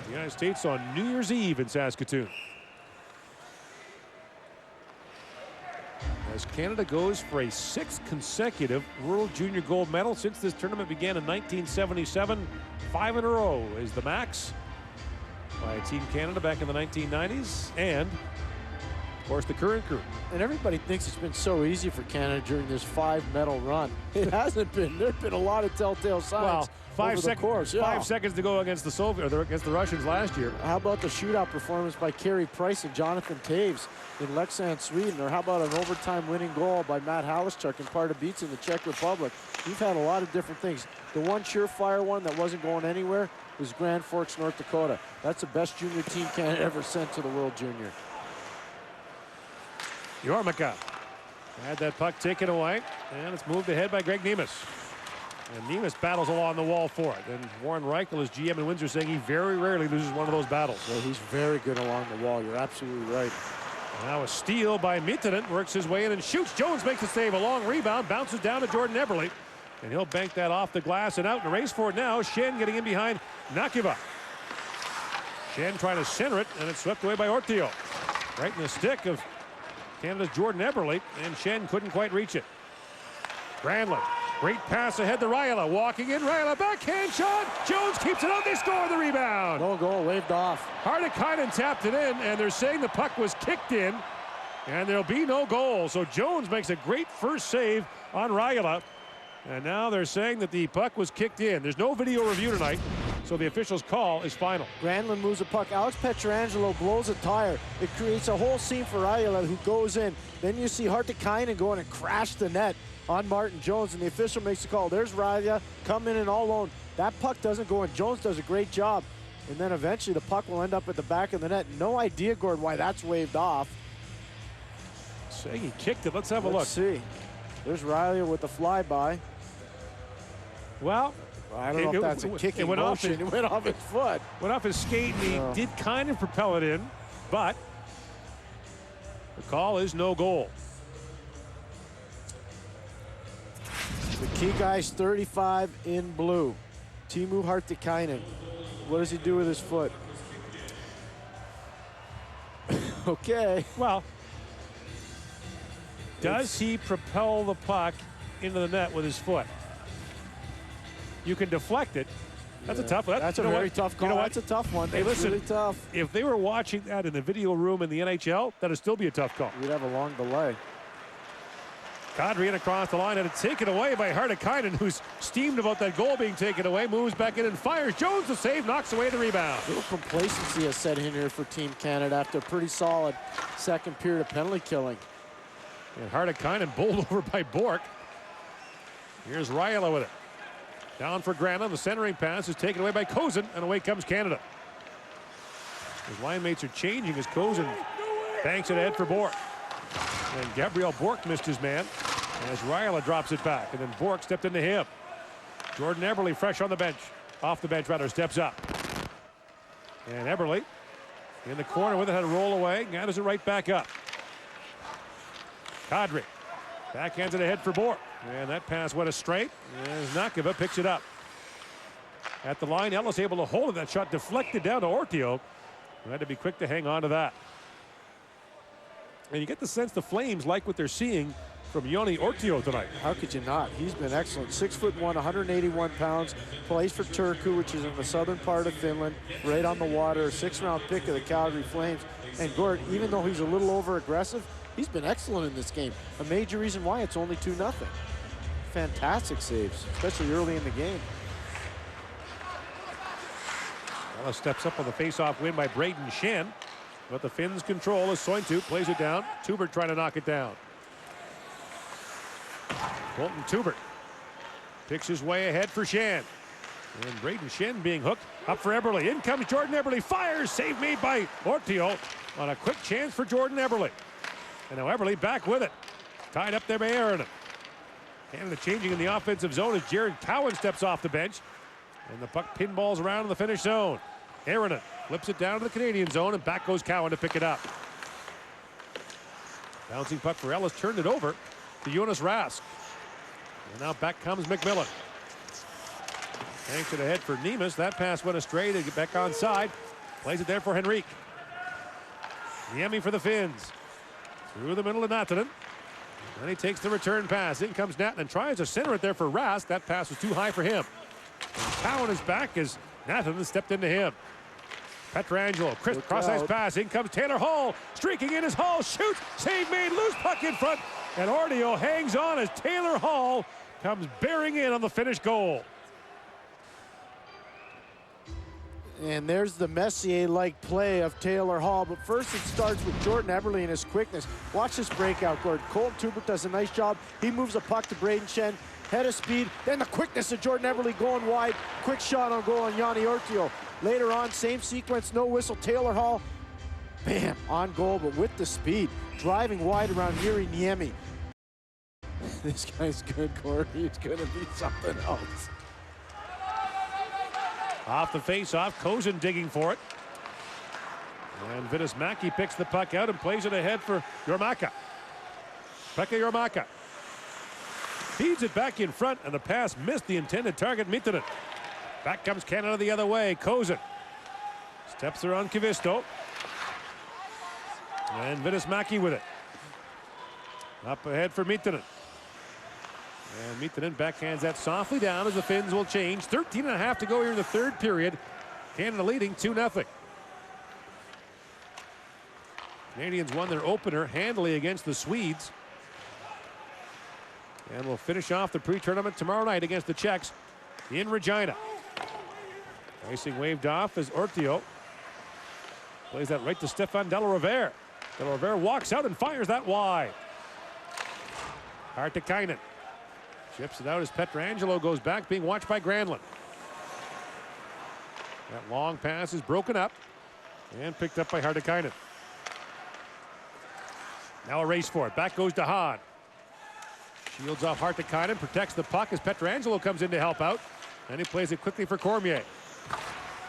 The United States on New Year's Eve in Saskatoon. As Canada goes for a 6th consecutive World Junior Gold Medal since this tournament began in 1977. 5 in a row is the max by Team Canada back in the 1990s. And, of course, the current crew. And everybody thinks it's been so easy for Canada during this 5-medal run. It hasn't been. There have been a lot of telltale signs. Well, 5 seconds. Yeah. 5 seconds to go against the Soviet, or against the Russians last year. How about the shootout performance by Carey Price and Jonathan Taves in Leksand, Sweden? Or how about an overtime winning goal by Matt Halischuk in Pardubice in the Czech Republic? We've had a lot of different things. The one surefire one that wasn't going anywhere was Grand Forks, North Dakota. That's the best junior team Canada ever sent to the World Junior. Jormika had that puck taken away, and it's moved ahead by Greg Nemes. And Nemes battles along the wall for it. And Warren Reichel, his GM in Windsor, saying he very rarely loses one of those battles. Well, he's very good along the wall. You're absolutely right. Now a steal by Mitanen, works his way in and shoots. Jones makes the save. A long rebound, bounces down to Jordan Eberle. And he'll bank that off the glass and out in a race for it now. Shen getting in behind Nakiva. Shen trying to center it, and it's swept away by Ortio. Right in the stick of Canada's Jordan Eberle, and Shen couldn't quite reach it. Granlund, great pass ahead to Raila, walking in, Raila, backhand shot, Jones keeps it out, they score the rebound. No goal, waved off. Hartikainen tapped it in, and they're saying the puck was kicked in, and there'll be no goal. So Jones makes a great first save on Raila, and now they're saying that the puck was kicked in. There's no video review tonight, so the official's call is final. Granlund moves the puck. Alex Pietrangelo blows a tire. It creates a whole scene for Raila, who goes in. Then you see Hartikainen going and crash the net on Martin Jones, and the official makes the call. There's Raila, come in and all alone. That puck doesn't go in. Jones does a great job. And then eventually the puck will end up at the back of the net. No idea, Gord, why that's waved off. Saying he kicked it. Let's have a look. Let's see. There's Riley with the flyby. Well, I don't know if that's a kicking motion. It went off his foot. Went off his skate, and he did kind of propel it in, but the call is no goal. The key guy's 35 in blue. Teemu Hartikainen. What does he do with his foot? Okay. Well, does he propel the puck into the net with his foot? You can deflect it. That's a tough one. That's a very tough call. That's a tough one. Hey, That's listen, really tough. If they were watching that in the video room in the NHL, that would still be a tough call. You'd have a long delay. Kadri in across the line, and it's taken away by Hartikainen, who's steamed about that goal being taken away, moves back in and fires. Jones the save, knocks away the rebound. A little complacency has set in here for Team Canada after a pretty solid second period of penalty killing. And Hartikainen bowled over by Bork. Here's Ryla with it. Down for Granlund. The centering pass is taken away by Kozin, and away comes Canada. His line mates are changing as Kozin banks it ahead for Bork. And Gabriel Bork missed his man as Ryla drops it back, and then Bork stepped into him. Jordan Eberle fresh on the bench. Off the bench, rather, steps up. And Eberle in the corner with it, had to roll away. Gathers it right back up. Kadri backhands it ahead for Bork. And that pass went astray as Nakiva picks it up. At the line, Ellis able to hold it. That shot deflected down to Ortio, who had to be quick to hang on to that. And you get the sense the Flames like what they're seeing from Joni Ortio tonight. How could you not? He's been excellent. 6'1", 181 pounds. Plays for Turku, which is in the southern part of Finland, right on the water. 6th-round pick of the Calgary Flames. And Gord, even though he's a little over-aggressive, he's been excellent in this game. A major reason why it's only 2-0. Fantastic saves, especially early in the game. Ellis steps up on the face-off win by Braden Shen. But the Finns control as Sointu plays it down. Tubert trying to knock it down. Colton Tubert picks his way ahead for Shen. And Braden Shen being hooked up for Eberle. In comes Jordan Eberle. Fires. Save made by Ortio on a quick chance for Jordan Eberle. And now Eberle back with it. Tied up there by Aaron. Canada changing in the offensive zone as Jared Cowan steps off the bench. And the puck pinballs around in the finish zone. Aaron flips it down to the Canadian zone, and back goes Cowan to pick it up. Bouncing puck for Ellis, turned it over to Jonas Rask. And now back comes McMillan. Banks it ahead for Nemes. That pass went astray to get back onside. Plays it there for Henrique. Niemi for the Finns. Through the middle of Natanen. And he takes the return pass. In comes Natanen. Tries to center it there for Rask. That pass was too high for him. And Cowan is back as Natanen stepped into him. Pietrangelo, crisp cross-ice pass. In comes Taylor Hall. Streaking in as Hall shoots. Save made. Loose puck in front. And Ortio hangs on as Taylor Hall comes bearing in on the finished goal. And there's the Messier-like play of Taylor Hall. But first it starts with Jordan Eberle and his quickness. Watch this breakout, Gordon. Colton Tubert does a nice job. He moves a puck to Braden Shen. Head of speed. Then the quickness of Jordan Eberle going wide. Quick shot on goal on Joni Ortio. Later on, same sequence, no whistle. Taylor Hall, bam, on goal, but with the speed. Driving wide around Yuri Niemi. This guy's good, Corey. He's going to be something else. Off the face-off, Kozin digging for it. And Vitus Maki picks the puck out and plays it ahead for Jormaka. Pekka Jormaka feeds it back in front, and the pass missed the intended target, Mitanen. Back comes Canada the other way. Kozin steps around Kivisto. And Vitus Maki with it. Up ahead for Mitanen. And Mitanen backhands that softly down as the Finns will change. 13.5 to go here in the third period. Canada leading 2-0. Canadians won their opener handily against the Swedes. And we'll finish off the pre-tournament tomorrow night against the Czechs in Regina. Racing waved off as Ortio plays that right to Stefan Delarovere. Delarovere walks out and fires that wide. Hartikainen chips it out as Pietrangelo goes back, being watched by Granlund. That long pass is broken up and picked up by Hartikainen. Now a race for it. Back goes to Hahn. Shields off Hartikainen, protects the puck as Pietrangelo comes in to help out. And he plays it quickly for Cormier.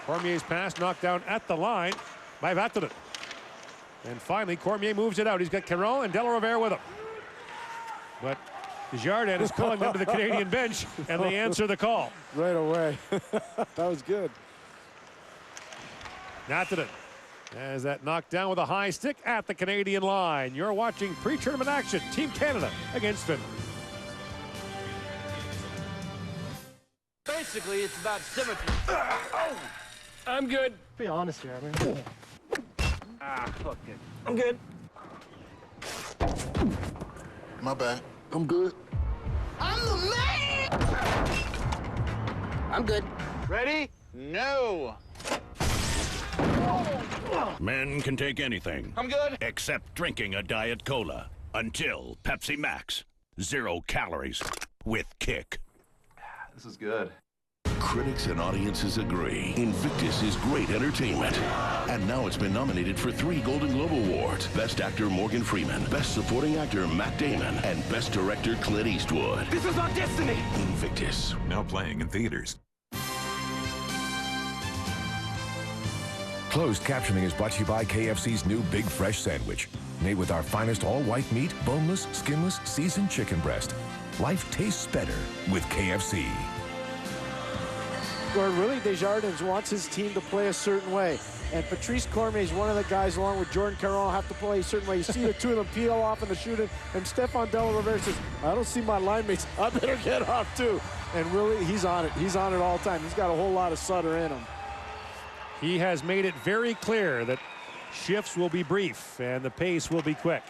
Cormier's pass knocked down at the line by Vatanen. And finally, Cormier moves it out. He's got Caron and De La Rovere with him. But Desjardins is calling them to the Canadian bench, and they answer the call. Right away. That was good. Vatanen has that knocked down with a high stick at the Canadian line. You're watching pre-tournament action. Team Canada against Finland. Basically, it's about symmetry. Oh, I'm good. Be honest here, I mean. Fuck it. I'm good. My bad. I'm good. I'm the man! I'm good. Ready? No. Men can take anything. I'm good. Except drinking a Diet Cola. Until Pepsi Max. 0 calories. With kick. This is good. Critics and audiences agree. Invictus is great entertainment. And now it's been nominated for 3 Golden Globe Awards. Best Actor Morgan Freeman, Best Supporting Actor Matt Damon, and Best Director Clint Eastwood. This is our destiny. Invictus. Now playing in theaters. Closed captioning is brought to you by KFC's new Big Fresh Sandwich. Made with our finest all-white meat, boneless, skinless, seasoned chicken breast. Life tastes better with KFC. Where really Desjardins wants his team to play a certain way. And Patrice Cormier is one of the guys, along with Jordan Caron, have to play a certain way. You see the two of them peel off in the shooting, and Stefan De La Rovere says, I don't see my line mates. I better get off too. And really, he's on it. He's on it all the time. He's got a whole lot of Sutter in him. He has made it very clear that shifts will be brief and the pace will be quick.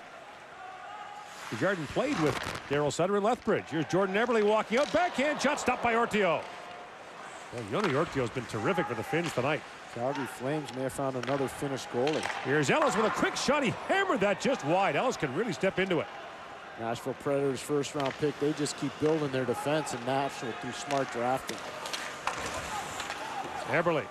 Desjardins played with Daryl Sutter in Lethbridge. Here's Jordan Eberle walking out. Backhand shot stopped by Ortio. Well, Joni Ortio's been terrific for the Finns tonight. Calgary Flames may have found another Finnish goalie. Here's Ellis with a quick shot. He hammered that just wide. Ellis can really step into it. Nashville Predators first-round pick. They just keep building their defense in Nashville through smart drafting. Eberle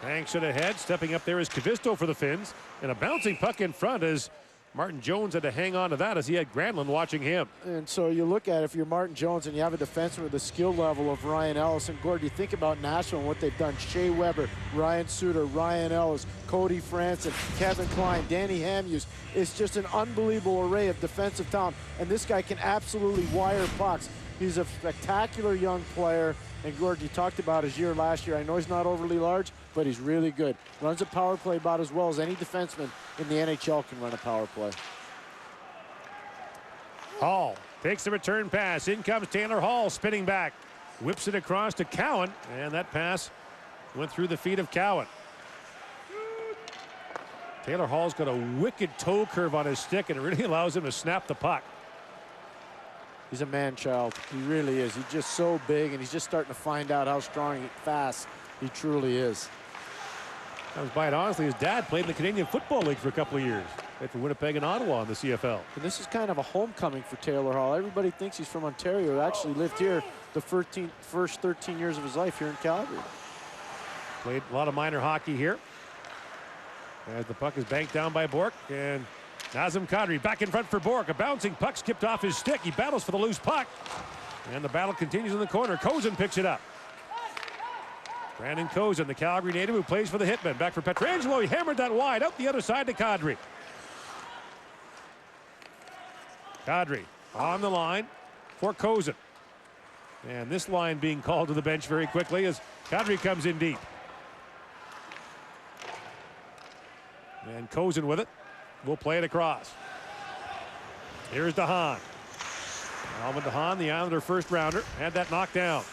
banks it ahead. Stepping up there is Kavisto for the Finns. And a bouncing puck in front as Martin Jones had to hang on to that as he had Granlund watching him. And so you look at, if you're Martin Jones and you have a defenseman with the skill level of Ryan Ellis and Gord, you think about Nashville and what they've done. Shea Weber, Ryan Suter, Ryan Ellis, Cody Franson, Kevin Klein, Danny Hamhuis. It's just an unbelievable array of defensive talent. And this guy can absolutely wire pucks. He's a spectacular young player. And Gord, you talked about his year last year. I know he's not overly large, but he's really good. Runs a power play about as well as any defenseman in the NHL can run a power play. Hall takes the return pass. In comes Taylor Hall spinning back. Whips it across to Cowan. And that pass went through the feet of Cowan. Taylor Hall's got a wicked toe curve on his stick, and it really allows him to snap the puck. He's a man-child. He really is. He's just so big, and he's just starting to find out how strong and fast he truly is. Comes by it honestly. His dad played in the Canadian Football League for a couple of years. Played for Winnipeg and Ottawa in the CFL. And this is kind of a homecoming for Taylor Hall. Everybody thinks he's from Ontario. He actually lived here the first 13 years of his life here in Calgary. Played a lot of minor hockey here. As the puck is banked down by Bork, and Nazem Kadri back in front for Bork. A bouncing puck skipped off his stick. He battles for the loose puck. And the battle continues in the corner. Kozun picks it up. Brandon Kozun, the Calgary native who plays for the Hitmen. Back for Pietrangelo. He hammered that wide out the other side to Kadri. Kadri on the line for Kozun. And this line being called to the bench very quickly as Kadri comes in deep. And Kozun with it. We'll play it across. Here's DeHaan. Alvin DeHaan, the Islander first rounder, had that knocked down.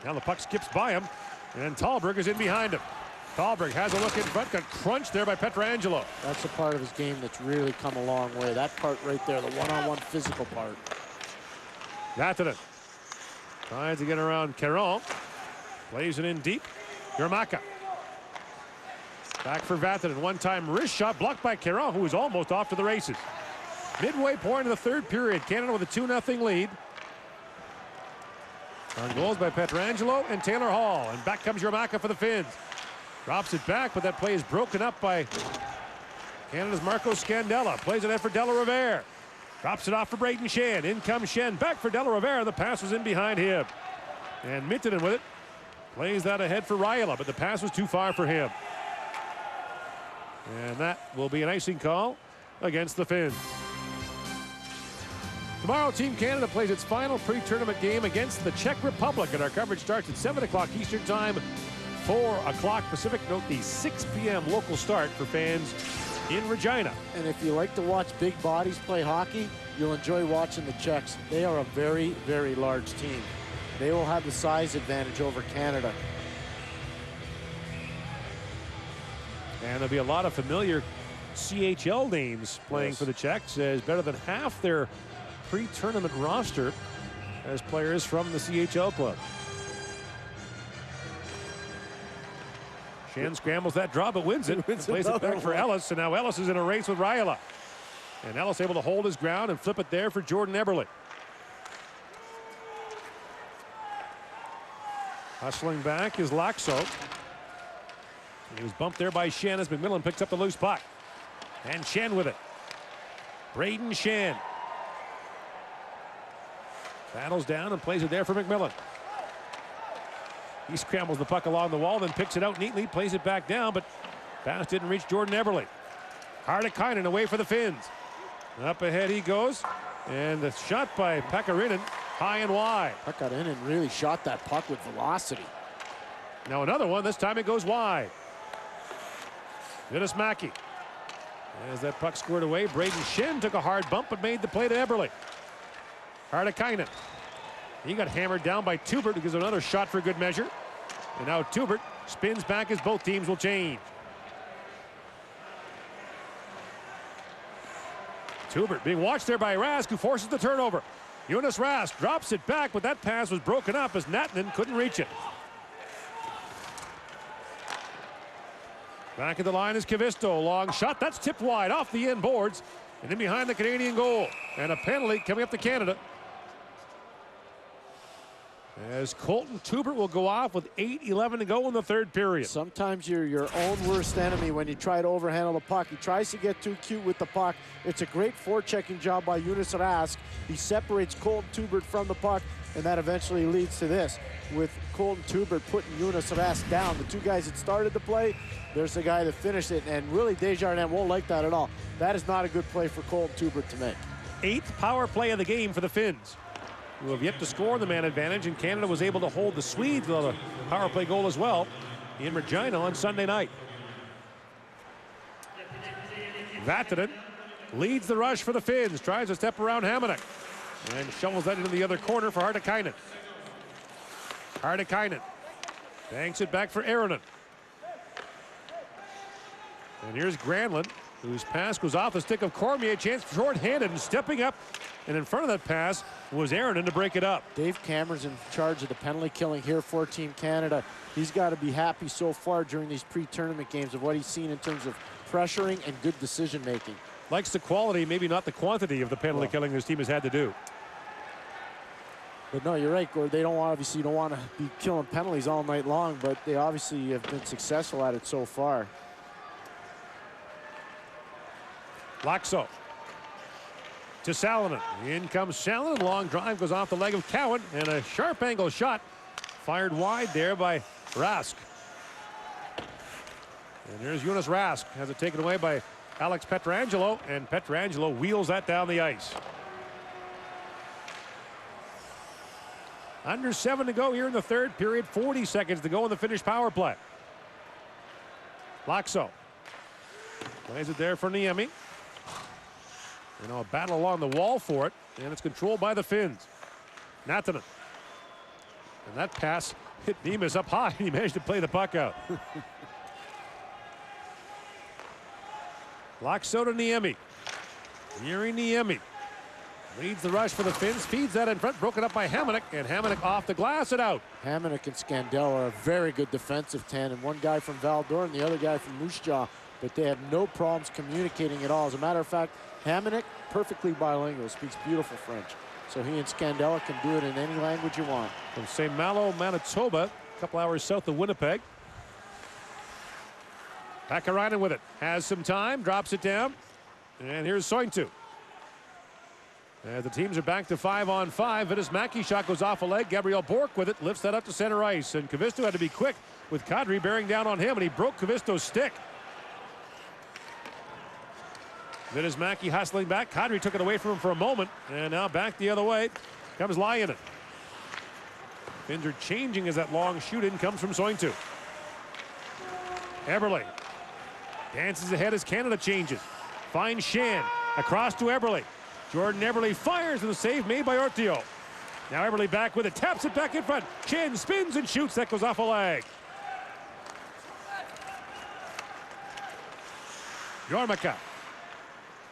Now the puck skips by him, and Tallberg is in behind him. Tallberg has a look in front, got crunched there by Pietrangelo. That's a part of his game that's really come a long way. That part right there, the one-on-one physical part. Vatanen tries to get around Caron. Plays it in deep. Yermaka. Back for Vatanen. One-time wrist shot blocked by Caron, who was almost off to the races. Midway point of the third period. Canada with a 2-0 lead. On goals by Pietrangelo and Taylor Hall. And back comes Yermaka for the Finns. Drops it back, but that play is broken up by Canada's Marco Scandella. Plays it in for De La Rovere. Drops it off for Braden Shen. In comes Shen. Back for Della Rivera. The pass was in behind him. And Mintonen with it. Plays that ahead for Raiola, but the pass was too far for him. And that will be an icing call against the Finns. Tomorrow, Team Canada plays its final pre-tournament game against the Czech Republic, and our coverage starts at 7 o'clock Eastern Time, 4 o'clock Pacific. Note the 6 p.m. local start for fans in Regina. And if you like to watch big bodies play hockey, you'll enjoy watching the Czechs. They are a very, very large team. They will have the size advantage over Canada. And there'll be a lot of familiar CHL names playing for the Czechs, as better than half their pre-tournament roster as players from the CHL club. Shen scrambles that draw, but wins it. And plays it back for Ellis, and now Ellis is in a race with Raiola. And Ellis able to hold his ground and flip it there for Jordan Eberle. Hustling back is Laxo. And he was bumped there by Shen as McMillan picks up the loose puck. And Shen with it. Braden Shen. Battles down and plays it there for McMillan. He scrambles the puck along the wall, then picks it out neatly, plays it back down, but pass didn't reach Jordan Eberle. Hartikainen away for the Finns. Up ahead he goes, and the shot by Pekarinen, high and wide. Pekarinen really shot that puck with velocity. Now another one, this time it goes wide. Vinismäki. As that puck squared away, Braden Shen took a hard bump but made the play to Eberle. Hartikainen. He got hammered down by Tubert, who gives another shot for good measure. And now Tubert spins back as both teams will change. Tubert being watched there by Rask, who forces the turnover. Jonas Rask drops it back, but that pass was broken up as Nattinen couldn't reach it. Back at the line is Kavisto. Long shot. That's tipped wide off the end boards and in behind the Canadian goal. And a penalty coming up to Canada, as Colton Tubert will go off with 8:11 to go in the third period. Sometimes you're your own worst enemy when you try to overhandle the puck. He tries to get too cute with the puck. It's a great forechecking job by Jonas Rask. He separates Colton Tubert from the puck, and that eventually leads to this, with Colton Tubert putting Jonas Rask down. The two guys that started the play, there's the guy that finished it, and really Desjardins won't like that at all. That is not a good play for Colton Tubert to make. 8th power play of the game for the Finns, who have yet to score the man advantage, and Canada was able to hold the Swedes with a power play goal as well in Regina on Sunday night. Vatanen leads the rush for the Finns, tries to step around Hamonic, and shovels that into the other corner for Hartikainen. Hartikainen banks it back for Aronen. And here's Granlund, whose pass goes off the stick of Cormier. Chance short-handed, and stepping up and in front of that pass was Aronen to break it up. Dave Cameron's in charge of the penalty killing here for Team Canada. He's got to be happy so far during these pre-tournament games of what he's seen in terms of pressuring and good decision-making. Likes the quality, maybe not the quantity of the penalty killing this team has had to do. But no, you're right, Gord. They don't obviously don't want to be killing penalties all night long, but they obviously have been successful at it so far. Laxo to Salonen. In comes Salonen. Long drive goes off the leg of Cowan, and a sharp angle shot fired wide there by Rask. And there's Jonas Rask. Has it taken away by Alex Pietrangelo, and Pietrangelo wheels that down the ice. Under 7 to go here in the third period. 40 seconds to go in the finished power play. Laxo plays it there for Niemi. You know, a battle along the wall for it, and it's controlled by the Finns. Nattinen. And that pass hit Niemes up high. He managed to play the puck out. Laxo to Niemi. Yuri Niemi leads the rush for the Finns. Feeds that in front. Broken up by Hamonic, and Hamonic off the glass and out. Hamonic and Scandell are a very good defensive tandem. One guy from Val-d'Or and the other guy from Moose Jaw, but they have no problems communicating at all. As a matter of fact, Hamonic, perfectly bilingual, speaks beautiful French. So he and Scandella can do it in any language you want. From St. Malo, Manitoba, a couple hours south of Winnipeg. Pakarainen with it. Has some time, drops it down. And here's Sointu. As the teams are back to 5-on-5, Vidas-Mackey's shot goes off a leg. Gabriel Bork with it, lifts that up to center ice. And Kavisto had to be quick with Kadri bearing down on him, and he broke Kavisto's stick. Vidas-Mackey hustling back. Kadri took it away from him for a moment, and now back the other way comes Lyonen. Finns are changing as that long shoot-in comes from Sointu. Eberle dances ahead as Canada changes. Finds Shan across to Eberle. Jordan Eberle fires, and the save made by Ortio. Now Eberle back with it, taps it back in front. Chin spins and shoots. That goes off a leg. Jormaka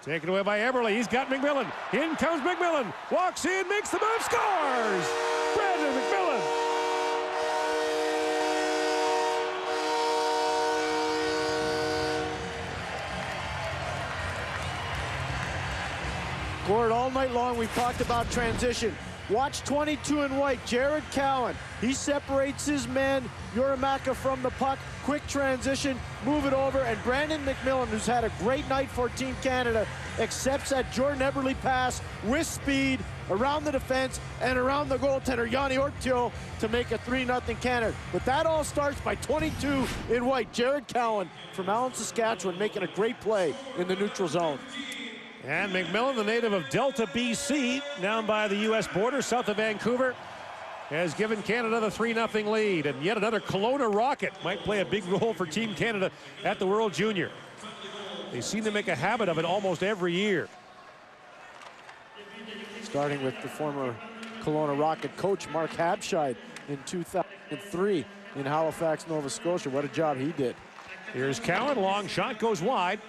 taken away by Eberle. He's got McMillan. In comes McMillan. Walks in, makes the move, scores! Brandon McMillan. Gord, all night long we've talked about transition. Watch 22 in white, Jared Cowan. He separates his men. Uramaka from the puck. Quick transition, move it over, and Brandon McMillan, who's had a great night for Team Canada, accepts that Jordan Eberle pass with speed around the defense and around the goaltender, Yanni Ortio, to make a 3-0 Canada. But that all starts by 22 in white, Jared Cowan from Allen, Saskatchewan, making a great play in the neutral zone. And McMillan, the native of Delta, BC, down by the U.S. border south of Vancouver, has given Canada the 3-0 lead. And yet another Kelowna Rocket might play a big role for Team Canada at the World Junior. They seem to make a habit of it almost every year. Starting with the former Kelowna Rocket coach, Mark Habscheid, in 2003 in Halifax, Nova Scotia. What a job he did. Here's Cowan, long shot goes wide.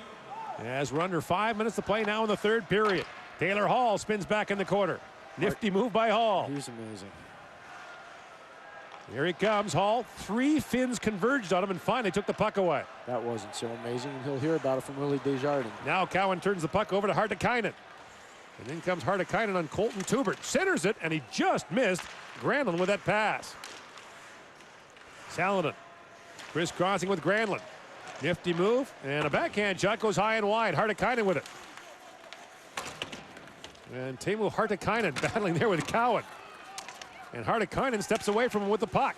As we're under 5 minutes to play now in the third period. Taylor Hall spins back in the corner. Nifty move by Hall. He's amazing. Here he comes, Hall. 3 Finns converged on him and finally took the puck away. That wasn't so amazing. He'll hear about it from Willie Desjardins. Now Cowan turns the puck over to Hartikainen. And in comes Hartikainen on Colton Tubert. Centers it, and he just missed Granlund with that pass. Salonen crisscrossing with Granlund. Nifty move, and a backhand shot goes high and wide. Hartikainen with it. And Teemu Hartikainen battling there with Cowan. And Hartikainen steps away from him with the puck.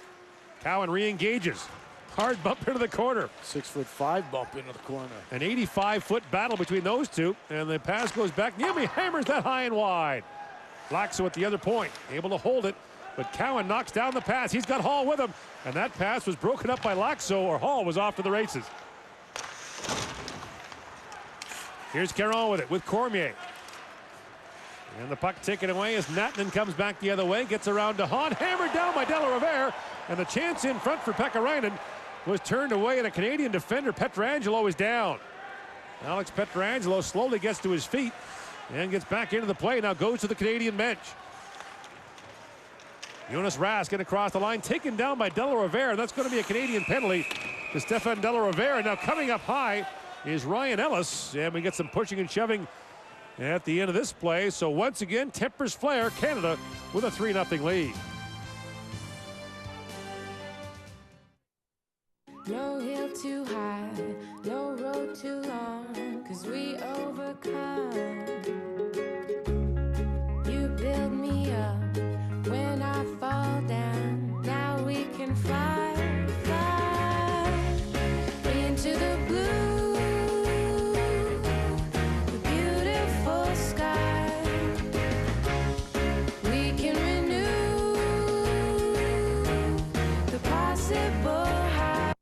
Cowan re-engages. Hard bump into the corner. 6'5" bump into the corner. An 85-foot battle between those two, and the pass goes back. Niemi hammers that high and wide. Laxo at the other point, able to hold it, but Cowan knocks down the pass. He's got Hall with him, and that pass was broken up by Laxo, or Hall was off to the races. Here's Caron with it, with Cormier. And the puck taken away as Natanen comes back the other way, gets around to Hahn, hammered down by De La Rovere, and the chance in front for Pekka was turned away, and a Canadian defender, Pietrangelo, is down. Alex Pietrangelo slowly gets to his feet and gets back into the play, now goes to the Canadian bench. Jonas Rask across the line, taken down by De La Rovere, and that's going to be a Canadian penalty to Stefan De La Rovere. Now coming up high is Ryan Ellis, and we get some pushing and shoving at the end of this play. So once again, tempers flare, Canada with a 3-0 lead. No hill too high, no road too long, 'cause we overcome. You build me up when I fall down. Now we can fly, fly into the blue, the beautiful sky. We can renew the possible high.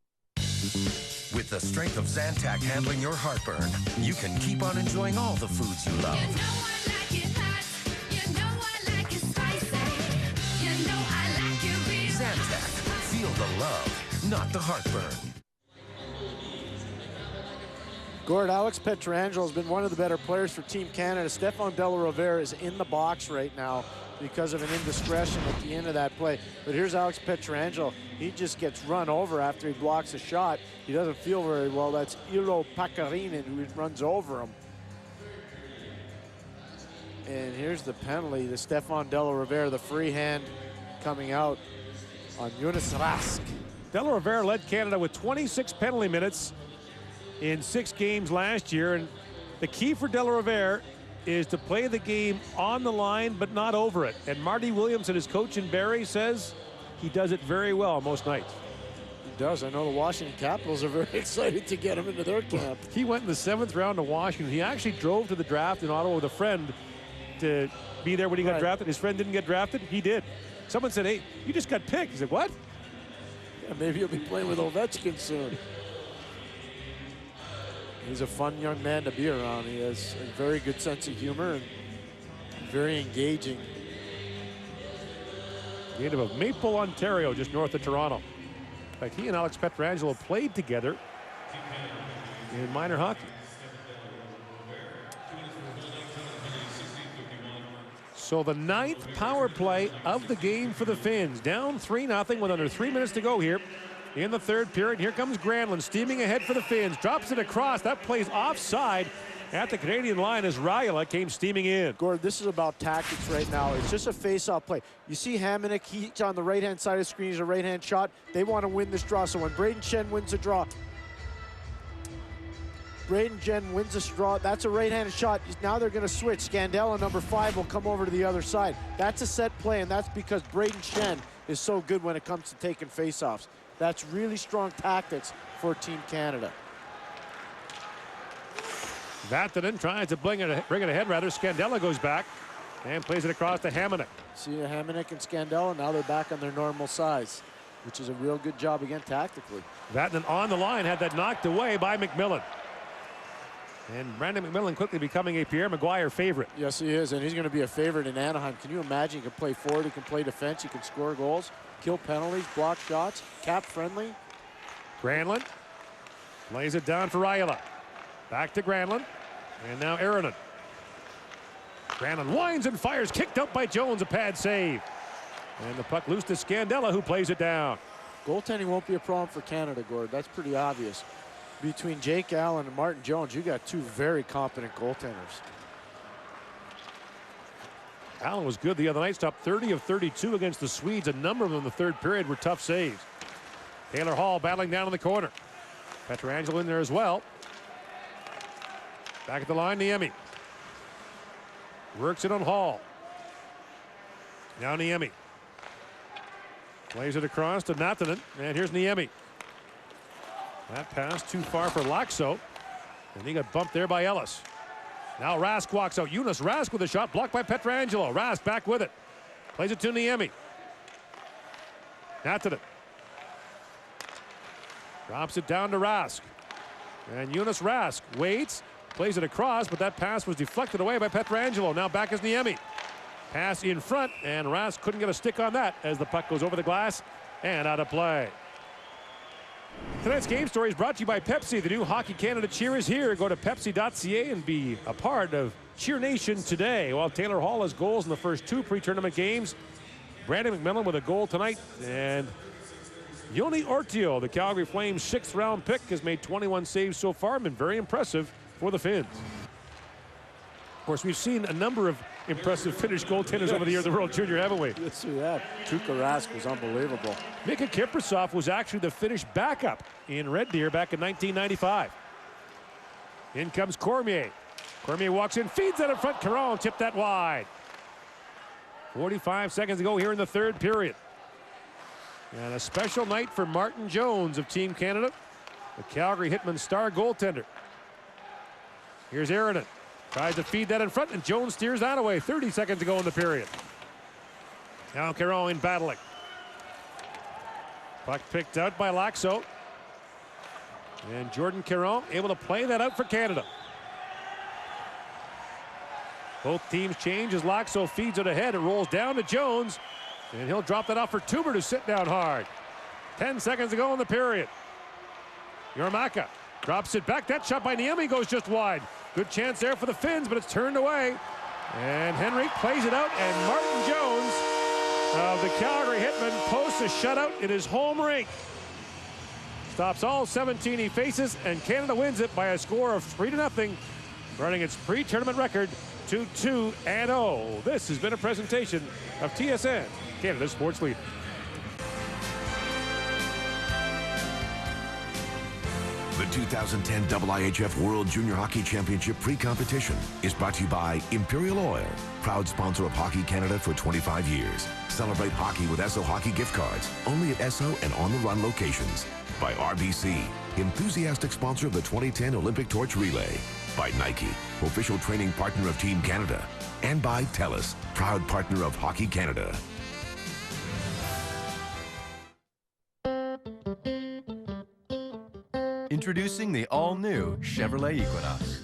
With the strength of Zantac handling your heartburn, you can keep on enjoying all the foods you love. You know I like it hot, you know I like it spicy, you know I like it real. Zantac, feel the love, not the heartburn. Gord, Alex Pietrangelo has been one of the better players for Team Canada. Stefan De La Rovere is in the box right now because of an indiscretion at the end of that play. But here's Alex Pietrangelo. He just gets run over after he blocks a shot. He doesn't feel very well. That's Ilo Pakarinen who runs over him. And here's the penalty, the Stefan De La Rovere, the free hand coming out on Jonas Rask. De La Rovere led Canada with 26 penalty minutes in 6 games last year, and the key for De La Rovere is to play the game on the line, but not over it. And Marty Williamson, his coach in Barrie, says he does it very well most nights. He does. I know the Washington Capitals are very excited to get him into their camp. He went in the 7th round to Washington. He actually drove to the draft in Ottawa with a friend to be there when he got drafted. His friend didn't get drafted. He did. Someone said, hey, you just got picked. He said, what? Yeah, maybe he'll be playing with Ovechkin soon. He's a fun young man to be around. He has a very good sense of humor and very engaging. Native of Maple, Ontario, just north of Toronto. In fact, he and Alex Pietrangelo played together in minor hockey. So the 9th power play of the game for the Finns. Down 3-0 with under 3 minutes to go here in the 3rd period. Here comes Granlund steaming ahead for the Finns. Drops it across. That plays offside at the Canadian line as Raiola came steaming in. Gord, this is about tactics right now. It's just a face-off play. You see Hamonic, he's on the right-hand side of the screen. He's a right-hand shot. They want to win this draw. So when Braden Shen wins the draw, that's a right-handed shot. Now they're going to switch. Scandella, number 5, will come over to the other side. That's a set play, and that's because Braden Shen is so good when it comes to taking face-offs. That's really strong tactics for Team Canada. Vatanen tries to bring it ahead, rather. Scandella goes back and plays it across to Hamonic. See Hamonic and Scandella, now they're back on their normal size, which is a real good job again tactically. Vatanen on the line, had that knocked away by McMillan. And Brandon McMillan quickly becoming a Pierre Maguire favorite. Yes, he is, and he's going to be a favorite in Anaheim. Can you imagine? He can play forward, he can play defense, he can score goals, kill penalties, block shots, cap friendly. Granlund lays it down for Raiola. Back to Granlund, and now Aaronen. Granlund winds and fires, kicked out by Jones, a pad save. And the puck loose to Scandella, who plays it down. Goaltending won't be a problem for Canada, Gord. That's pretty obvious. Between Jake Allen and Martin Jones, you got 2 very competent goaltenders. Allen was good the other night, stopped 30 of 32 against the Swedes. A number of them in the 3rd period were tough saves. Taylor Hall battling down in the corner. Pietrangelo in there as well. Back at the line, Niemi. Works it on Hall. Now Niemi. Plays it across to Vatanen, and here's Niemi. That pass too far for Laxo, and he got bumped there by Ellis. Now Rask walks out. Jonas Rask with a shot blocked by Pietrangelo. Rask back with it. Plays it to Niemi. Vatanen. Drops it down to Rask. And Jonas Rask waits, plays it across, but that pass was deflected away by Pietrangelo. Now back is Niemi. Pass in front, and Rask couldn't get a stick on that as the puck goes over the glass and out of play. Tonight's game story is brought to you by Pepsi. The new Hockey Canada cheer is here. Go to Pepsi.ca and be a part of Cheer Nation today. While Taylor Hall has goals in the first 2 pre-tournament games, Brandon McMillan with a goal tonight, and Joni Ortio, the Calgary Flames 6th round pick, has made 21 saves so far and been very impressive for the Finns. Of course, we've seen a number of impressive Finnish goaltenders over the years of the World Junior, haven't we? Yes, we have. Tuukka Rask was unbelievable. Mika Kiprasov was actually the Finnish backup in Red Deer back in 1995. In comes Cormier. Cormier walks in, feeds that in front. Caron tipped that wide. 45 seconds to go here in the 3rd period. And a special night for Martin Jones of Team Canada, the Calgary Hitmen star goaltender. Here's Aaronen. Tries to feed that in front, and Jones steers that away. 30 seconds to go in the period. Now Caron in battling. Puck picked out by Laxo. And Jordan Caron able to play that out for Canada. Both teams change as Laxo feeds it ahead. It rolls down to Jones, and he'll drop that off for Tuber to sit down hard. 10 seconds to go in the period. Jormaka drops it back. That shot by Niemi goes just wide. Good chance there for the Finns, but it's turned away. And Henrik plays it out, and Martin Jones of the Calgary Hitmen posts a shutout in his home rink. Stops all 17 he faces, and Canada wins it by a score of 3-0, running its pre-tournament record to 2-0. This has been a presentation of TSN, Canada Sports Leader. The 2010 IIHF World Junior Hockey Championship pre-competition is brought to you by Imperial Oil, proud sponsor of Hockey Canada for 25 years. Celebrate hockey with Esso Hockey gift cards, only at Esso and On the Run locations. By RBC, enthusiastic sponsor of the 2010 Olympic Torch Relay. By Nike, official training partner of Team Canada. And by TELUS, proud partner of Hockey Canada. Introducing the all-new Chevrolet Equinox.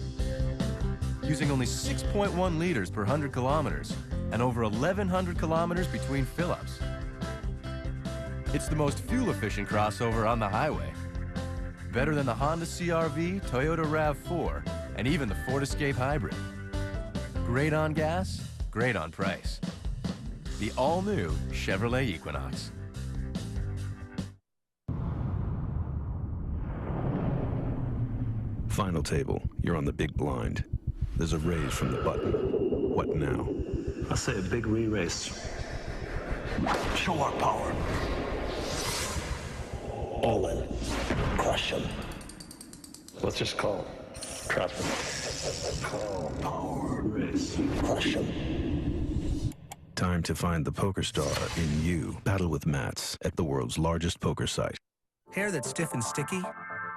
Using only 6.1 liters per 100 kilometers and over 1,100 kilometers between fill-ups. It's the most fuel-efficient crossover on the highway. Better than the Honda CR-V, Toyota RAV4, and even the Ford Escape Hybrid. Great on gas, great on price. The all-new Chevrolet Equinox. Final table, you're on the big blind. There's a raise from the button. What now? I say a big re-race. Show our power. All in. Crush him. Let's just call him. Trap him. Call power race. Crush him. Time to find the poker star in you. Battle with Mats at the world's largest poker site. Hair that's stiff and sticky?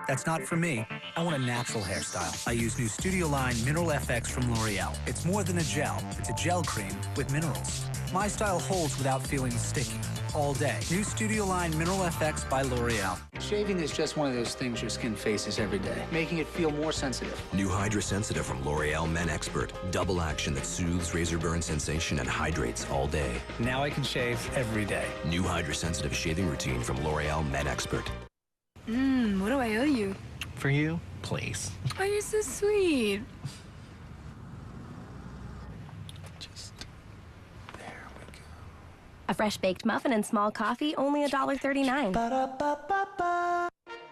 That's not for me. I want a natural hairstyle. I use new Studio Line Mineral FX from L'Oreal. It's more than a gel. It's a gel cream with minerals. My style holds without feeling sticky all day. New Studio Line Mineral FX by L'Oreal. Shaving is just one of those things your skin faces every day, making it feel more sensitive. New Hydra Sensitive from L'Oreal Men Expert. Double action that soothes razor burn sensation and hydrates all day. Now I can shave every day. New Hydra Sensitive shaving routine from L'Oreal Men Expert. What do I owe you? For you, please. Oh, you're so sweet. A fresh baked muffin and small coffee, only $1.39.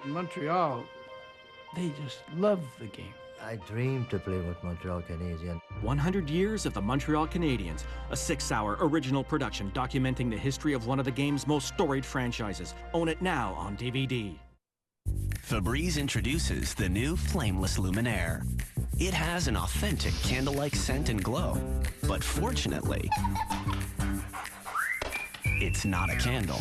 In Montreal, they just love the game. I dream to play with Montreal Canadiens. 100 Years of the Montreal Canadiens, a 6-hour original production documenting the history of one of the game's most storied franchises. Own it now on DVD. Febreze introduces the new Flameless Luminaire. It has an authentic candle-like scent and glow, but fortunately, it's not a candle.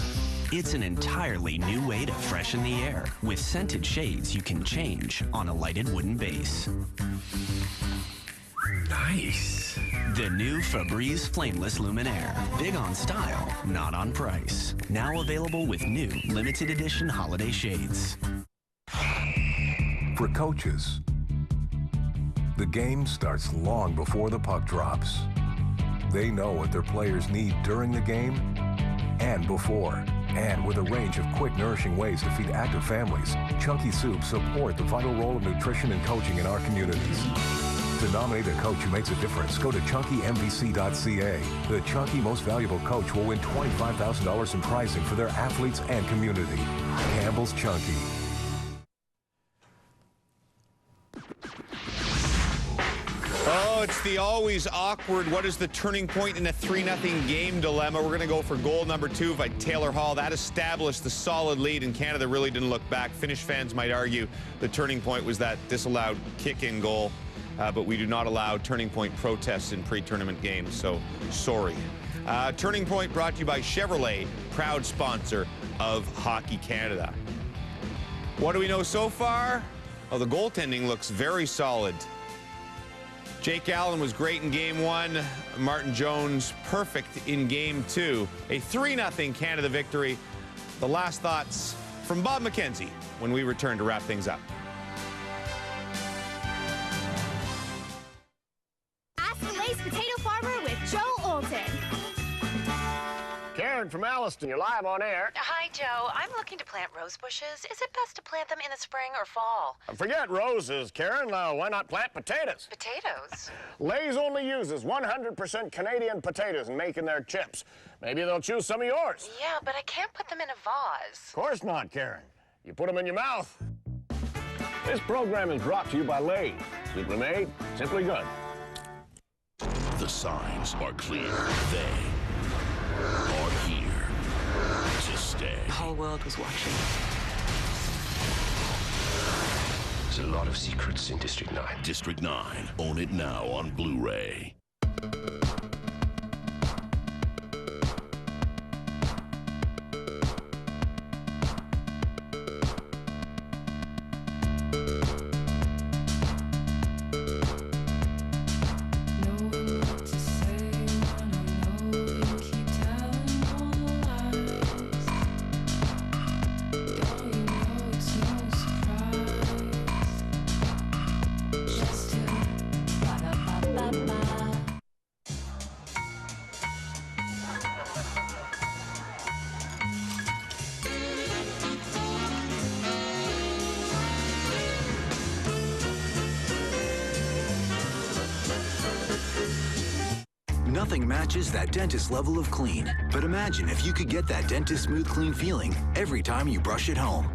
It's an entirely new way to freshen the air with scented shades you can change on a lighted wooden base. Nice. The new Febreze Flameless Luminaire. Big on style, not on price. Now available with new limited edition holiday shades. For coaches, the game starts long before the puck drops. They know what their players need during the game and before. And with a range of quick, nourishing ways to feed active families, Chunky Soups support the vital role of nutrition and coaching in our communities. To nominate a coach who makes a difference, go to ChunkyMVC.ca. The Chunky Most Valuable Coach will win $25,000 in prizing for their athletes and community. Campbell's Chunky. Oh, it's the always awkward, what is the turning point in a 3-0 game dilemma. We're going to go for goal number 2 by Taylor Hall. That established the solid lead, and Canada really didn't look back. Finnish fans might argue the turning point was that disallowed kick-in goal, but we do not allow turning point protests in pre-tournament games, so sorry. Turning point brought to you by Chevrolet, proud sponsor of Hockey Canada. What do we know so far? Oh, the goaltending looks very solid. Jake Allen was great in Game 1. Martin Jones perfect in Game 2. A 3-0 Canada victory. The last thoughts from Bob McKenzie when we return to wrap things up. Ask the Lay's Potato Farmer with Joe Olton. Karen from Alliston, you're live on air. Hi, Joe. I'm looking to plant rose bushes. Is it best to plant them in the spring or fall? Forget roses, Karen. Why not plant potatoes? Potatoes? Lay's only uses 100% Canadian potatoes in making their chips. Maybe they'll choose some of yours. Yeah, but I can't put them in a vase. Of course not, Karen. You put them in your mouth. This program is brought to you by Lay's. Simply made, simply good. The signs are clear. They are here to stay. The whole world was watching. There's a lot of secrets in District 9. District 9. Own it now on Blu-ray. Nothing matches that dentist level of clean. But imagine if you could get that dentist smooth clean feeling every time you brush at home.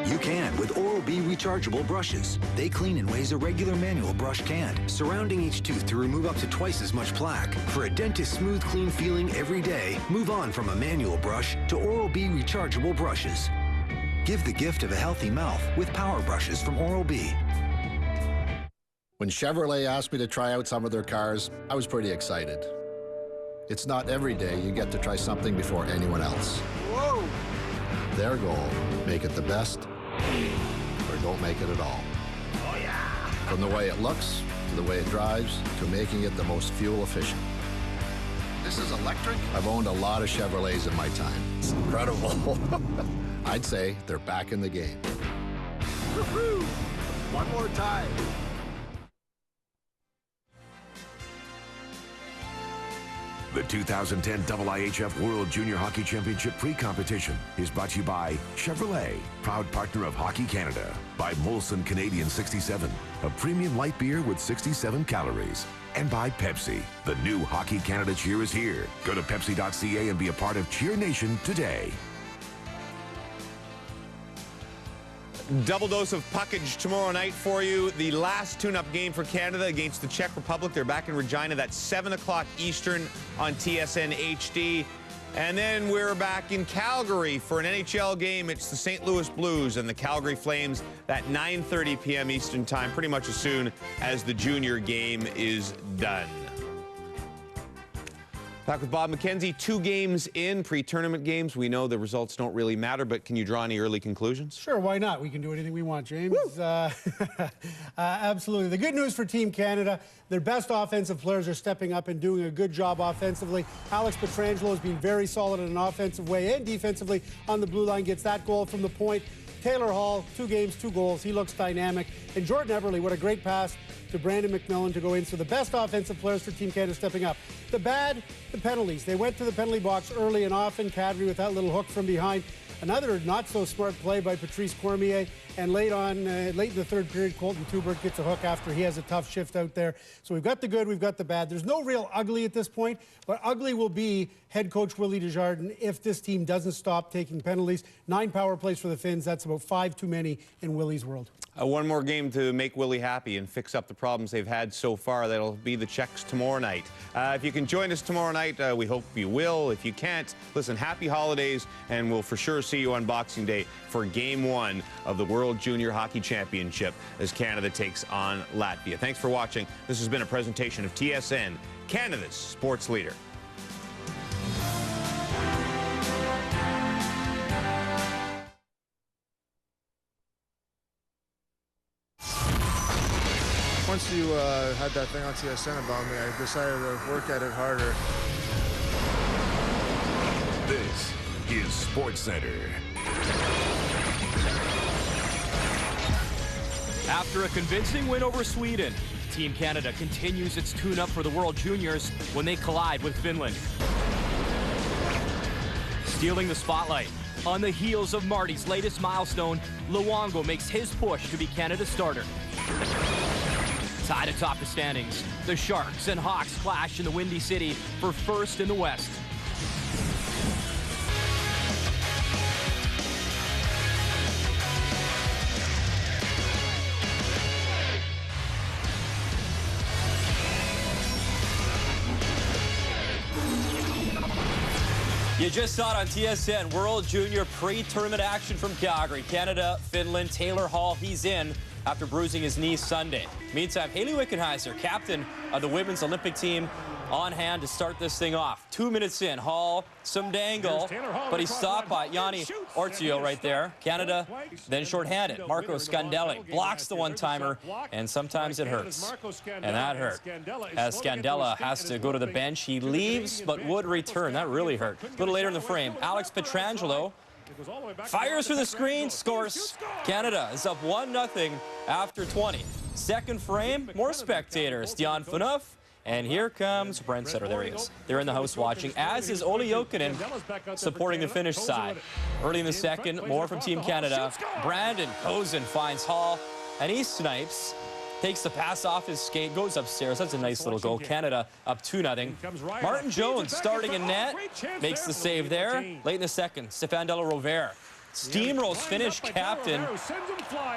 You can with Oral-B rechargeable brushes. They clean in ways a regular manual brush can't, surrounding each tooth to remove up to twice as much plaque. For a dentist smooth clean feeling every day, move on from a manual brush to Oral-B rechargeable brushes. Give the gift of a healthy mouth with power brushes from Oral-B. When Chevrolet asked me to try out some of their cars, I was pretty excited. It's not every day you get to try something before anyone else. Whoa! Their goal, make it the best, or don't make it at all. Oh yeah! From the way it looks, to the way it drives, to making it the most fuel efficient. This is electric? I've owned a lot of Chevrolets in my time. It's incredible. I'd say they're back in the game. Woohoo! One more time. The 2010 IIHF World Junior Hockey Championship pre-competition is brought to you by Chevrolet, proud partner of Hockey Canada, by Molson Canadian 67, a premium light beer with 67 calories, and by Pepsi. The new Hockey Canada cheer is here. Go to Pepsi.ca and be a part of Cheer Nation today. Double dose of puckage tomorrow night for you. The last tune-up game for Canada against the Czech Republic. They're back in Regina. That's 7 o'clock Eastern on TSN HD. And then we're back in Calgary for an NHL game. It's the St. Louis Blues and the Calgary Flames at 9:30 p.m. Eastern Time, pretty much as soon as the junior game is done. Back with Bob McKenzie, 2 games in, pre-tournament games. We know the results don't really matter, but can you draw any early conclusions? Sure, why not? We can do anything we want, James. Absolutely. The good news for Team Canada, their best offensive players are stepping up and doing a good job offensively. Alex Pietrangelo has been very solid in an offensive way and defensively on the blue line, gets that goal from the point. Taylor Hall, 2 games, 2 goals. He looks dynamic. And Jordan Eberle, what a great pass to Brandon McMillan to go in. So the best offensive players for Team Canada stepping up. The bad, the penalties. They went to the penalty box early and often. Kadri with that little hook from behind. Another not-so-smart play by Patrice Cormier. And late in the third period, Colton Tuberg gets a hook after he has a tough shift out there. So we've got the good, we've got the bad. There's no real ugly at this point, but ugly will be head coach Willie Desjardins if this team doesn't stop taking penalties. 9 power plays for the Finns. That's about 5 too many in Willie's world. One more game to make Willie happy and fix up the problems they've had so far. That'll be the Czechs tomorrow night. If you can join us tomorrow night, we hope you will. If you can't, listen, happy holidays, and we'll for sure see you on Boxing Day for Game 1 of the World Junior Hockey Championship as Canada takes on Latvia. Thanks for watching. This has been a presentation of TSN, Canada's sports leader. Once you had that thing on TSN about me, I decided to work at it harder. This is SportsCenter. After a convincing win over Sweden, Team Canada continues its tune-up for the World Juniors when they collide with Finland. Stealing the spotlight, on the heels of Marty's latest milestone, Luongo makes his push to be Canada's starter. Tied atop the standings, the Sharks and Hawks clash in the Windy City for first in the West. You just saw it on TSN. World Junior pre-tournament action from Calgary. Canada, Finland, Taylor Hall, he's in after bruising his knee Sunday. Meantime, Haley Wickenheiser, captain of the women's Olympic team, on hand to start this thing off. 2 minutes in, Hall, some dangle, but he's stopped by Yanni Ortio right there. Canada then shorthanded. Marco Scandella blocks the one-timer, and sometimes it hurts. And that hurt. As Scandella has to go to the bench, he leaves but would return. That really hurt. A little later in the frame, Alex Pietrangelo fires through the screen, scores. Canada is up 1-0 after 20. Second frame, more spectators. Dion Phaneuf. And here comes Brent Sutter. There he is. They're in the house watching, as is Olli Jokinen supporting the Finnish side. Early in the second, more from Team Canada. Brandon Cozen finds Hall, and he snipes. Takes the pass off his skate, goes upstairs. That's a nice little goal. Canada up 2-0. Martin Jones starting in net. Makes the save there. Late in the second, Stefan Della Rovere steamrolls Finnish captain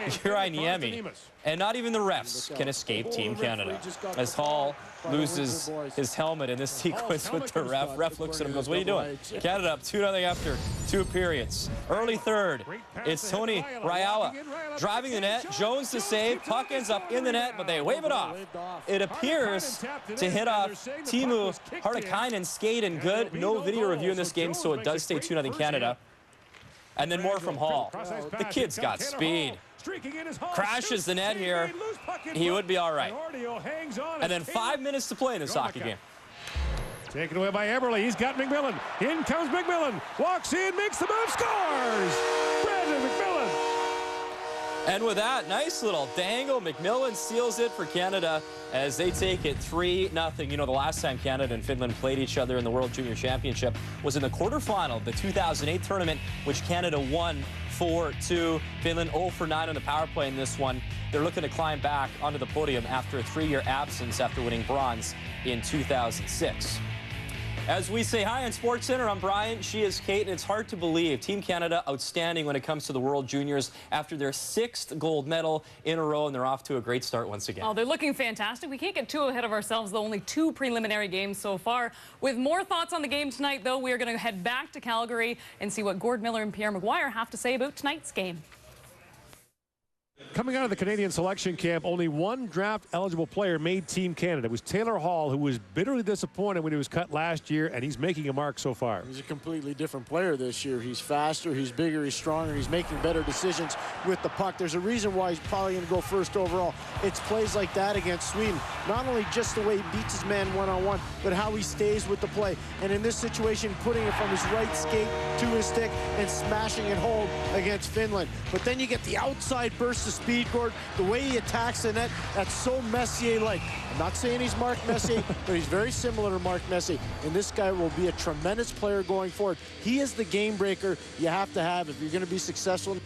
Juraj Niemi. And not even the refs can escape Team Canada. As Hall loses his helmet in this sequence with the ref. Ref looks at him and goes, what are you doing? Canada up 2-0 after 2 periods. Early third, it's Toni Rajala driving the net. Jones to save. Puck ends up in the net, but they wave it off. It appears to hit off Timu Hartikainen skate and good. No video review in this game, so it does stay 2-0 Canada. And then more from Hall. The kid's got speed. Crashes the net here. He would be all right. And then 5 minutes to play in this hockey game. Taken away by Eberle. He's got McMillan. In comes McMillan. Walks in, makes the move, scores! Brandon McMillan. And with that, nice little dangle. McMillan seals it for Canada as they take it 3-0. You know, the last time Canada and Finland played each other in the World Junior Championship was in the quarterfinal of the 2008 tournament, which Canada won 4-2. Finland 0-for-9 on the power play in this one. They're looking to climb back onto the podium after a 3-year absence after winning bronze in 2006. As we say hi on SportsCenter, I'm Brian. She is Kate, and it's hard to believe Team Canada outstanding when it comes to the World Juniors after their 6th gold medal in a row, and they're off to a great start once again. Oh, they're looking fantastic. We can't get too ahead of ourselves, though. Only 2 preliminary games so far. With more thoughts on the game tonight, though, we are going to head back to Calgary and see what Gord Miller and Pierre Maguire have to say about tonight's game. Coming out of the Canadian selection camp, only one draft-eligible player made Team Canada. It was Taylor Hall, who was bitterly disappointed when he was cut last year, and he's making a mark so far. He's a completely different player this year. He's faster, he's bigger, he's stronger, he's making better decisions with the puck. There's a reason why he's probably going to go first overall. It's plays like that against Sweden. Not only just the way he beats his man one-on-one, but how he stays with the play. And in this situation, putting it from his right skate to his stick and smashing it home against Finland. But then you get the outside burst of speed, Gord, the way he attacks the net, that's so Messier-like. I'm not saying he's Mark Messier, but he's very similar to Mark Messier. And this guy will be a tremendous player going forward. He is the game breaker you have to have if you're going to be successful.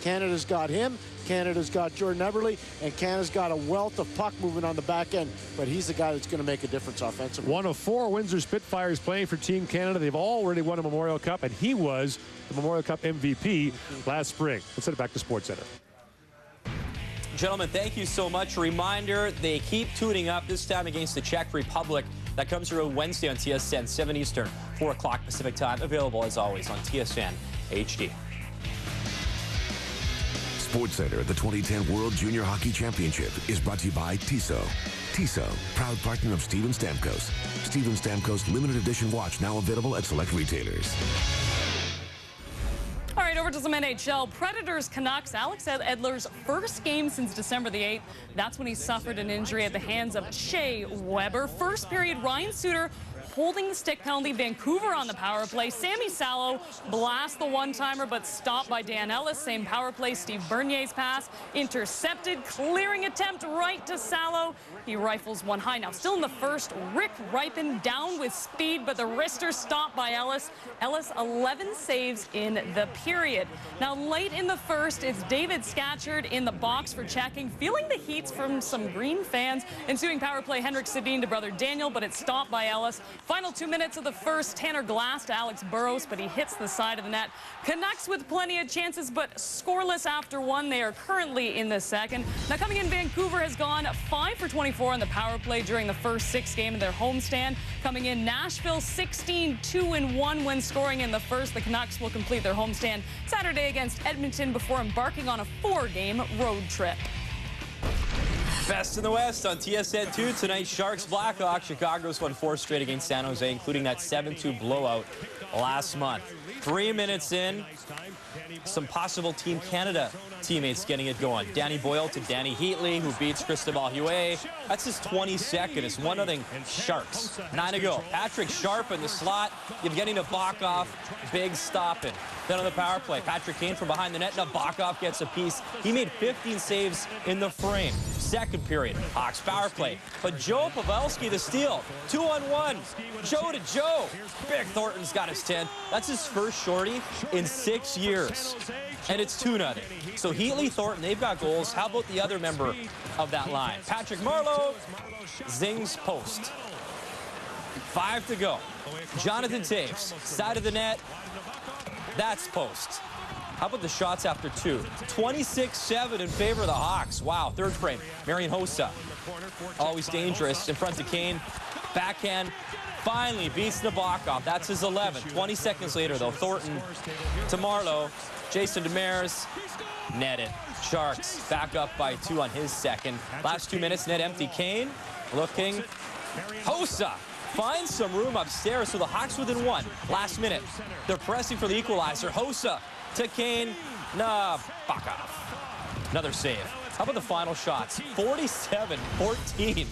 Canada's got him, Canada's got Jordan Eberle, and Canada's got a wealth of puck movement on the back end, but he's the guy that's going to make a difference offensively. One of 4 Windsor Spitfires playing for Team Canada. They've already won a Memorial Cup, and he was the Memorial Cup MVP last spring. Let's send it back to SportsCenter. Gentlemen, thank you so much. A reminder, they keep tuning up, this time against the Czech Republic. That comes through Wednesday on TSN, 7 Eastern, 4 o'clock Pacific time. Available, as always, on TSN HD. SportsCenter, the 2010 World Junior Hockey Championship, is brought to you by Tissot. Tissot, proud partner of Steven Stamkos. Steven Stamkos limited edition watch now available at select retailers. All right, over to some NHL. Predators Canucks. Alex Edler's first game since December the 8th. That's when he suffered an injury at the hands of Shea Weber. First period, Ryan Suter holding the stick penalty. Vancouver on the power play. Sammy Salo blasts the one-timer, but stopped by Dan Ellis. Same power play. Steve Bernier's pass intercepted. Clearing attempt right to Salo. He rifles one high. Now still in the first, Rick Ripon down with speed, but the wrister stopped by Ellis. Ellis 11 saves in the period. Now late in the first, it's David Scatchard in the box for checking, feeling the heats from some Green fans. Ensuing power play, Henrik Sedin to brother Daniel, but it's stopped by Ellis. Final 2 minutes of the first, Tanner Glass to Alex Burrows, but he hits the side of the net. Canucks with plenty of chances, but scoreless after one. They are currently in the second. Now coming in, Vancouver has gone 5 for 24 on the power play during the first 6 games of their homestand. Coming in, Nashville 16-2-1 when scoring in the first. The Canucks will complete their homestand Saturday against Edmonton before embarking on a 4-game road trip. Best in the West on TSN2 tonight. Sharks Blackhawks. Chicago's won 4 straight against San Jose, including that 7-2 blowout last month. 3 minutes in, some possible Team Canada teammates getting it going. Danny Boyle to Danny Heatley, who beats Cristobal Huet. That's his 22nd. It's 1-0 Sharks. 9 to go. Patrick Sharp in the slot. Evgeny Nabokov, big stopping. Then on the power play, Patrick Kane from behind the net. Nabokov gets a piece. He made 15 saves in the frame. Second period, Hawks power play. But Joe Pavelski the steal. 2-on-1. Joe to Joe. Big Thornton's got his 10. That's his first shorty in 6 years. And it's 2-0. So Heatley, Thornton, they've got goals. How about the other member of that line? Patrick Marleau zings post. 5 to go. Jonathan Taves, side of the net. That's post. How about the shots after 2? 26-7 in favor of the Hawks. Wow, third frame. Marian Hossa, always dangerous in front of Kane. Backhand, finally beats Nabokov. That's his 11. 20 seconds later, though, Thornton to Marleau. Jason Demers, net it. Sharks back up by 2 on his second. Last 2 minutes, net empty. Kane looking. Hossa finds some room upstairs, so the Hawks within 1. Last minute, they're pressing for the equalizer. Hossa to Kane. Nabokov. Another save. How about the final shots? 47-14.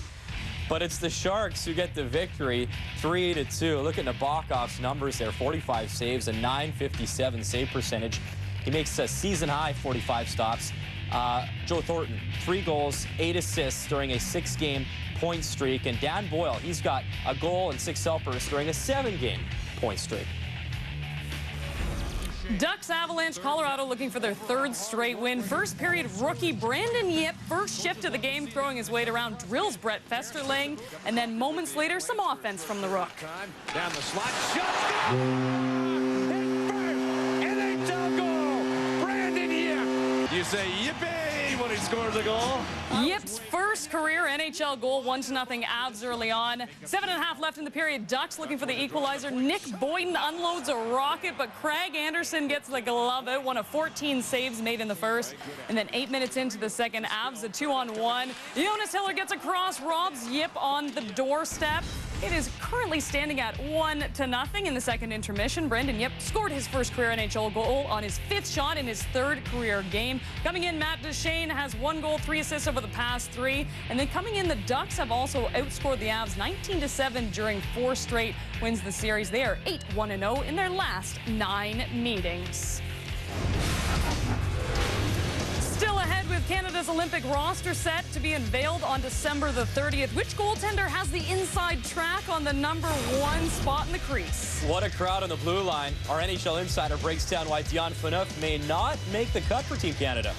But it's the Sharks who get the victory, 3-2. Look at Nabokov's numbers there, 45 saves, a .957 save percentage. He makes a season-high 45 stops. Joe Thornton, 3 goals, 8 assists during a 6-game point streak. And Dan Boyle, he's got a goal and 6 helpers during a 7-game point streak. Ducks Avalanche, Colorado looking for their 3rd straight win. First period rookie Brandon Yip, first shift of the game, throwing his weight around, drills Brett Festerling, and then moments later, some offense from the Rook. Down the slot, shot, NHL goal, Brandon Yip. You say yippee when he scores a goal. Yip's first career NHL goal, 1-0 Avs early on. 7.5 left in the period. Ducks looking for the equalizer. Nick Boyden unloads a rocket, but Craig Anderson gets the glove out. 1 of 14 saves made in the first. And then 8 minutes into the second, Avs a 2-on-1. Jonas Hiller gets across, robs Yip on the doorstep. It is currently standing at 1-0 in the second intermission. Brandon Yip scored his first career NHL goal on his 5th shot in his 3rd career game. Coming in, Matt Duchene has 1 goal, 3 assists over the past 3. And then coming in, the Ducks have also outscored the Avs 19-7 during 4 straight wins the series. They are 8-1-0 in their last 9 meetings. Still ahead with Canada's Olympic roster set to be unveiled on December the 30th. Which goaltender has the inside track on the #1 spot in the crease? What a crowd on the blue line. Our NHL insider breaks down why Dion Phaneuf may not make the cut for Team Canada.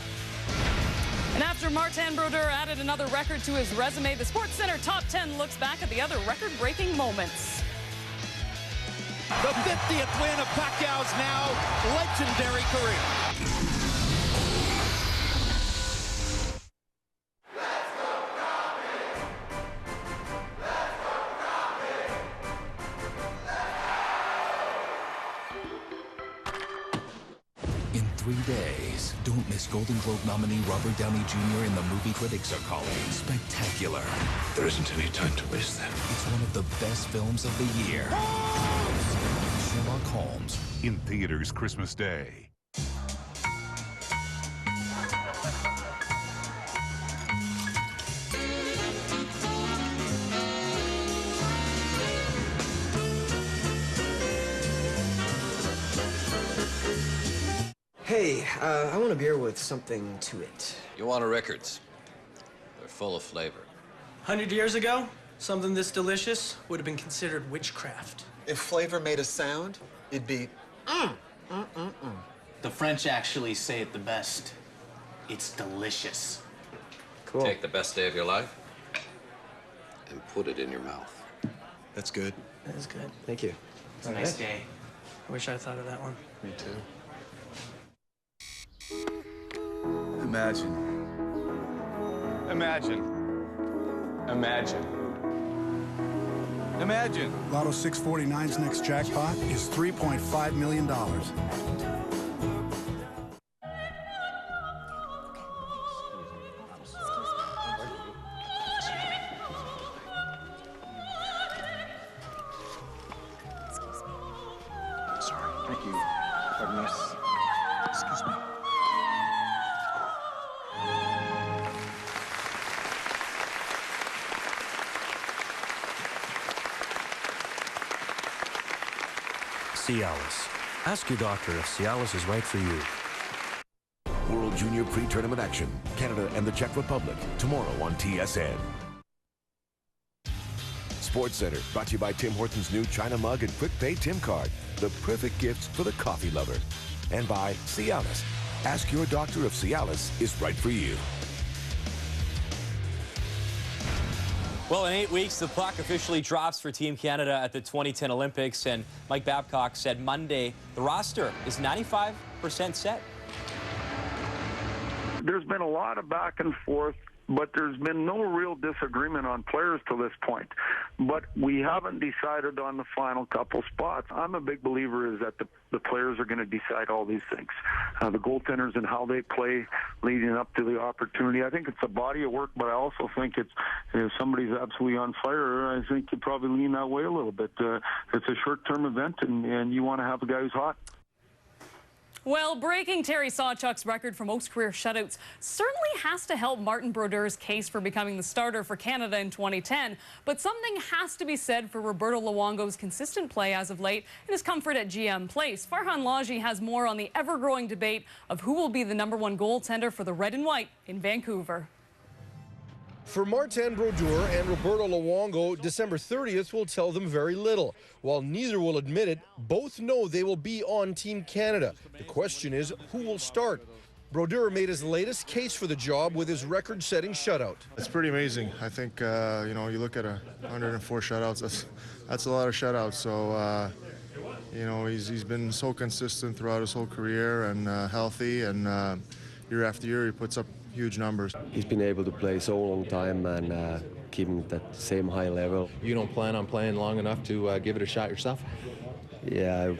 And after Martin Brodeur added another record to his resume, the SportsCenter Top 10 looks back at the other record-breaking moments. The 50th win of Pacquiao's now legendary career. In 3 days, don't miss Golden Globe nominee Robert Downey Jr. in the movie critics are calling spectacular. There isn't any time to waste then. It's one of the best films of the year. Sherlock Holmes. In theaters Christmas Day. Hey, I want a beer with something to it. You want a records? They're full of flavor. 100 years ago, something this delicious would have been considered witchcraft. If flavor made a sound, it'd be The French actually say it the best. It's delicious. Cool. Take the best day of your life and put it in your mouth. That's good. That is good. Thank you. It's a nice day. I wish I thought of that one. Me too. Imagine. Imagine. Imagine. Imagine. Lotto 649's next jackpot is $3.5 million. Sorry. Thank you. Pardon me. Excuse me. Cialis. Ask your doctor if Cialis is right for you. World Junior Pre-Tournament action. Canada and the Czech Republic. Tomorrow on TSN. Sports Center, brought to you by Tim Hortons' new China Mug and Quick Pay Tim Card. The perfect gifts for the coffee lover. And by Cialis. Ask your doctor if Cialis is right for you. Well, in 8 weeks, the puck officially drops for Team Canada at the 2010 Olympics, and Mike Babcock said Monday the roster is 95% set. There's been a lot of back and forth, but there's been no real disagreement on players to this point. But we haven't decided on the final couple spots. I'm a big believer is that the players are going to decide all these things. The goaltenders and how they play leading up to the opportunity. I think it's a body of work, but I also think it's if somebody's absolutely on fire, I think you probably lean that way a little bit. It's a short-term event, and you want to have a guy who's hot. Well, breaking Terry Sawchuk's record for most career shutouts certainly has to help Martin Brodeur's case for becoming the starter for Canada in 2010. But something has to be said for Roberto Luongo's consistent play as of late and his comfort at GM Place. Farhan Lalji has more on the ever-growing debate of who will be the #1 goaltender for the Red and White in Vancouver. For Martin Brodeur and Roberto Luongo, December 30th will tell them very little. While neither will admit it, both know they will be on Team Canada. The question is, who will start? Brodeur made his latest case for the job with his record-setting shutout. It's pretty amazing. I think, you know, you look at 104 shutouts, that's a lot of shutouts. So, you know, he's been so consistent throughout his whole career and healthy, and year after year he puts up huge numbers. He's been able to play so long time and keeping that same high level. You don't plan on playing long enough to give it a shot yourself? Yeah,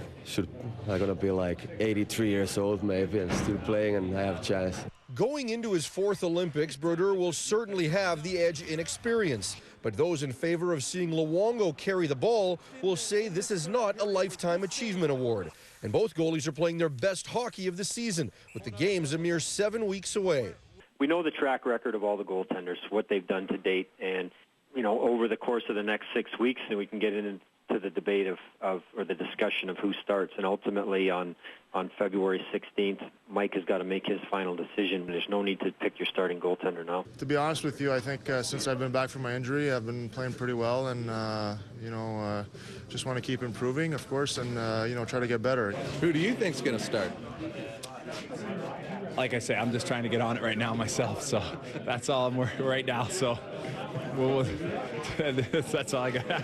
I'm gonna be like 83 years old maybe and still playing and I have a chance. Going into his 4th Olympics, Brodeur will certainly have the edge in experience. But those in favor of seeing Luongo carry the ball will say this is not a Lifetime Achievement Award. And both goalies are playing their best hockey of the season, with the games a mere 7 weeks away. We know the track record of all the goaltenders, what they've done to date, and, you know, over the course of the next 6 weeks, then we can get into the debate of or the discussion of who starts. And ultimately on February 16th, Mike has got to make his final decision. There's no need to pick your starting goaltender now. To be honest with you, I think since I've been back from my injury, I've been playing pretty well, and you know, just want to keep improving, of course, and you know, try to get better. Who do you think's going to start? Like I say, I'm just trying to get on it right now myself, so that's all I'm working right now. So that's all I got.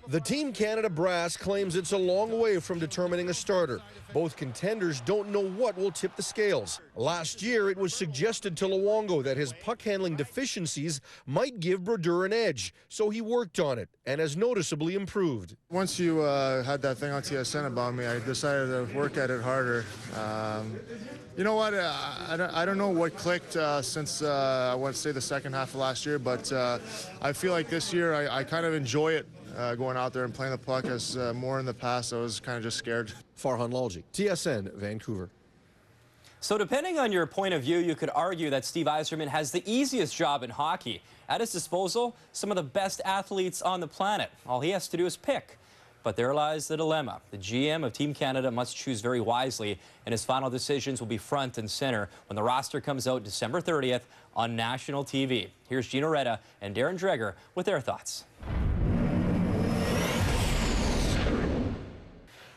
The Team Canada brass claims it's a long way from determining a starter. Both contenders don't know what will tip the scales. Last year, it was suggested to Luongo that his puck-handling deficiencies might give Brodeur an edge, so he worked on it and has noticeably improved. Once you had that thing on TSN about me, I decided to work at it harder. You know what? I don't know what clicked since I want to say the second half of last year, but I feel like this year I kind of enjoy it. Going out there and playing the puck, as more in the past I was kind of just scared. Farhan Lalji, TSN, Vancouver. So depending on your point of view, you could argue that Steve Yzerman has the easiest job in hockey. At his disposal, some of the best athletes on the planet. All he has to do is pick. But there lies the dilemma. The GM of Team Canada must choose very wisely, and his final decisions will be front and center when the roster comes out December 30th on national TV. Here's Gino Reda and Darren Dreger with their thoughts.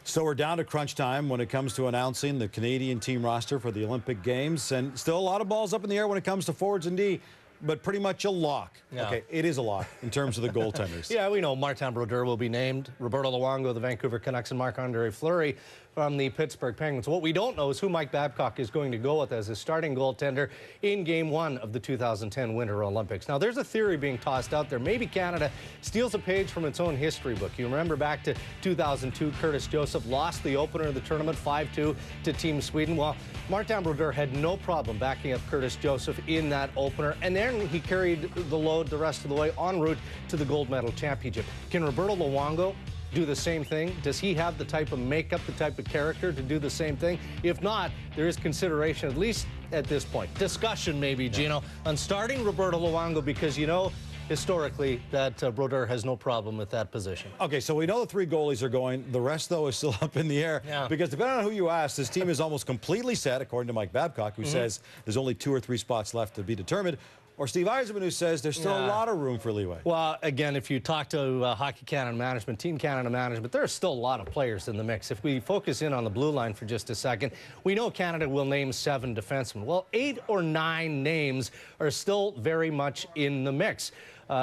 So we're down to crunch time when it comes to announcing the Canadian team roster for the Olympic Games, and still a lot of balls up in the air when it comes to forwards and D. but pretty much a lock. Yeah. Okay, it is a lock in terms of the goaltenders. Yeah, we know Martin Brodeur will be named, Roberto Luongo, the Vancouver Canucks, and Marc-Andre Fleury from the Pittsburgh Penguins. What we don't know is who Mike Babcock is going to go with as his starting goaltender in Game 1 of the 2010 Winter Olympics. Now, there's a theory being tossed out there. Maybe Canada steals a page from its own history book. You remember back to 2002, Curtis Joseph lost the opener of the tournament 5-2 to Team Sweden. Well, Martin Brodeur had no problem backing up Curtis Joseph in that opener, and then he carried the load the rest of the way en route to the gold medal championship. Can Roberto Luongo do the same thing? Does he have the type of makeup, the type of character to do the same thing? If not, there is consideration, at least at this point. Discussion maybe, Gino, on starting Roberto Luongo because you know historically that Brodeur has no problem with that position. Okay, so we know the 3 goalies are going. The rest, though, is still up in the air. Yeah. Because depending on who you ask, this team is almost completely set, according to Mike Babcock, who says there's only 2 or 3 spots left to be determined. Or Steve Yzerman, who says there's still a lot of room for leeway. Well, again, if you talk to Hockey Canada management, Team Canada management, there are still a lot of players in the mix. If we focus in on the blue line for just a second, we know Canada will name 7 defensemen. Well, 8 or 9 names are still very much in the mix.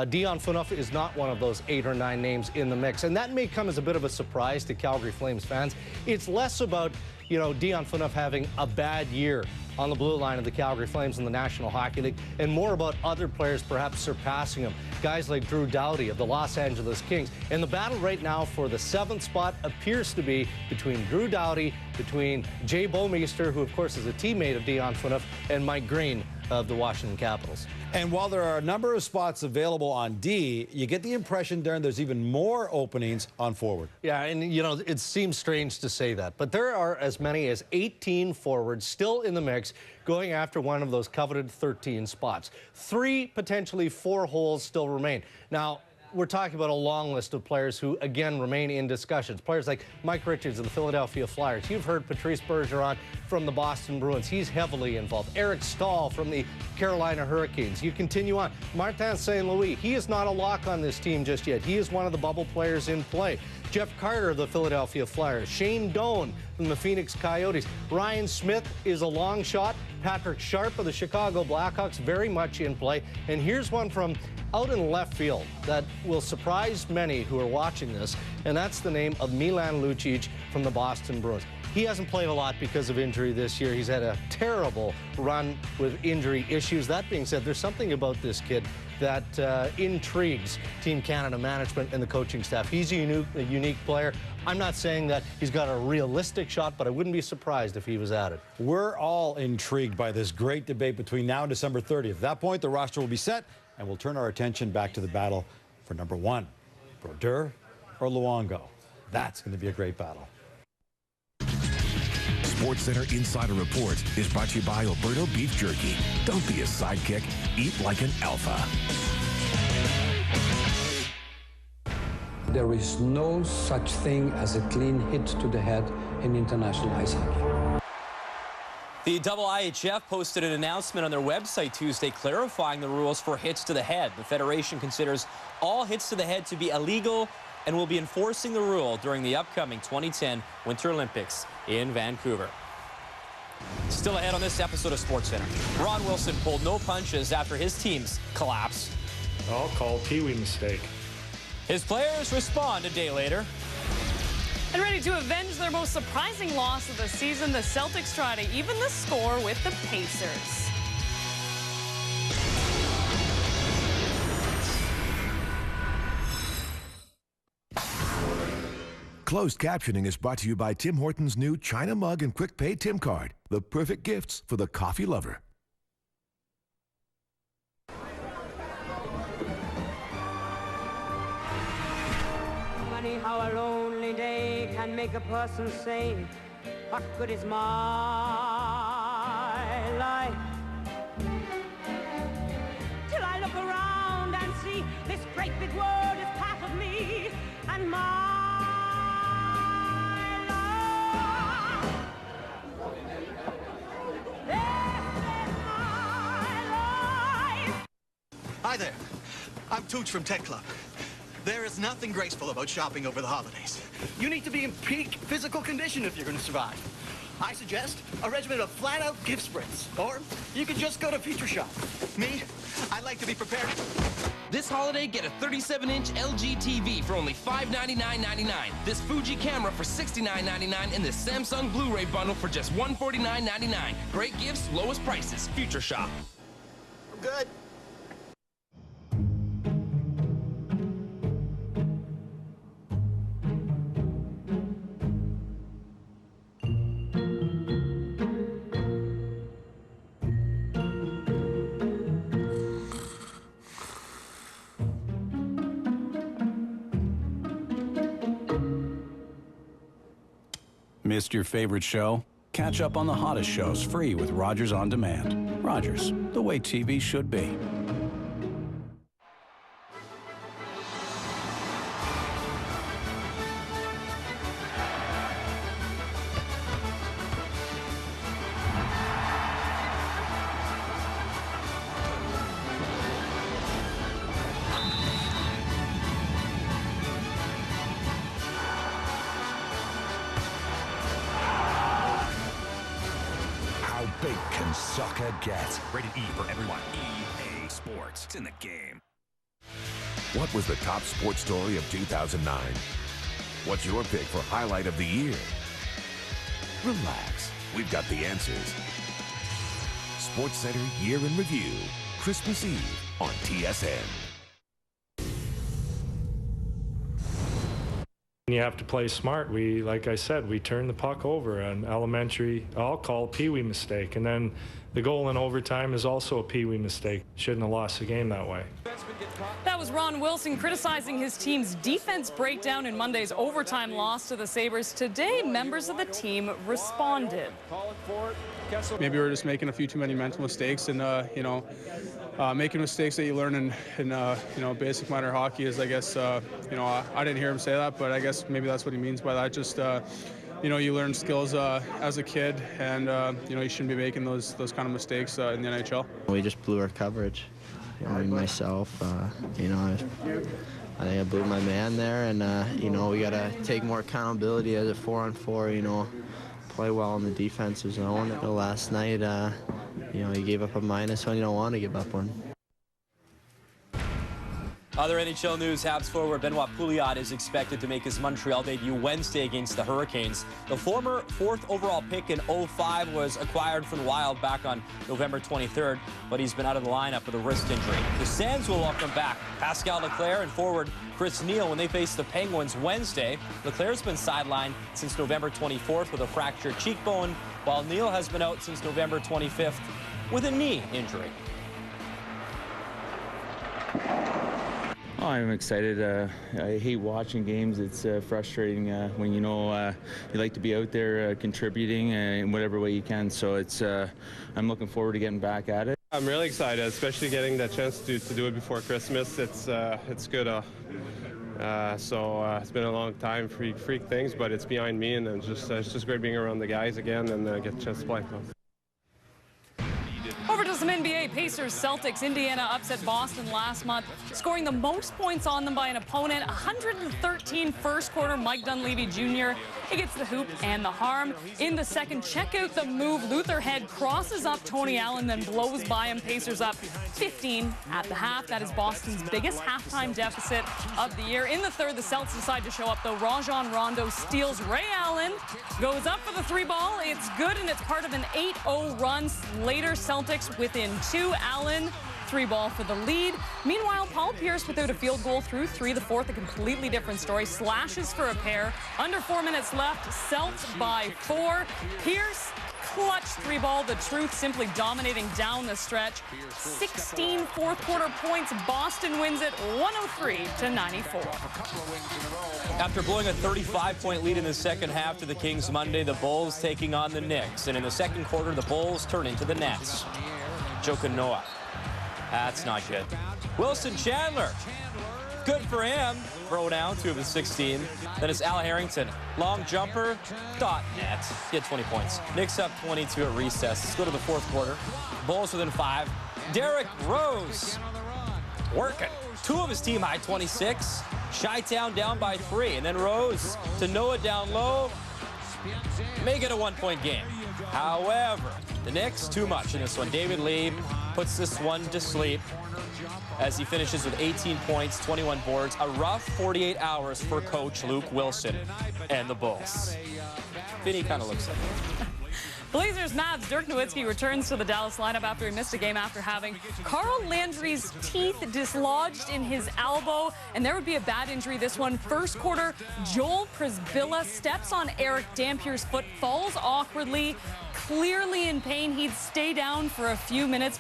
Dion Phaneuf is not one of those 8 or 9 names in the mix, and that may come as a bit of a surprise to Calgary Flames fans. It's less about, you know, Dion Phaneuf having a bad year on the blue line of the Calgary Flames in the National Hockey League, and more about other players perhaps surpassing him. Guys like Drew Doughty of the Los Angeles Kings. And the battle right now for the 7th spot appears to be between Drew Doughty, between Jay Bouwmeester, who of course is a teammate of Dion Phaneuf, and Mike Green of the Washington Capitals. And while there are a number of spots available on D, you get the impression, Darren, there's even more openings on forward. Yeah, and you know, it seems strange to say that, but there are as many as 18 forwards still in the mix going after one of those coveted 13 spots. 3, potentially 4 holes still remain. Now, we're talking about a long list of players who, again, remain in discussions. Players like Mike Richards of the Philadelphia Flyers. You've heard Patrice Bergeron from the Boston Bruins. He's heavily involved. Eric Stahl from the Carolina Hurricanes. You continue on. Martin St. Louis, he is not a lock on this team just yet. He is one of the bubble players in play. Jeff Carter of the Philadelphia Flyers. Shane Doan from the Phoenix Coyotes. Ryan Smith is a long shot. Patrick Sharp of the Chicago Blackhawks, very much in play. And here's one from out in left field that will surprise many who are watching this, and that's the name of Milan Lucic from the Boston Bruins. He hasn't played a lot because of injury this year. He's had a terrible run with injury issues. That being said, there's something about this kid that intrigues Team Canada management and the coaching staff. He's a unique player. I'm not saying that he's got a realistic shot, but I wouldn't be surprised if he was at it. We're all intrigued by this great debate between now and December 30th. At that point, the roster will be set, and we'll turn our attention back to the battle for number 1, Brodeur or Luongo. That's going to be a great battle. SportsCenter Insider Report is brought to you by Alberto Beef Jerky. Don't be a sidekick. Eat like an alpha. There is no such thing as a clean hit to the head in international ice hockey. The IIHF posted an announcement on their website Tuesday clarifying the rules for hits to the head. The Federation considers all hits to the head to be illegal and will be enforcing the rule during the upcoming 2010 Winter Olympics in Vancouver. Still ahead on this episode of SportsCenter. Ron Wilson pulled no punches after his team's collapse. I'll call Pee-wee mistake. His players respond a day later. And ready to avenge their most surprising loss of the season, the Celtics try to even the score with the Pacers. Closed captioning is brought to you by Tim Hortons' new China Mug and Quick Pay Tim Card, the perfect gifts for the coffee lover. Funny how a lonely day can make a person say, what good is my life? Till I look around and see this great big world is part of me and my Hi there. I'm Tooch from Tech Club. There is nothing graceful about shopping over the holidays. You need to be in peak physical condition if you're going to survive. I suggest a regimen of flat-out gift sprints, or you could just go to Future Shop. Me, I'd like to be prepared. This holiday, get a 37-inch LG TV for only $599.99. This Fuji camera for $69.99, and this Samsung Blu-ray bundle for just $149.99. Great gifts, lowest prices. Future Shop. I'm good. Missed your favorite show? Catch up on the hottest shows free with Rogers On Demand. Rogers, the way TV should be. Big can soccer get? Rated E for everyone. EA Sports. It's in the game. What was the top sports story of 2009? What's your pick for highlight of the year? Relax. We've got the answers. Sports Center Year in Review. Christmas Eve on TSN. You have to play smart. Like I said, we turned the puck over an elementary, I'll call pee-wee mistake. And then the goal in overtime is also a pee-wee mistake. Shouldn't have lost the game that way. That was Ron Wilson criticizing his team's defense breakdown in Monday's overtime loss to the Sabres. Today, members of the team responded. Maybe we're just making a few too many mental mistakes, and making mistakes that you learn in basic minor hockey is, I guess, I didn't hear him say that, but I guess maybe that's what he means by that. Just you learn skills as a kid, and you shouldn't be making those kind of mistakes in the NHL. We just blew our coverage. Myself, I think I blew my man there, and we got to take more accountability as a 4-on-4. Play well in the defensive zone. Last night, you gave up a minus when you don't want to give up one. Other NHL news, Habs forward Benoit Pouliot is expected to make his Montreal debut Wednesday against the Hurricanes. The former 4th overall pick in 2005 was acquired from the Wild back on November 23rd, but he's been out of the lineup with a wrist injury. The Sens will welcome back Pascal Leclerc and forward Chris Neil when they face the Penguins Wednesday. Leclerc's been sidelined since November 24th with a fractured cheekbone, while Neil has been out since November 25th with a knee injury. Oh, I'm excited. I hate watching games. It's frustrating when you like to be out there contributing in whatever way you can. So I'm looking forward to getting back at it. I'm really excited, especially getting the chance to do it before Christmas. It's good. It's been a long time, freak things, but it's behind me, and it's just great being around the guys again and get a chance to play. Over to some NBA. Pacers, Celtics. Indiana upset Boston last month, scoring the most points on them by an opponent. 113 first quarter. Mike Dunleavy Jr. He gets the hoop and the harm. In the second, check out the move. Luther Head crosses up Tony Allen, then blows by him. Pacers up 15 at the half. That is Boston's biggest halftime deficit of the year. In the third, the Celtics decide to show up, though. Rajon Rondo steals Ray Allen, goes up for the 3-ball. It's good, and it's part of an 8-0 run. Later, Celtics within 2. Allen, 3-ball for the lead. Meanwhile, Paul Pierce without a field goal through 3. The fourth, a completely different story. Slashes for a pair. Under 4 minutes left. Celts by 4. Pierce, clutch 3-ball. The truth simply dominating down the stretch. 16 fourth quarter points. Boston wins it 103-94. After blowing a 35-point lead in the second half to the Kings Monday, the Bulls taking on the Knicks. And in the second quarter, the Bulls turn into the Nets. Joe Noah. That's not good. Wilson Chandler. Good for him. Throw down 2 of his 16. Then it's Al Harrington. Long jumper. Dot net. He had 20 points. Knicks up 22 at recess. Let's go to the fourth quarter. Bulls within 5. Derrick Rose. Working. 2 of his team high 26. Chi-Town down by 3. And then Rose to Noah down low. Make it a 1-point game. However, the Knicks, too much in this one. David Lee puts this one to sleep as he finishes with 18 points, 21 boards. A rough 48 hours for coach Luke Wilson and the Bulls. Vinny kind of looks like it. Blazers Mavs Dirk Nowitzki returns to the Dallas lineup after he missed a game after having Carl Landry's teeth dislodged in his elbow, and there would be a bad injury this one. First quarter, Joel Przybilla steps on Eric Dampier's foot, falls awkwardly, clearly in pain. He'd stay down for a few minutes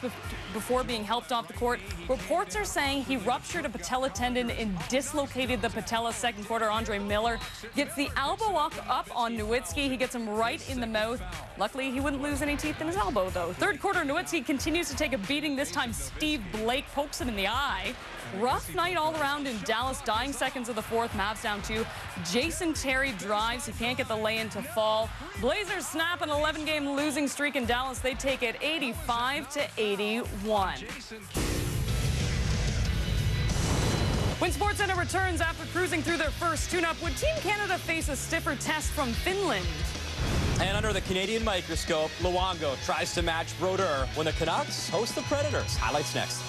before being helped off the court. Reports are saying he ruptured a patella tendon and dislocated the patella. Second quarter, Andre Miller gets the elbow up on Nowitzki. He gets him right in the mouth. Luckily, he wouldn't lose any teeth in his elbow, though. Third quarter, Nowitzki continues to take a beating. This time, Steve Blake pokes him in the eye. Rough night all around in Dallas. Dying seconds of the fourth. Mavs down 2. Jason Terry drives. He can't get the lay-in to fall. Blazers snap an 11-game losing streak in Dallas. They take it 85-81. When SportsCenter returns after cruising through their first tune-up, would Team Canada face a stiffer test from Finland? And under the Canadian microscope, Luongo tries to match Brodeur when the Canucks host the Predators. Highlights next.